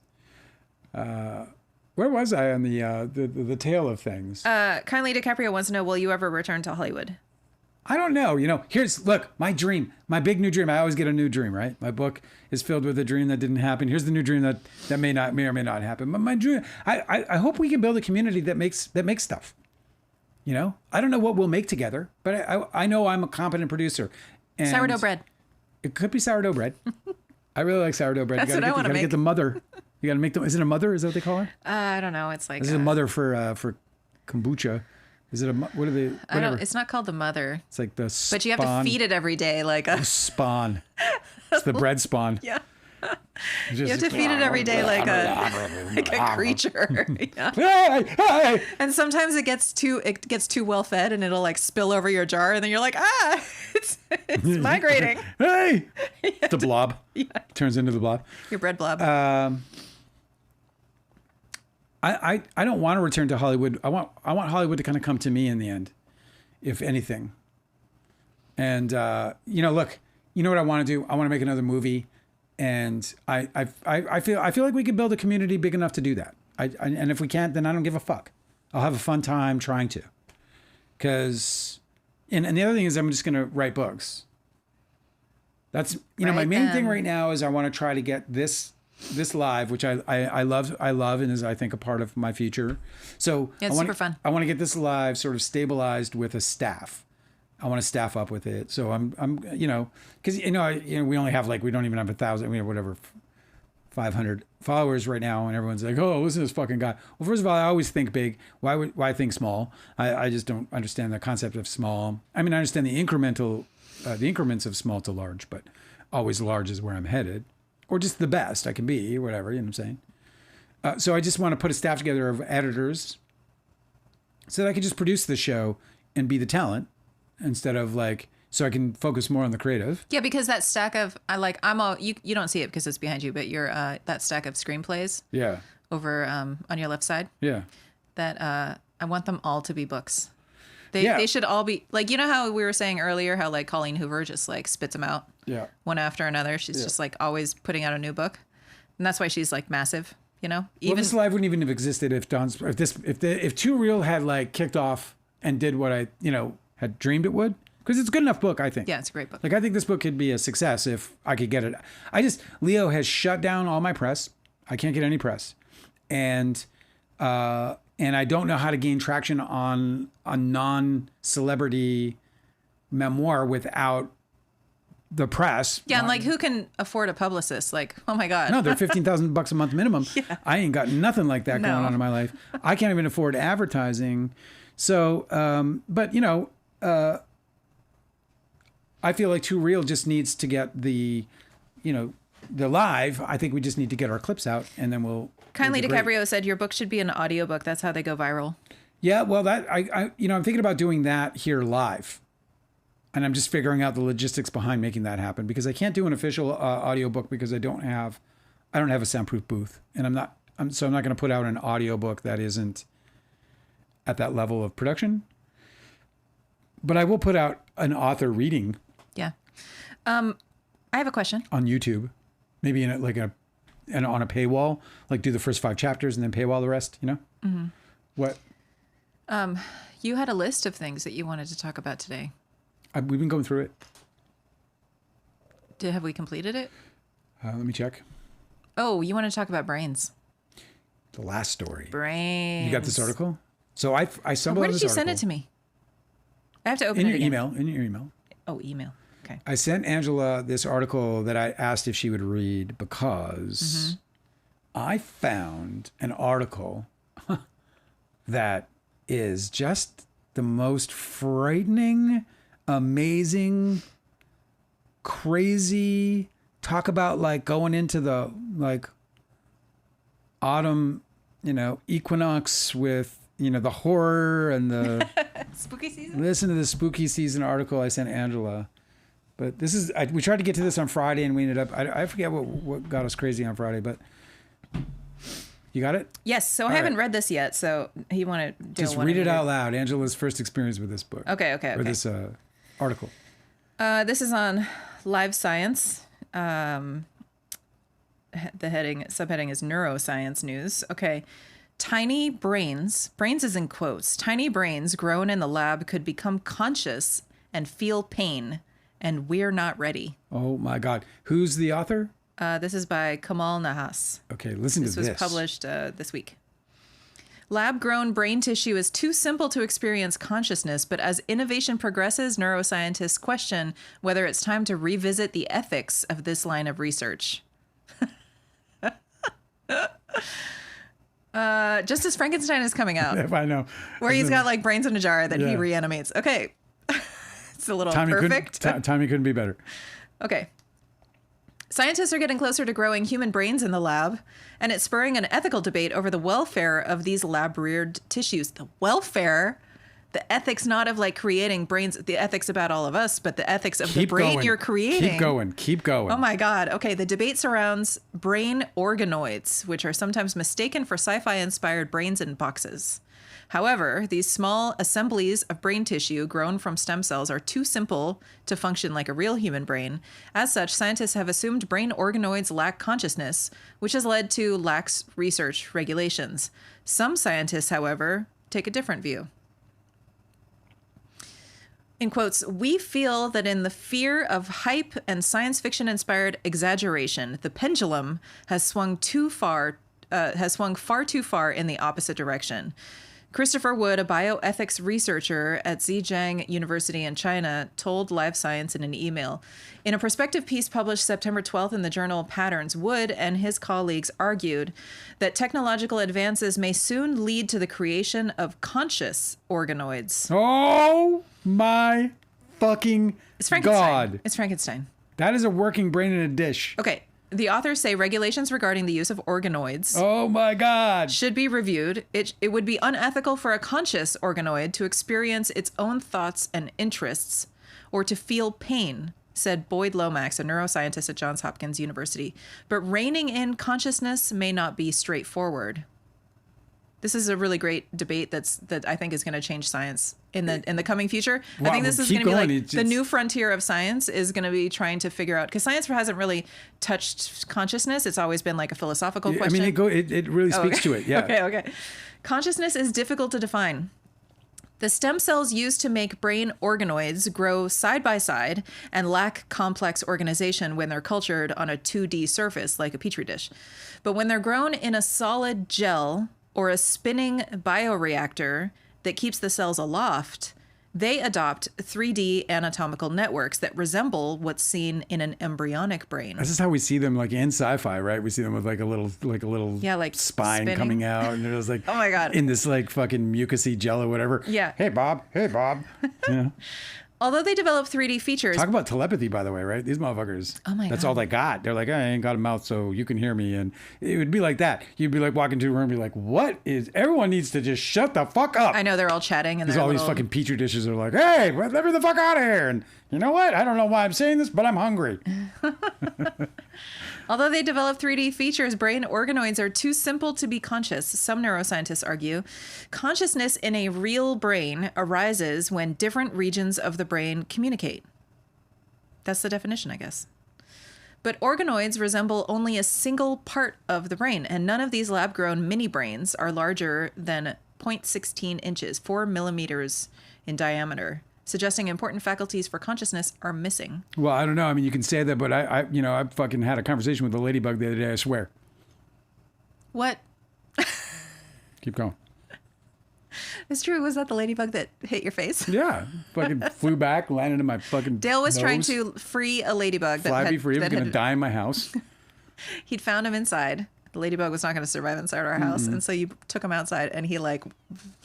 Where was I on the tale of things? Kindly DiCaprio wants to know, will you ever return to Hollywood? I don't know. Look, my dream, my big new dream. I always get a new dream, right? My book is filled with a dream that didn't happen. Here's the new dream that may or may not happen. But my dream, I hope we can build a community that makes stuff. I don't know what we'll make together, but I know I'm a competent producer. And sourdough bread. It could be sourdough bread. I really like sourdough bread. That's what I want to make. You got to get the mother. You got to make them. Is it a mother? Is that what they call her? I don't know. It's like. Is it a mother for kombucha? Is it what are they? Whatever. It's not called the mother. It's like the spawn. But you have to feed it every day, like a spawn. It's the bread spawn. Yeah. You have to feed it every day like a creature. Yeah. And sometimes it gets too well fed and it'll like spill over your jar and then you're like, it's migrating. Hey, the blob. Yeah. Turns into the blob. Your bread blob. I don't want to return to Hollywood. I want Hollywood to kind of come to me in the end, if anything. And look, you know what I want to do? I want to make another movie, and I feel like we could build a community big enough to do that. And if we can't, then I don't give a fuck. I'll have a fun time trying to. And the other thing is, I'm just going to write books. That's my main thing right now is I want to try to get this live, which I love and is I think a part of my future. So it's super fun. I want to get this live sort of stabilized with a staff. I want to staff up with it. So I'm because we only have we don't even have 1,000 500 followers right now, and everyone's like, oh, listen to this fucking guy. Well, first of all, I always think big. Why think small? I just don't understand the concept of small. I mean, I understand the increments of small to large, but always large is where I'm headed. Or just the best I can be, whatever, you know what I'm saying? So I just want to put a staff together of editors so that I can just produce the show and be the talent instead of so I can focus more on the creative. Yeah, because that stack of, you don't see it because it's behind you, but that stack of screenplays over on your left side. Yeah. That I want them all to be books. They should all be, how we were saying earlier, how Colleen Hoover just spits them out. Yeah. One after another. She's just always putting out a new book. And that's why she's massive, Even this live wouldn't even have existed if Too Real had kicked off and did what I, had dreamed it would. Because it's a good enough book, I think. Yeah, it's a great book. I think this book could be a success if I could get it. Leo has shut down all my press. I can't get any press. And I don't know how to gain traction on a non-celebrity memoir without the press. Yeah, and who can afford a publicist? Oh my God. No, they're $15,000 a month minimum. Yeah. I ain't got nothing like that going on in my life. I can't even afford advertising. So, I feel like Too Real just needs to get the live. I think we just need to get our clips out and then we'll. Kindly DiCaprio said your book should be an audiobook. That's how they go viral. Yeah, well, that I'm thinking about doing that here live. And I'm just figuring out the logistics behind making that happen because I can't do an official audiobook because I don't have a soundproof booth. And I'm not going to put out an audiobook that isn't at that level of production. But I will put out an author reading. Yeah. I have a question. On YouTube. Maybe in and on a paywall, do the first 5 chapters and then paywall the rest, Mm-hmm. What? You had a list of things that you wanted to talk about today. We've been going through it. Have we completed it? Let me check. Oh, you want to talk about brains. The last story. Brains. You got this article? So I stumbled on this article. Where did you send it to me? I have to open it again. In your email. Oh, email. Okay. I sent Angela this article that I asked if she would read because I found an article that is just the most frightening, amazing, crazy. Talk about going into the autumn, equinox with the horror and the spooky season. Listen to the spooky season article I sent Angela. But this is we tried to get to this on Friday and we ended up I forget what got us crazy on Friday, but you got it? Yes. So I haven't read this yet. So you want to just read it out loud. Angela's first experience with this book. Okay. Or this article. This is on Live Science. The subheading is Neuroscience News. Okay. Tiny brains is in quotes, tiny brains grown in the lab could become conscious and feel pain, and we're not ready. Oh my God. Who's the author? This is by Kimmel Nahas. Okay, listen to this. This was published this week. Lab-grown brain tissue is too simple to experience consciousness, but as innovation progresses, neuroscientists question whether it's time to revisit the ethics of this line of research. Just as Frankenstein is coming out. If I know. Where he's got like brains in a jar that he reanimates. Okay. It's a little perfect. Timing couldn't be better. Okay. Scientists are getting closer to growing human brains in the lab, and it's spurring an ethical debate over the welfare of these lab-reared tissues. The welfare, the ethics not of like creating brains, the ethics about all of us, but the ethics of the brain you're creating. Keep going. Oh my God. Okay, the debate surrounds brain organoids, which are sometimes mistaken for sci-fi inspired brains in boxes. However, these small assemblies of brain tissue grown from stem cells are too simple to function like a real human brain. As such, scientists have assumed brain organoids lack consciousness, which has led to lax research regulations. Some scientists, however, take a different view. In quotes, "We feel that in the fear of hype and science fiction inspired exaggeration, the pendulum has swung far too far in the opposite direction." Christopher Wood, a bioethics researcher at Zhejiang University in China, told Live Science in an email. In a perspective piece published September 12th in the journal Patterns, Wood and his colleagues argued that technological advances may soon lead to the creation of conscious organoids. Oh my fucking It's Frankenstein. God. It's Frankenstein. That is a working brain in a dish. Okay. The authors say regulations regarding the use of organoids Oh my God. should be reviewed. It would be unethical for a conscious organoid to experience its own thoughts and interests or to feel pain, said Boyd Lomax, a neuroscientist at Johns Hopkins University. But reining in consciousness may not be straightforward. This is a really great debate that I think is going to change science in the coming future. Wow, I think this is going to be going. like the new frontier of science is going to be trying to figure out, because science hasn't really touched consciousness. It's always been like a philosophical question. I mean, it really speaks to it. Yeah. Okay. Consciousness is difficult to define. The stem cells used to make brain organoids grow side by side and lack complex organization when they're cultured on a 2D surface like a petri dish. But when they're grown in a solid gel or a spinning bioreactor that keeps the cells aloft, they adopt 3D anatomical networks that resemble what's seen in an embryonic brain. This is how we see them, like in sci-fi, right? We see them with like a little like spine spinning. coming out, and there's like, oh my God, in this like fucking mucousy gel or whatever. Yeah. Hey Bob. Yeah. Although they develop 3D features. Talk about telepathy, by the way, right? These motherfuckers. Oh my God. That's all they got. They're like, I ain't got a mouth, so you can hear me. And it would be like that. You'd be like walking to a room and be like, what is, everyone needs to just shut the fuck up. I know, they're all chatting. And Because all these fucking petri dishes are like, hey, let me the fuck out of here. And you know what? I don't know why I'm saying this, but I'm hungry. Although they develop 3D features, brain organoids are too simple to be conscious. Some neuroscientists argue consciousness in a real brain arises when different regions of the brain communicate. That's the definition, I guess. But organoids resemble only a single part of the brain, and none of these lab-grown mini brains are larger than 0.16 inches, 4 millimeters in diameter, suggesting important faculties for consciousness are missing. Well, I don't know. I mean, you can say that, but I fucking had a conversation with a ladybug the other day, I swear. What? Keep going. It's true. Was that the ladybug that hit your face? Yeah. Fucking flew back, landed in my fucking Dale was nose. trying to free a ladybug. Fly be free. He was going to die in my house. He'd found him inside. The ladybug was not going to survive inside our house. And so you took him outside and he like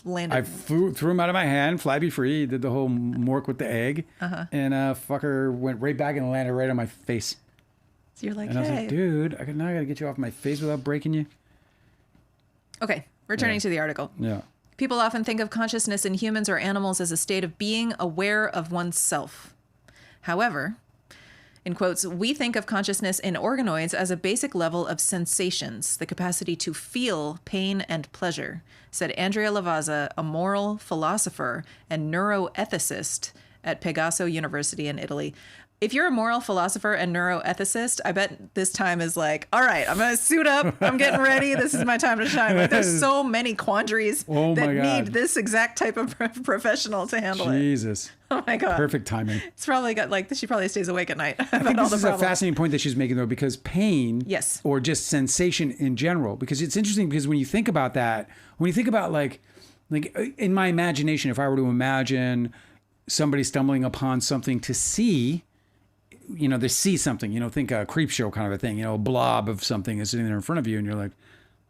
landed. I threw him out of my hand, fly be free, did the whole mork with the egg. And fucker went right back and landed right on my face. So you're like, and hey. I was like, dude, now I got to get you off my face without breaking you. Okay, returning to the article. Yeah. People often think of consciousness in humans or animals as a state of being aware of oneself. However, in quotes, we think of consciousness in organoids as a basic level of sensations, the capacity to feel pain and pleasure, said Andrea Lavazza, a moral philosopher and neuroethicist at Pegaso University in Italy. if you're a moral philosopher and neuroethicist, I bet this time is like, all right, I'm going to suit up. I'm getting ready. This is my time to shine. Like, there's so many quandaries that need this exact type of professional to handle it. Jesus. Oh my God. Perfect timing. It's probably got like, she probably stays awake at night. I think this is a fascinating point that she's making though, because pain yes. or just sensation in general, because it's interesting because when you think about that, when you think about like in my imagination, if I were to imagine somebody stumbling upon something to see, you know, they see something, you know, think a creep show kind of a thing, you know, a blob of something is sitting there in front of you and you're like,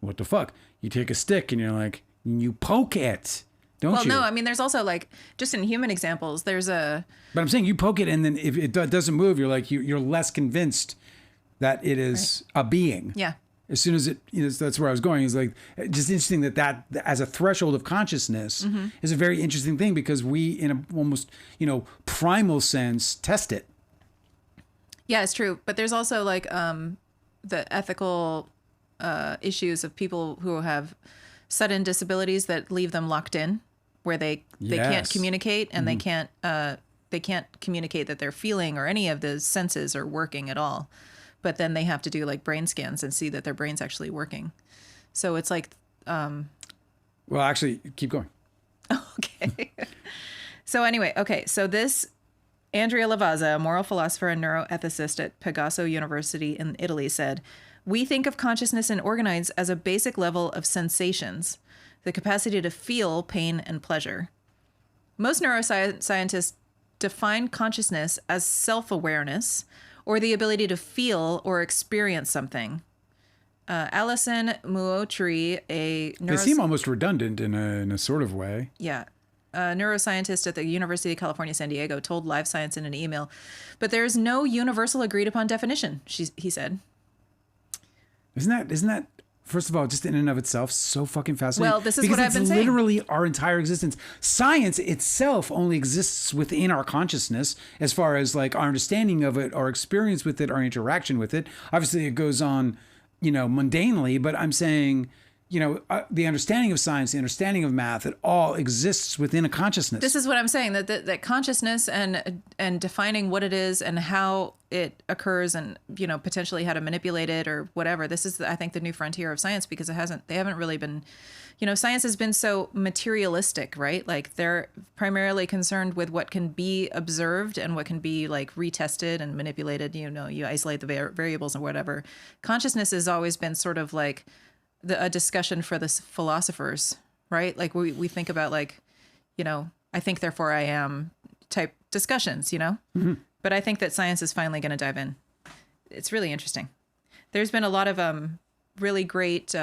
what the fuck? You take a stick and you're like, you poke it, don't you? Well, no, I mean, there's also like, just in human examples, there's a... But I'm saying you poke it and then if it doesn't move, you're like, you're less convinced that it is a being. Yeah. As soon as it, you know, that's where I was going. Is like just interesting that as a threshold of consciousness is a very interesting thing because we, in a almost, you know, primal sense, test it. Yeah, it's true. But there's also like the ethical issues of people who have sudden disabilities that leave them locked in, where they can't communicate and they can't communicate that they're feeling or any of the senses are working at all. But then they have to do like brain scans and see that their brain's actually working. So it's like... Well, actually, keep going. Okay. So anyway, so this Andrea Lavazza, a moral philosopher and neuroethicist at Pegaso University in Italy, said, "We think of consciousness in organoids as a basic level of sensations, the capacity to feel pain and pleasure. Most neuroscientists define consciousness as self-awareness, or the ability to feel or experience something." Alison Muotri, they seem almost redundant in a sort of way. Yeah. A neuroscientist at the University of California, San Diego, told Live Science in an email, "But there is no universal agreed upon definition," he said. Isn't that, first of all, just in and of itself, so fucking fascinating? Well, this is what I've been saying. Because it's literally our entire existence. Science itself only exists within our consciousness as far as like our understanding of it, our experience with it, our interaction with it. Obviously, it goes on, you know, mundanely, but I'm saying, you know, the understanding of science, the understanding of math, it all exists within a consciousness. This is what I'm saying, that consciousness and defining what it is and how it occurs and, you know, potentially how to manipulate it or whatever. This is, I think, the new frontier of science because they haven't really been, you know, science has been so materialistic, right? Like they're primarily concerned with what can be observed and what can be like retested and manipulated. You know, you isolate the variables and whatever. Consciousness has always been sort of like a discussion for the philosophers, right? Like we think about like, you know, I think therefore I am type discussions, you know? Mm-hmm. But I think that science is finally going to dive in. It's really interesting. There's been a lot of really great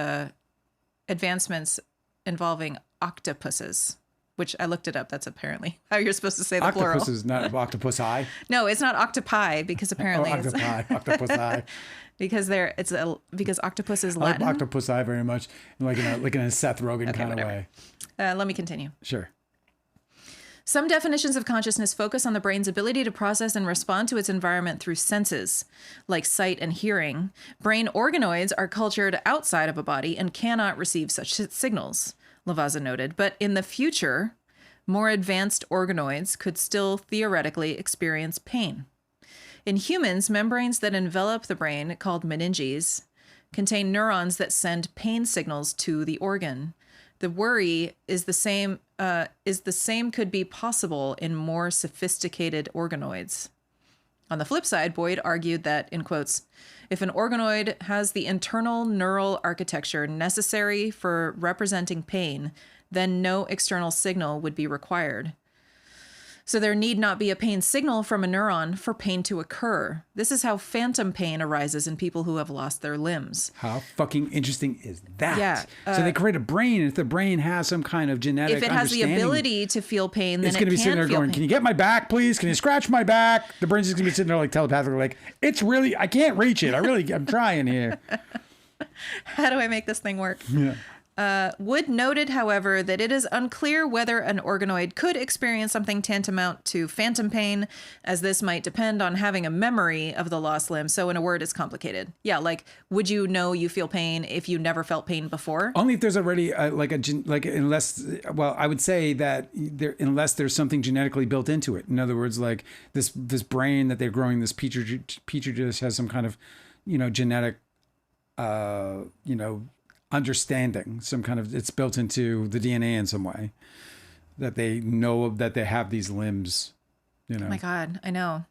advancements involving octopuses, which I looked it up. That's apparently how you're supposed to say the plural. Octopus is not octopus eye. No, it's not octopi because apparently octopus eye. Because octopus is Latin. I like octopus eye very much, like in a Seth Rogen kind of way. Let me continue. Sure. Some definitions of consciousness focus on the brain's ability to process and respond to its environment through senses, like sight and hearing. Brain organoids are cultured outside of a body and cannot receive such signals, Lavazza noted. But in the future, more advanced organoids could still theoretically experience pain. In humans, membranes that envelop the brain, called meninges, contain neurons that send pain signals to the organ. The worry is the same could be possible in more sophisticated organoids. On the flip side, Boyd argued that, in quotes, if an organoid has the internal neural architecture necessary for representing pain, then no external signal would be required. So there need not be a pain signal from a neuron for pain to occur. This is how phantom pain arises in people who have lost their limbs. How fucking interesting is that? Yeah. So they create a brain, and if the brain has some kind of genetic if it has the ability to feel pain, then it's going to be sitting there going, "Can you get my back, please? Can you scratch my back?" The brain's just going to be sitting there like telepathically, like, "It's really, I can't reach it. I'm trying here." How do I make this thing work? Yeah. Wood noted, however, that it is unclear whether an organoid could experience something tantamount to phantom pain, as this might depend on having a memory of the lost limb. So in a word, it's complicated. Yeah, like, would you know you feel pain if you never felt pain before? Only if there's already unless, well, I would say that unless there's something genetically built into it. In other words, like this brain that they're growing, this petri dish has some kind of, genetic, understanding, some kind of, it's built into the DNA in some way that they know that they have these limbs, Oh my God, I know.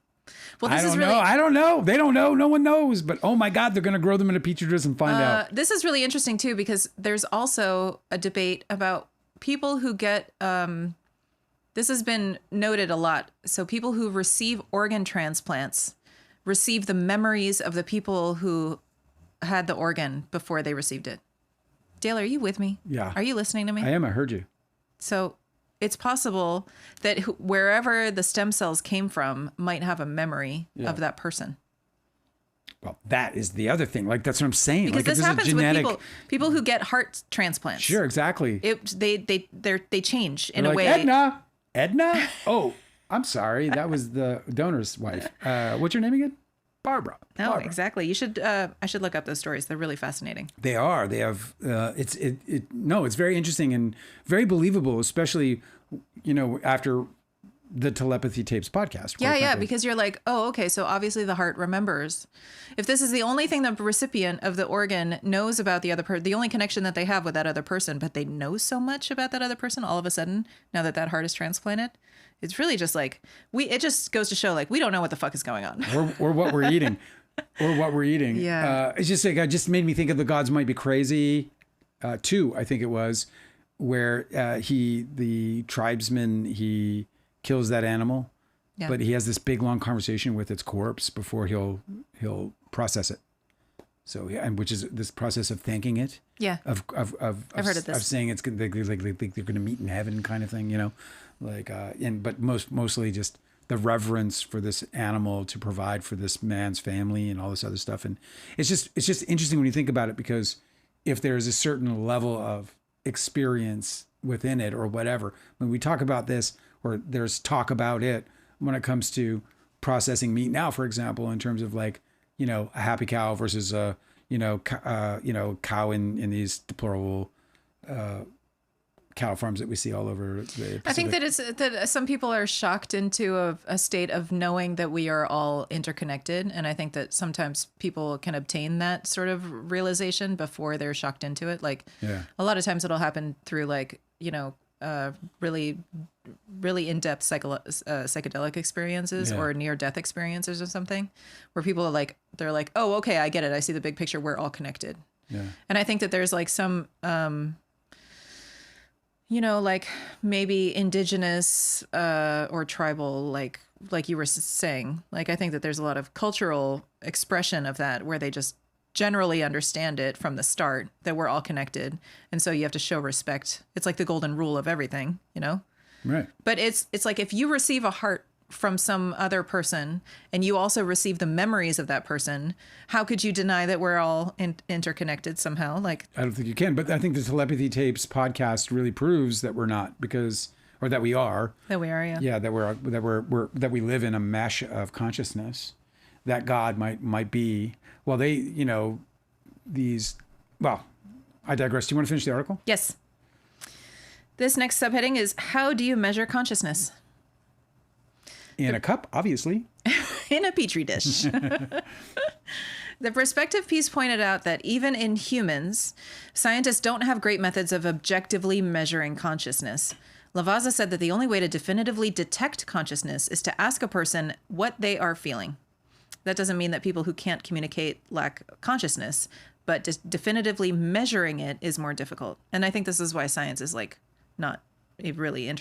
Well, I don't know. They don't know. No one knows. But oh my God, they're going to grow them in a petri dish and find out. This is really interesting too, because there's also a debate about people who get, this has been noted a lot. So people who receive organ transplants receive the memories of the people who had the organ before they received it. Dale, are you with me? Yeah. Are you listening to me? I am. I heard you. So it's possible that wherever the stem cells came from might have a memory of that person. Well, that is the other thing. Like, that's what I'm saying. Because like, this happens with people who get heart transplants. Sure, exactly. They change in a way. Edna? Oh, I'm sorry. That was the donor's wife. What's your name again? Barbara. No, Barbara. Exactly. You should. I should look up those stories. They're really fascinating. They are. They have. It's very interesting and very believable, especially after the Telepathy Tapes podcast. Yeah, because you're like, oh, okay, so obviously the heart remembers. If this is the only thing the recipient of the organ knows about the other person, the only connection that they have with that other person, but they know so much about that other person all of a sudden, now that heart is transplanted, it's really just like, it just goes to show, like, we don't know what the fuck is going on. or what we're eating. Yeah. It's just like, it just made me think of The Gods Might Be Crazy 2, I think it was, where the tribesman, he kills that animal, but he has this big long conversation with its corpse before he'll process it. So which is this process of thanking it. Yeah. I've heard of this. Of saying it's like they're going to meet in heaven, kind of thing, but mostly just the reverence for this animal to provide for this man's family and all this other stuff. And it's just interesting when you think about it, because if there's a certain level of experience within it or whatever, when we talk about this, or there's talk about it when it comes to processing meat now, for example, in terms of like, a happy cow versus a, cow in these deplorable cow farms that we see all over the Pacific. I think that some people are shocked into a state of knowing that we are all interconnected. And I think that sometimes people can obtain that sort of realization before they're shocked into it. Like a lot of times it'll happen through like, really, really in-depth psychedelic experiences or near-death experiences or something, where people are like, they're like, oh, okay, I get it. I see the big picture. We're all connected. Yeah. And I think that there's like some, like maybe indigenous or tribal, like you were saying, like, I think that there's a lot of cultural expression of that where they just generally understand it from the start that we're all connected. And so you have to show respect. It's like the golden rule of everything, Right. But it's like if you receive a heart from some other person and you also receive the memories of that person, how could you deny that we're all interconnected somehow? Like, I don't think you can, but I think the Telepathy Tapes podcast really proves that we're not, or that we are. That we are, yeah. Yeah, that we live in a mesh of consciousness. That God might be. Well, I digress. Do you want to finish the article? Yes. This next subheading is, how do you measure consciousness? In a cup, obviously. In a petri dish. The perspective piece pointed out that even in humans, scientists don't have great methods of objectively measuring consciousness. Lavazza said that the only way to definitively detect consciousness is to ask a person what they are feeling. That doesn't mean that people who can't communicate lack consciousness, but definitively measuring it is more difficult. And I think this is why science is like not really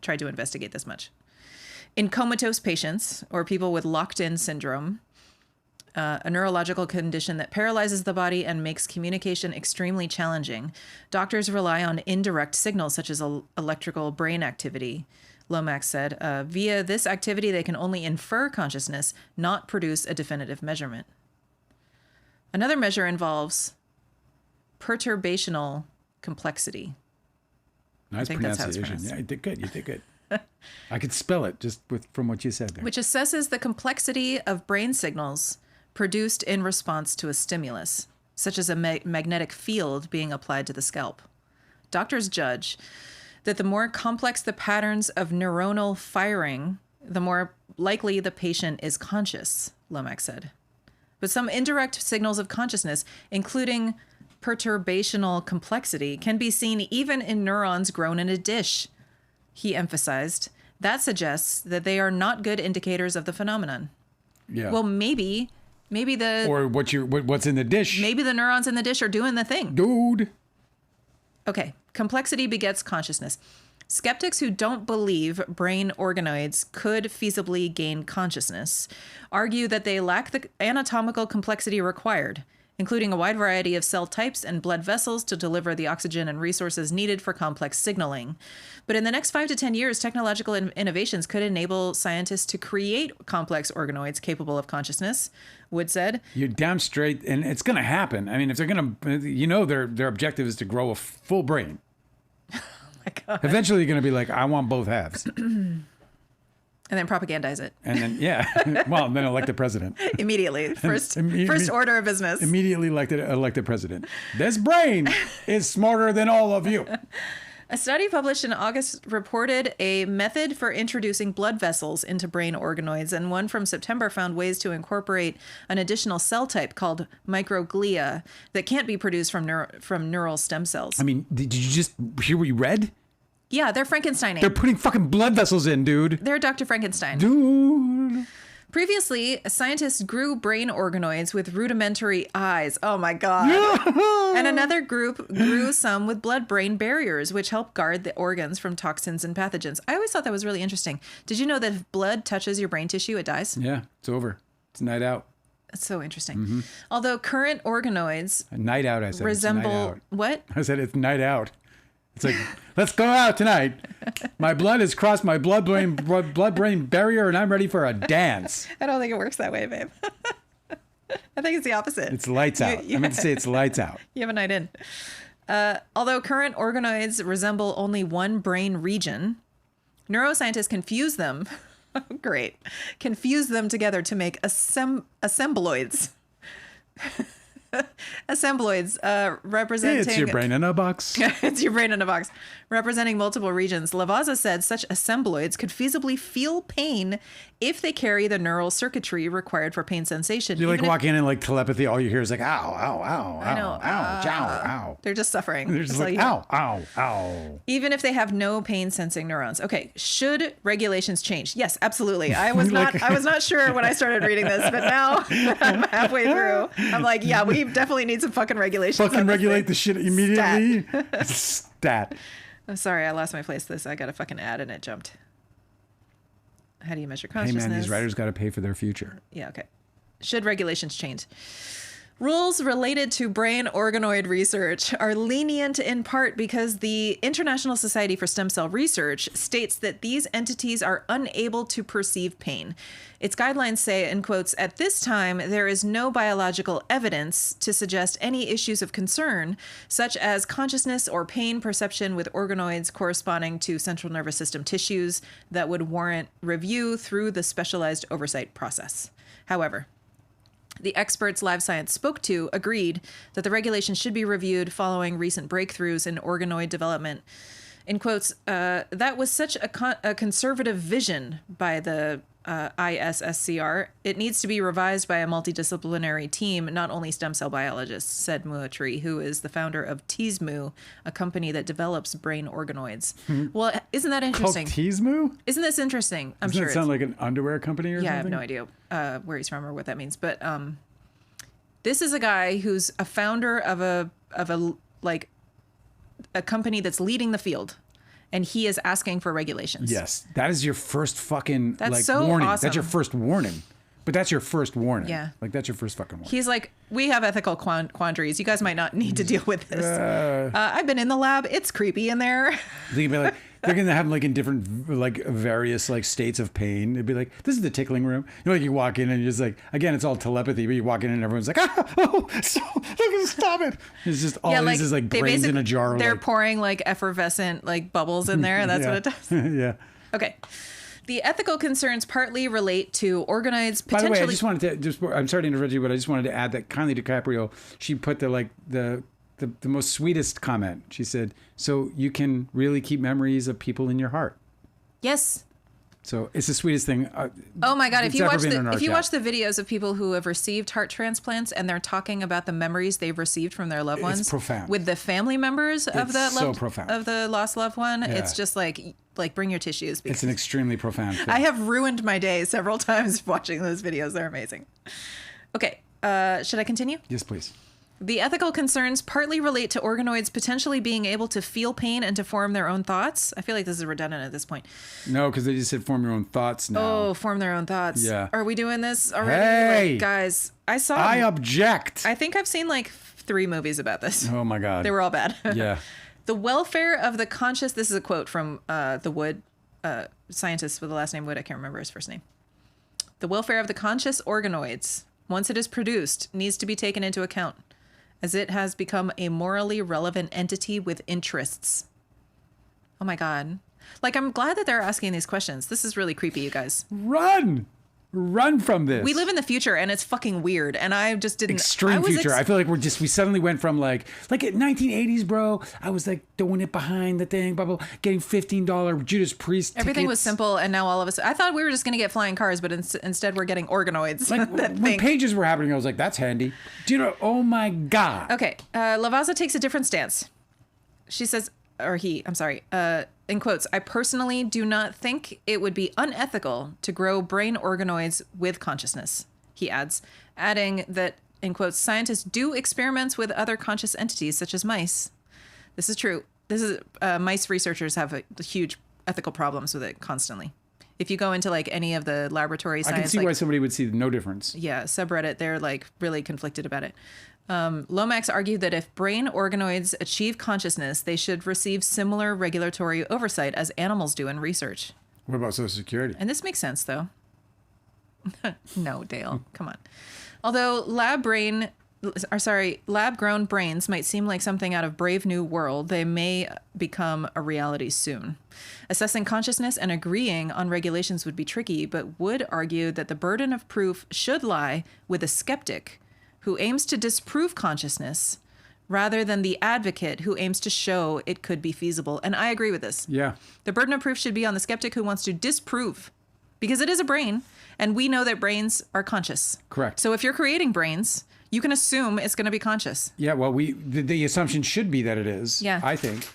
tried to investigate this much. In comatose patients or people with locked-in syndrome, a neurological condition that paralyzes the body and makes communication extremely challenging, doctors rely on indirect signals such as electrical brain activity. Lomax said, via this activity, they can only infer consciousness, not produce a definitive measurement. Another measure involves perturbational complexity. Nice think that's how it's pronunciation. pronounced. Yeah, you did good. You did good. I could spell it just from what you said there. Which assesses the complexity of brain signals produced in response to a stimulus, such as a magnetic field being applied to the scalp. Doctors judge that the more complex the patterns of neuronal firing, the more likely the patient is conscious, Lomax said. But some indirect signals of consciousness, including perturbational complexity, can be seen even in neurons grown in a dish, he emphasized. That suggests that they are not good indicators of the phenomenon. Yeah. Well, maybe or what's in the dish. maybe the neurons in the dish are doing the thing. Dude. Okay, complexity begets consciousness. Skeptics who don't believe brain organoids could feasibly gain consciousness argue that they lack the anatomical complexity required, including a wide variety of cell types and blood vessels to deliver the oxygen and resources needed for complex signaling. But in the next 5 to 10 years, technological innovations could enable scientists to create complex organoids capable of consciousness, Wood said. You're damn straight, and it's going to happen. I mean, if they're going to, their objective is to grow a full brain. My God. Eventually, you're going to be like, I want both halves. And then propagandize it. And then, yeah, well, then elect the president. Immediately. First order of business. Immediately elect the president. This brain is smarter than all of you. A study published in August reported a method for introducing blood vessels into brain organoids, and one from September found ways to incorporate an additional cell type called microglia that can't be produced from neural stem cells. I mean, did you just hear what you read? Yeah, they're Frankensteining. They're putting fucking blood vessels in, dude. They're Dr. Frankenstein. Dude. Previously, scientists grew brain organoids with rudimentary eyes. Oh my God. And another group grew some with blood-brain barriers, which help guard the organs from toxins and pathogens. I always thought that was really interesting. Did you know that if blood touches your brain tissue, it dies? Yeah, it's over. It's night out. That's so interesting. Although current organoids Night out, I said. resemble... It's night out. What? I said it's night out. It's like, let's go out tonight. My blood has crossed my blood-brain barrier, and I'm ready for a dance. I don't think it works that way, babe. I think it's the opposite. It's lights out. I meant to say it's lights out. You have a night in. Although current organoids resemble only one brain region, neuroscientists confuse them. Great. Confuse them together to make assembloids. Assembloids representing... It's your brain in a box. It's your brain in a box. Representing multiple regions. Lavazza said such assembloids could feasibly feel pain if they carry the neural circuitry required for pain sensation. You like walk in and like telepathy, all you hear is like, ow, ow, ow, I know. ow, ow, ow, ow. They're just suffering. They're just That's like, all you ow, ow, ow. Even if they have no pain sensing neurons. Okay, should regulations change? Yes, absolutely. I was not sure when I started reading this, but now I'm halfway through. I'm like, yeah, we definitely need some fucking regulations. Fucking regulate the shit immediately. Stat. I'm sorry, I lost my place. I got a fucking ad and it jumped. How do you measure Hey consciousness? man, these writers got to pay for their future. Yeah, okay. Should regulations change? Rules related to brain organoid research are lenient in part because the International Society for Stem Cell Research states that these entities are unable to perceive pain. Its guidelines say, in quotes, "At this time, there is no biological evidence to suggest any issues of concern, such as consciousness or pain perception with organoids corresponding to central nervous system tissues that would warrant review through the specialized oversight process." However, the experts Live Science spoke to agreed that the regulations should be reviewed following recent breakthroughs in organoid development. In quotes, that was such a conservative vision by the ISSCR. It needs to be revised by a multidisciplinary team, not only stem cell biologists, said Muatri, who is the founder of Teasmoo, a company that develops brain organoids. Well, isn't that interesting? Called Teasmoo? Isn't this interesting? I'm Doesn't sure it sound like an underwear company or something? I have no idea where he's from or what that means. But this is a guy who's a founder of a company that's leading the field, and he is asking for regulations. Yes, that is your first fucking so warning. awesome. That's your first warning. But that's your first warning. Yeah. Like that's your first fucking warning. He's like, we have ethical quandaries. You guys might not need to deal with this. I've been in the lab. It's creepy in there. They can be like, They're gonna have them like in different, like various like states of pain. It'd be like, this is the tickling room. You know, like you walk in and you're just like, again, it's all telepathy, but you walk in and everyone's like, stop it. It's just all these is like brains in a jar. They're like, pouring like effervescent like bubbles in there, and that's what it does. Yeah. Okay. The ethical concerns partly relate to organoids potentially. By the way, I just wanted to I'm sorry to interrupt you, but I just wanted to add that Kylie DiCaprio, she put the most sweetest comment. She said, "So you can really keep memories of people in your heart." Yes. So it's the sweetest thing. Oh my God! If you watch the videos of people who have received heart transplants and they're talking about the memories they've received from their loved ones, it's profound. With the family members of the lost loved one, Yeah. it's just like bring your tissues. It's an extremely profound thing. I have ruined my day several times watching those videos. They're amazing. Okay, should I continue? Yes, please. The ethical concerns partly relate to organoids potentially being able to feel pain and to form their own thoughts. I feel like this is redundant at this point. No, because they just said form your own thoughts now. Oh, form their own thoughts. Yeah. Are we doing this already? Hey! Like, guys, I object. I think I've seen like 3 movies about this. Oh my God. They were all bad. Yeah. The welfare of the conscious, this is a quote from the Wood, scientist with the last name Wood, I can't remember his first name. The welfare of the conscious organoids, once it is produced, needs to be taken into account, as it has become a morally relevant entity with interests. Oh my God. Like, I'm glad that they're asking these questions. This is really creepy, you guys. Run from this. We live in the future and it's fucking weird. And I just didn't. Extreme future. I feel like we suddenly went from like at 1980s, bro. I was like doing it behind the thing, blah, blah, getting $15 Judas Priest tickets. Everything was simple. And now all of us, I thought we were just going to get flying cars, but instead we're getting organoids. Like when pages were happening, I was like, that's handy. Do you know? Oh my God. Okay. Lavazza takes a different stance. She says, in quotes, I personally do not think it would be unethical to grow brain organoids with consciousness, he adds, adding that, in quotes, scientists do experiments with other conscious entities such as mice. This is true. Mice researchers have huge ethical problems with it constantly. If you go into like any of the laboratory science, I can see why somebody would see no difference. Yeah, subreddit, they're like really conflicted about it. Lomax argued that if brain organoids achieve consciousness, they should receive similar regulatory oversight as animals do in research. What about Social Security? And this makes sense, though. No, Dale, come on. Although lab-grown brains might seem like something out of Brave New World, they may become a reality soon. Assessing consciousness and agreeing on regulations would be tricky, but Wood argued that the burden of proof should lie with a skeptic who aims to disprove consciousness rather than the advocate who aims to show it could be feasible. And I agree with this. Yeah. The burden of proof should be on the skeptic who wants to disprove, because it is a brain, and we know that brains are conscious. Correct. So if you're creating brains, you can assume it's going to be conscious. Yeah, well, the assumption should be that it is. Yeah. I think.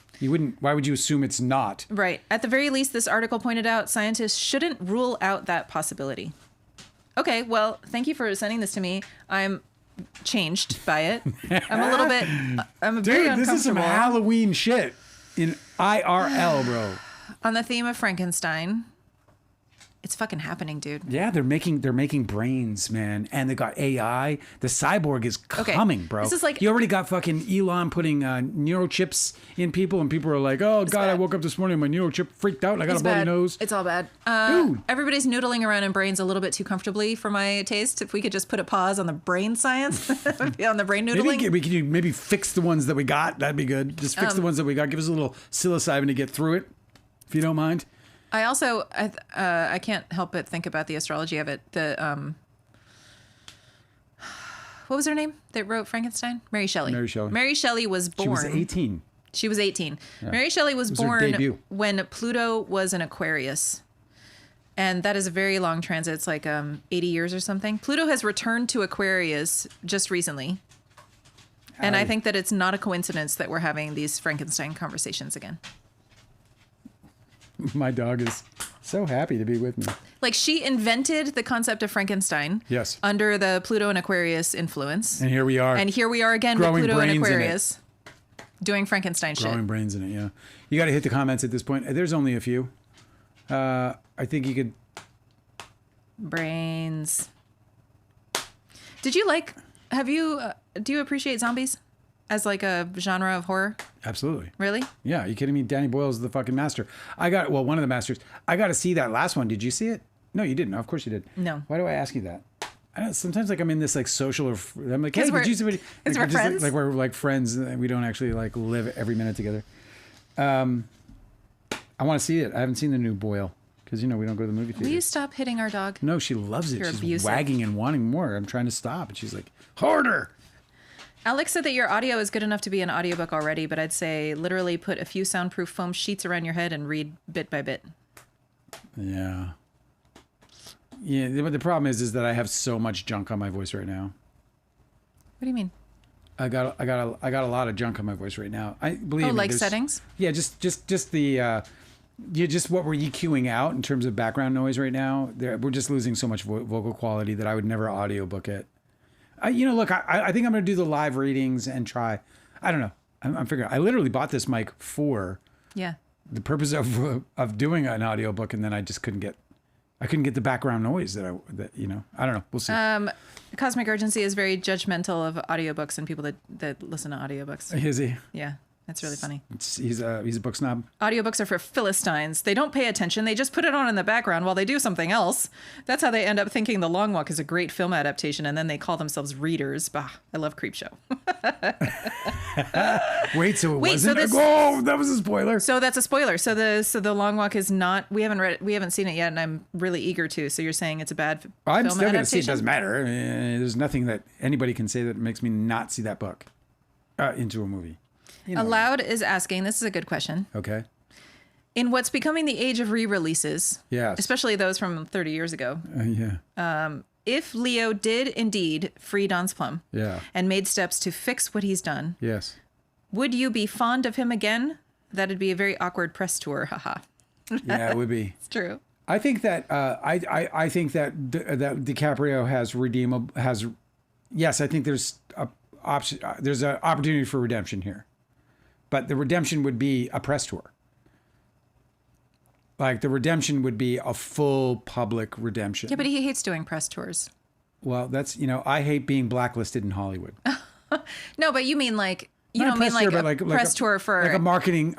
Why would you assume it's not? Right. At the very least, this article pointed out scientists shouldn't rule out that possibility. Okay, well, thank you for sending this to me. I'm changed by it. I'm very uncomfortable. This is some Halloween shit in IRL, bro. On the theme of Frankenstein. It's fucking happening, dude. Yeah, they're making brains, man, and they got AI. The cyborg is coming, bro. This is like, you already got fucking Elon putting neurochips in people, and people are like, "Oh God, bad. I woke up this morning, my neurochip freaked out, and I got a bloody nose." It's all bad. Dude, everybody's noodling around in brains a little bit too comfortably for my taste. If we could just put a pause on the brain science, on the brain noodling. We could maybe fix the ones that we got. That'd be good. Just fix the ones that we got. Give us a little psilocybin to get through it, if you don't mind. I also, I can't help but think about the astrology of it. What was her name that wrote Frankenstein? Mary Shelley. Mary Shelley was born. She was 18. Yeah. Mary Shelley was born when Pluto was in Aquarius. And that is a very long transit. It's like 80 years or something. Pluto has returned to Aquarius just recently. And I think that it's not a coincidence that we're having these Frankenstein conversations again. My dog is so happy to be with me. Like, she invented the concept of Frankenstein. Yes. Under the Pluto and Aquarius influence. And here we are. And here we are again with Pluto and Aquarius. Doing Frankenstein shit. Growing brains in it, yeah. You got to hit the comments at this point. There's only a few. I think you could... Brains. Do you appreciate zombies as like a genre of horror? Absolutely. Really? Yeah. Are you kidding me? Danny Boyle's the fucking master. One of the masters. I got to see that last one. Did you see it? No, you didn't. Of course you did. No. Why do I ask you that? I don't, sometimes like I'm in this like social, I'm like, hey, did you see? Because we're friends. Like we're like friends. And we don't actually like live every minute together. I want to see it. I haven't seen the new Boyle because we don't go to the movie theater. Will you stop hitting our dog? No, she loves it. You're She's abusive. wagging and wanting more. I'm trying to stop, and she's like, harder. Alex said that your audio is good enough to be an audiobook already, but I'd say literally put a few soundproof foam sheets around your head and read bit by bit. Yeah. Yeah, but the problem is that I have so much junk on my voice right now. What do you mean? I got a lot of junk on my voice right now. I believe. Oh, like settings? Yeah, just the just what we're EQing out in terms of background noise right now. We're just losing so much vocal quality that I would never audiobook it. Look, I think I'm gonna do the live readings and try. I don't know. I'm figuring. I literally bought this mic for the purpose of doing an audiobook, and then I just couldn't get the background noise that I don't know. We'll see. Cosmic Urgency is very judgmental of audiobooks and people that listen to audiobooks. Is he? Yeah, that's really funny. He's a book snob. Audiobooks are for Philistines. They don't pay attention. They just put it on in the background while they do something else. That's how they end up thinking The Long Walk is a great film adaptation, and then they call themselves readers. Bah, I love Creepshow. Wait, so it wasn't? So this, that was a spoiler. So that's a spoiler. So the Long Walk is not. We haven't seen it yet, and I'm really eager to. So you're saying it's a bad film I'm adaptation? still going to see it. Doesn't matter. I mean, there's nothing that anybody can say that makes me not see that book into a movie. Aloud is asking, this is a good question. Okay. In what's becoming the age of re-releases, yes, especially those from 30 years ago, if Leo did indeed free Don's Plum and made steps to fix what he's done, yes, would you be fond of him again? That'd be a very awkward press tour, haha. Yeah, it would be. It's true. I think that I think that DiCaprio has redeemable has. Yes, I think there's a option. There's an opportunity for redemption here. But the redemption would be a press tour. Like the redemption would be a full public redemption. Yeah, but he hates doing press tours. Well, that's, I hate being blacklisted in Hollywood. No, but you mean like, you Not don't mean tour, like a press tour for... Like a marketing...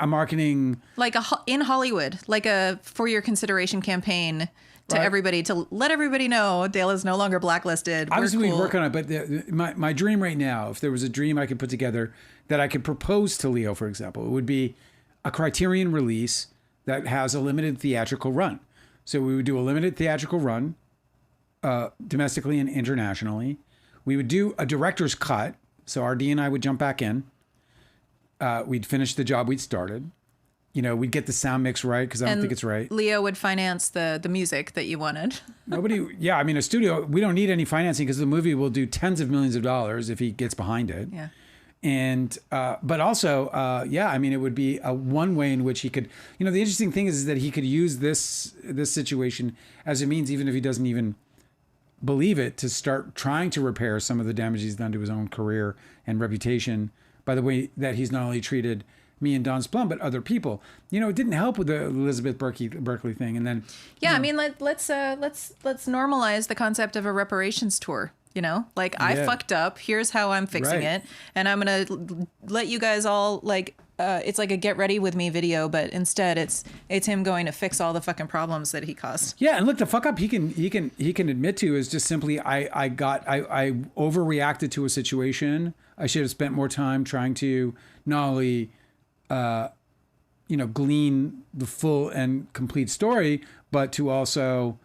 Like in Hollywood, like a for your consideration campaign to everybody, to let everybody know Dale is no longer blacklisted. Obviously, cool. we work on it, but my dream right now, if there was a dream I could put together that I could propose to Leo, for example, it would be a Criterion release that has a limited theatrical run. So we would do a limited theatrical run domestically and internationally. We would do a director's cut. So RD and I would jump back in. We'd finish the job we'd started. We'd get the sound mix right because I don't think it's right. Leo would finance the music that you wanted. A studio, we don't need any financing because the movie will do tens of millions of dollars if he gets behind it. Yeah. And, but also, it would be a one way in which he could, the interesting thing is that he could use this situation as a means, even if he doesn't even believe it, to start trying to repair some of the damage he's done to his own career and reputation by the way that he's not only treated me and Don's Plum, but other people. It didn't help with the Elizabeth Berkley thing. And then, let's normalize the concept of a reparations tour. I fucked up. Here's how I'm fixing it. And I'm going to let you guys all it's like a get ready with me video, but instead it's him going to fix all the fucking problems that he caused. Yeah. And look, the fuck up he can admit to is just simply, I overreacted to a situation. I should have spent more time trying to not only, glean the full and complete story, but to also,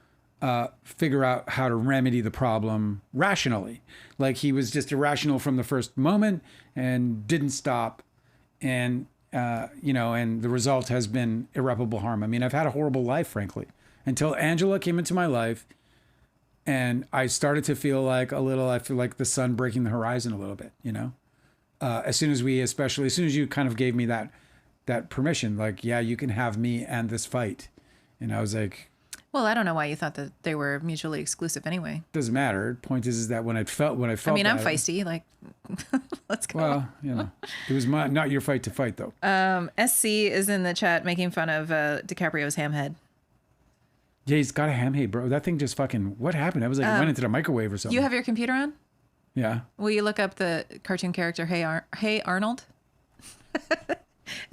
figure out how to remedy the problem rationally. Like he was just irrational from the first moment and didn't stop. And, and the result has been irreparable harm. I mean, I've had a horrible life, frankly, until Angela came into my life and I started to feel like I feel like the sun breaking the horizon a little bit, as soon as you kind of gave me that permission, like, yeah, you can have me and this fight. And I was like, well, I don't know why you thought that they were mutually exclusive anyway. Doesn't matter. Point is that when I felt I'm feisty. Like, let's go. Well, it was not your fight to fight, though. SC is in the chat making fun of DiCaprio's ham head. Yeah, he's got a ham head, bro. That thing just fucking... What happened? I was like, it went into the microwave or something. You have your computer on? Yeah. Will you look up the cartoon character Hey Arnold?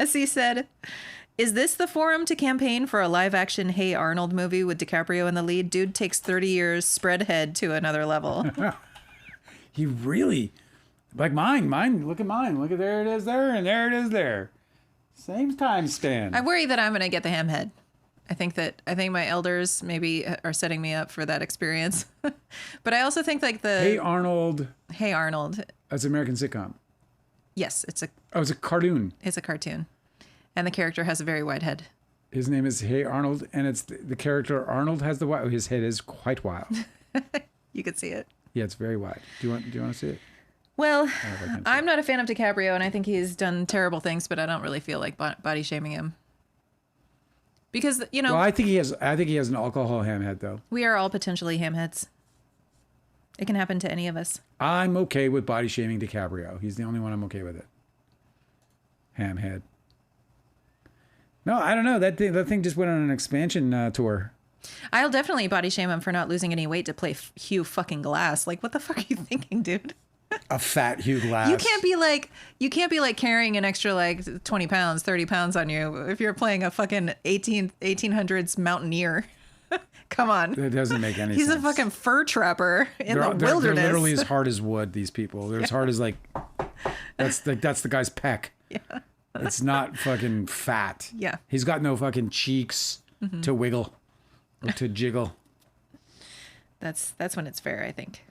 SC said, "Is this the forum to campaign for a live-action Hey Arnold movie with DiCaprio in the lead? Dude takes 30 years, spread head to another level." He really, like mine, look at mine. Look at there it is there, and there it is there. Same time span. I worry that I'm going to get the ham head. I think my elders maybe are setting me up for that experience. But I also think like Hey Arnold. Hey Arnold. That's an American sitcom. Yes, it's a cartoon. It's a cartoon. And the character has a very wide head. His name is Hey Arnold, and it's the character Arnold has his head is quite wild. You could see it. Yeah, it's very wide. Do you want to see it? Well, I'm not a fan of DiCaprio, and I think he's done terrible things, but I don't really feel like body shaming him. Because, Well, I think he has an alcohol ham head, though. We are all potentially ham heads. It can happen to any of us. I'm okay with body shaming DiCaprio. He's the only one I'm okay with it. Ham head. No, I don't know. That thing just went on an expansion tour. I'll definitely body shame him for not losing any weight to play Hugh fucking Glass. Like, what the fuck are you thinking, dude? A fat Hugh Glass. You can't be like carrying an extra like 20 pounds, 30 pounds on you if you're playing a fucking 1800s mountaineer. Come on. That doesn't make any sense. sense. He's a fucking fur trapper in the wilderness. They're literally as hard as wood, these people. They're as hard as that's the guy's pec. Yeah. It's not fucking fat. Yeah. He's got no fucking cheeks to wiggle or to jiggle. That's when it's fair, I think.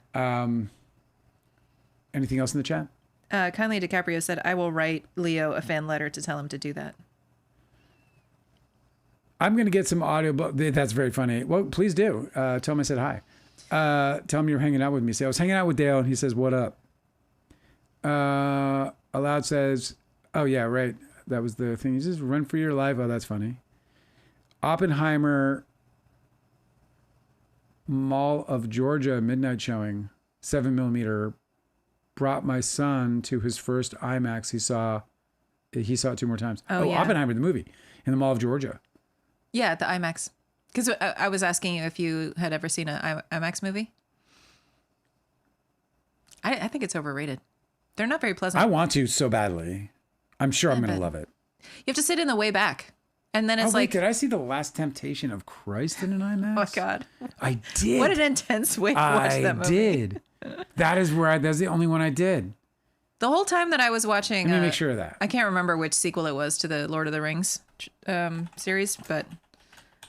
Anything else in the chat? Kindly DiCaprio said, "I will write Leo a fan letter to tell him to do that." I'm going to get some audio, but that's very funny. Well, please do. Tell him I said hi. Tell him you're hanging out with me. Say, I was hanging out with Dale, and he says, "What up?" Aloud says, "Oh, yeah, right. That was the thing. He says, run for your life." Oh, that's funny. Oppenheimer, Mall of Georgia, midnight showing, 7mm. Brought my son to his first IMAX. He saw it 2 more times. Oh, yeah. Oppenheimer, the movie, in the Mall of Georgia. Yeah, at the IMAX. Because I was asking you if you had ever seen an IMAX movie. I think it's overrated. They're not very pleasant. I want to so badly. I'm sure I'm going to love it. You have to sit in the way back. And then it's did I see The Last Temptation of Christ in an IMAX? Oh, God. I did. What an intense way to watch that movie. I did. That's the only one I did. The whole time that I was watching... Let me make sure of that. I can't remember which sequel it was to the Lord of the Rings series, but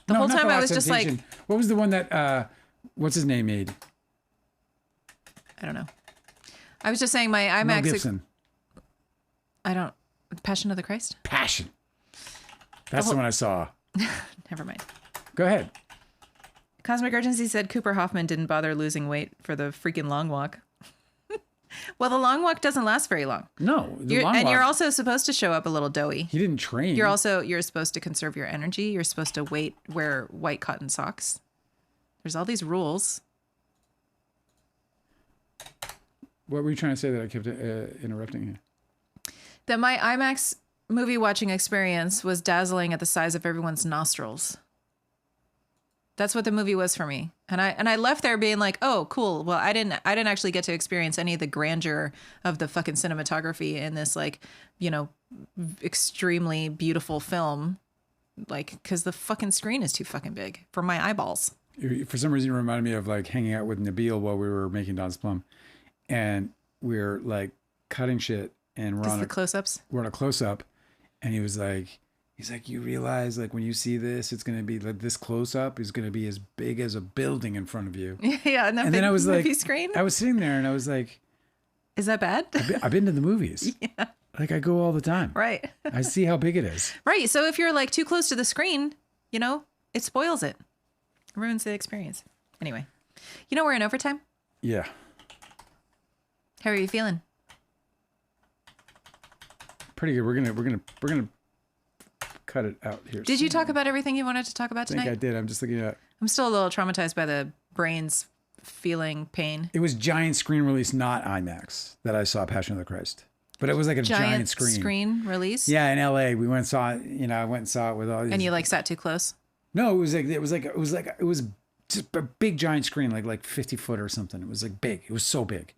the whole time I was just like... What was the one that, what's his name made? I don't know. I was just saying my IMAX... Mel Gibson. Passion of the Christ? Passion. That's the one I saw. Never mind. Go ahead. Cosmic Urgency said Cooper Hoffman didn't bother losing weight for the freaking long walk. Well, the long walk doesn't last very long. No. You're also supposed to show up a little doughy. He didn't train. You're supposed to conserve your energy. You're supposed to wear white cotton socks. There's all these rules. What were you trying to say that I kept interrupting you? That my IMAX movie watching experience was dazzling at the size of everyone's nostrils. That's what the movie was for me. And I left there being like, "Oh, cool. Well, I didn't actually get to experience any of the grandeur of the fucking cinematography in this extremely beautiful film, cuz the fucking screen is too fucking big for my eyeballs." For some reason, it reminded me of hanging out with Nabil while we were making Don's Plum, and we're cutting shit, and we're on the close-ups. We're on a close-up, and he's like, "You realize when you see this, it's gonna be this close-up is gonna be as big as a building in front of you." Yeah, and then I was movie screen. I was sitting there, and I was like, "Is that bad?" I've been to the movies. Yeah. I go all the time. Right. I see how big it is. Right. So if you're too close to the screen, it spoils it. It ruins the experience. Anyway, we're in overtime. Yeah. How are you feeling? Pretty good. We're gonna cut it out here. Did you talk about everything you wanted to talk about tonight? I think I did. I'm just looking at. I'm still a little traumatized by the brains feeling pain. It was giant screen release, not IMAX, that I saw Passion of the Christ. But it was like a giant screen. Screen release? Yeah, in LA. We went and saw it, I went and saw it with all these. And you sat too close? No, it was just a big giant screen, like 50 foot or something. It was big. It was so big.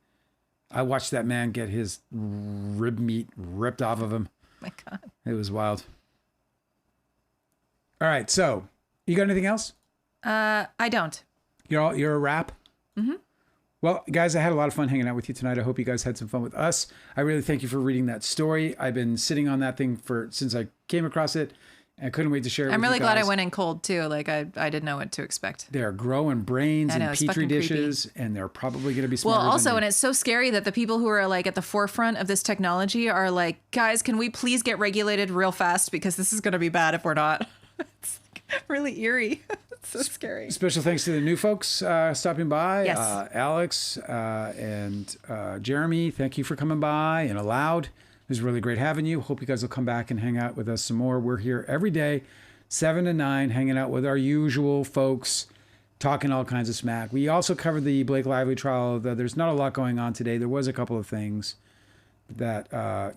I watched that man get his rib meat ripped off of him. My God. It was wild. All right. So you got anything else? I don't. You're a wrap? Mm-hmm. Well, guys, I had a lot of fun hanging out with you tonight. I hope you guys had some fun with us. I really thank you for reading that story. I've been sitting on that thing since I came across it. I couldn't wait to share it with you guys. I'm really glad I went in cold too. Like I didn't know what to expect. They're growing brains in petri dishes, creepy. And they're probably going to be smarter. Well, also, and it's so scary that the people who are like at the forefront of this technology are like, guys, can we please get regulated real fast because this is going to be bad if we're not. It's really eerie. It's so scary. Special thanks to the new folks stopping by. Yes. Alex and Jeremy, thank you for coming by. And Aloud, it was really great having you. Hope you guys will come back and hang out with us some more. We're here every day, 7 to 9, hanging out with our usual folks, talking all kinds of smack. We also covered the Blake Lively trial. There's not a lot going on today. There was a couple of things that, I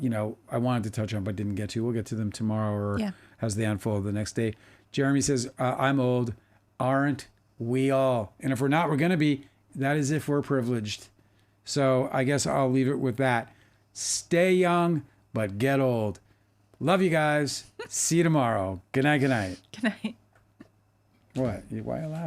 wanted to touch on but didn't get to. We'll get to them tomorrow or as they unfold the next day. Jeremy says, I'm old. Aren't we all? And if we're not, we're going to be. That is if we're privileged. So I guess I'll leave it with that. Stay young, but get old. Love you guys. See you tomorrow. Good night. Good night. Good night. What? Why are you laughing?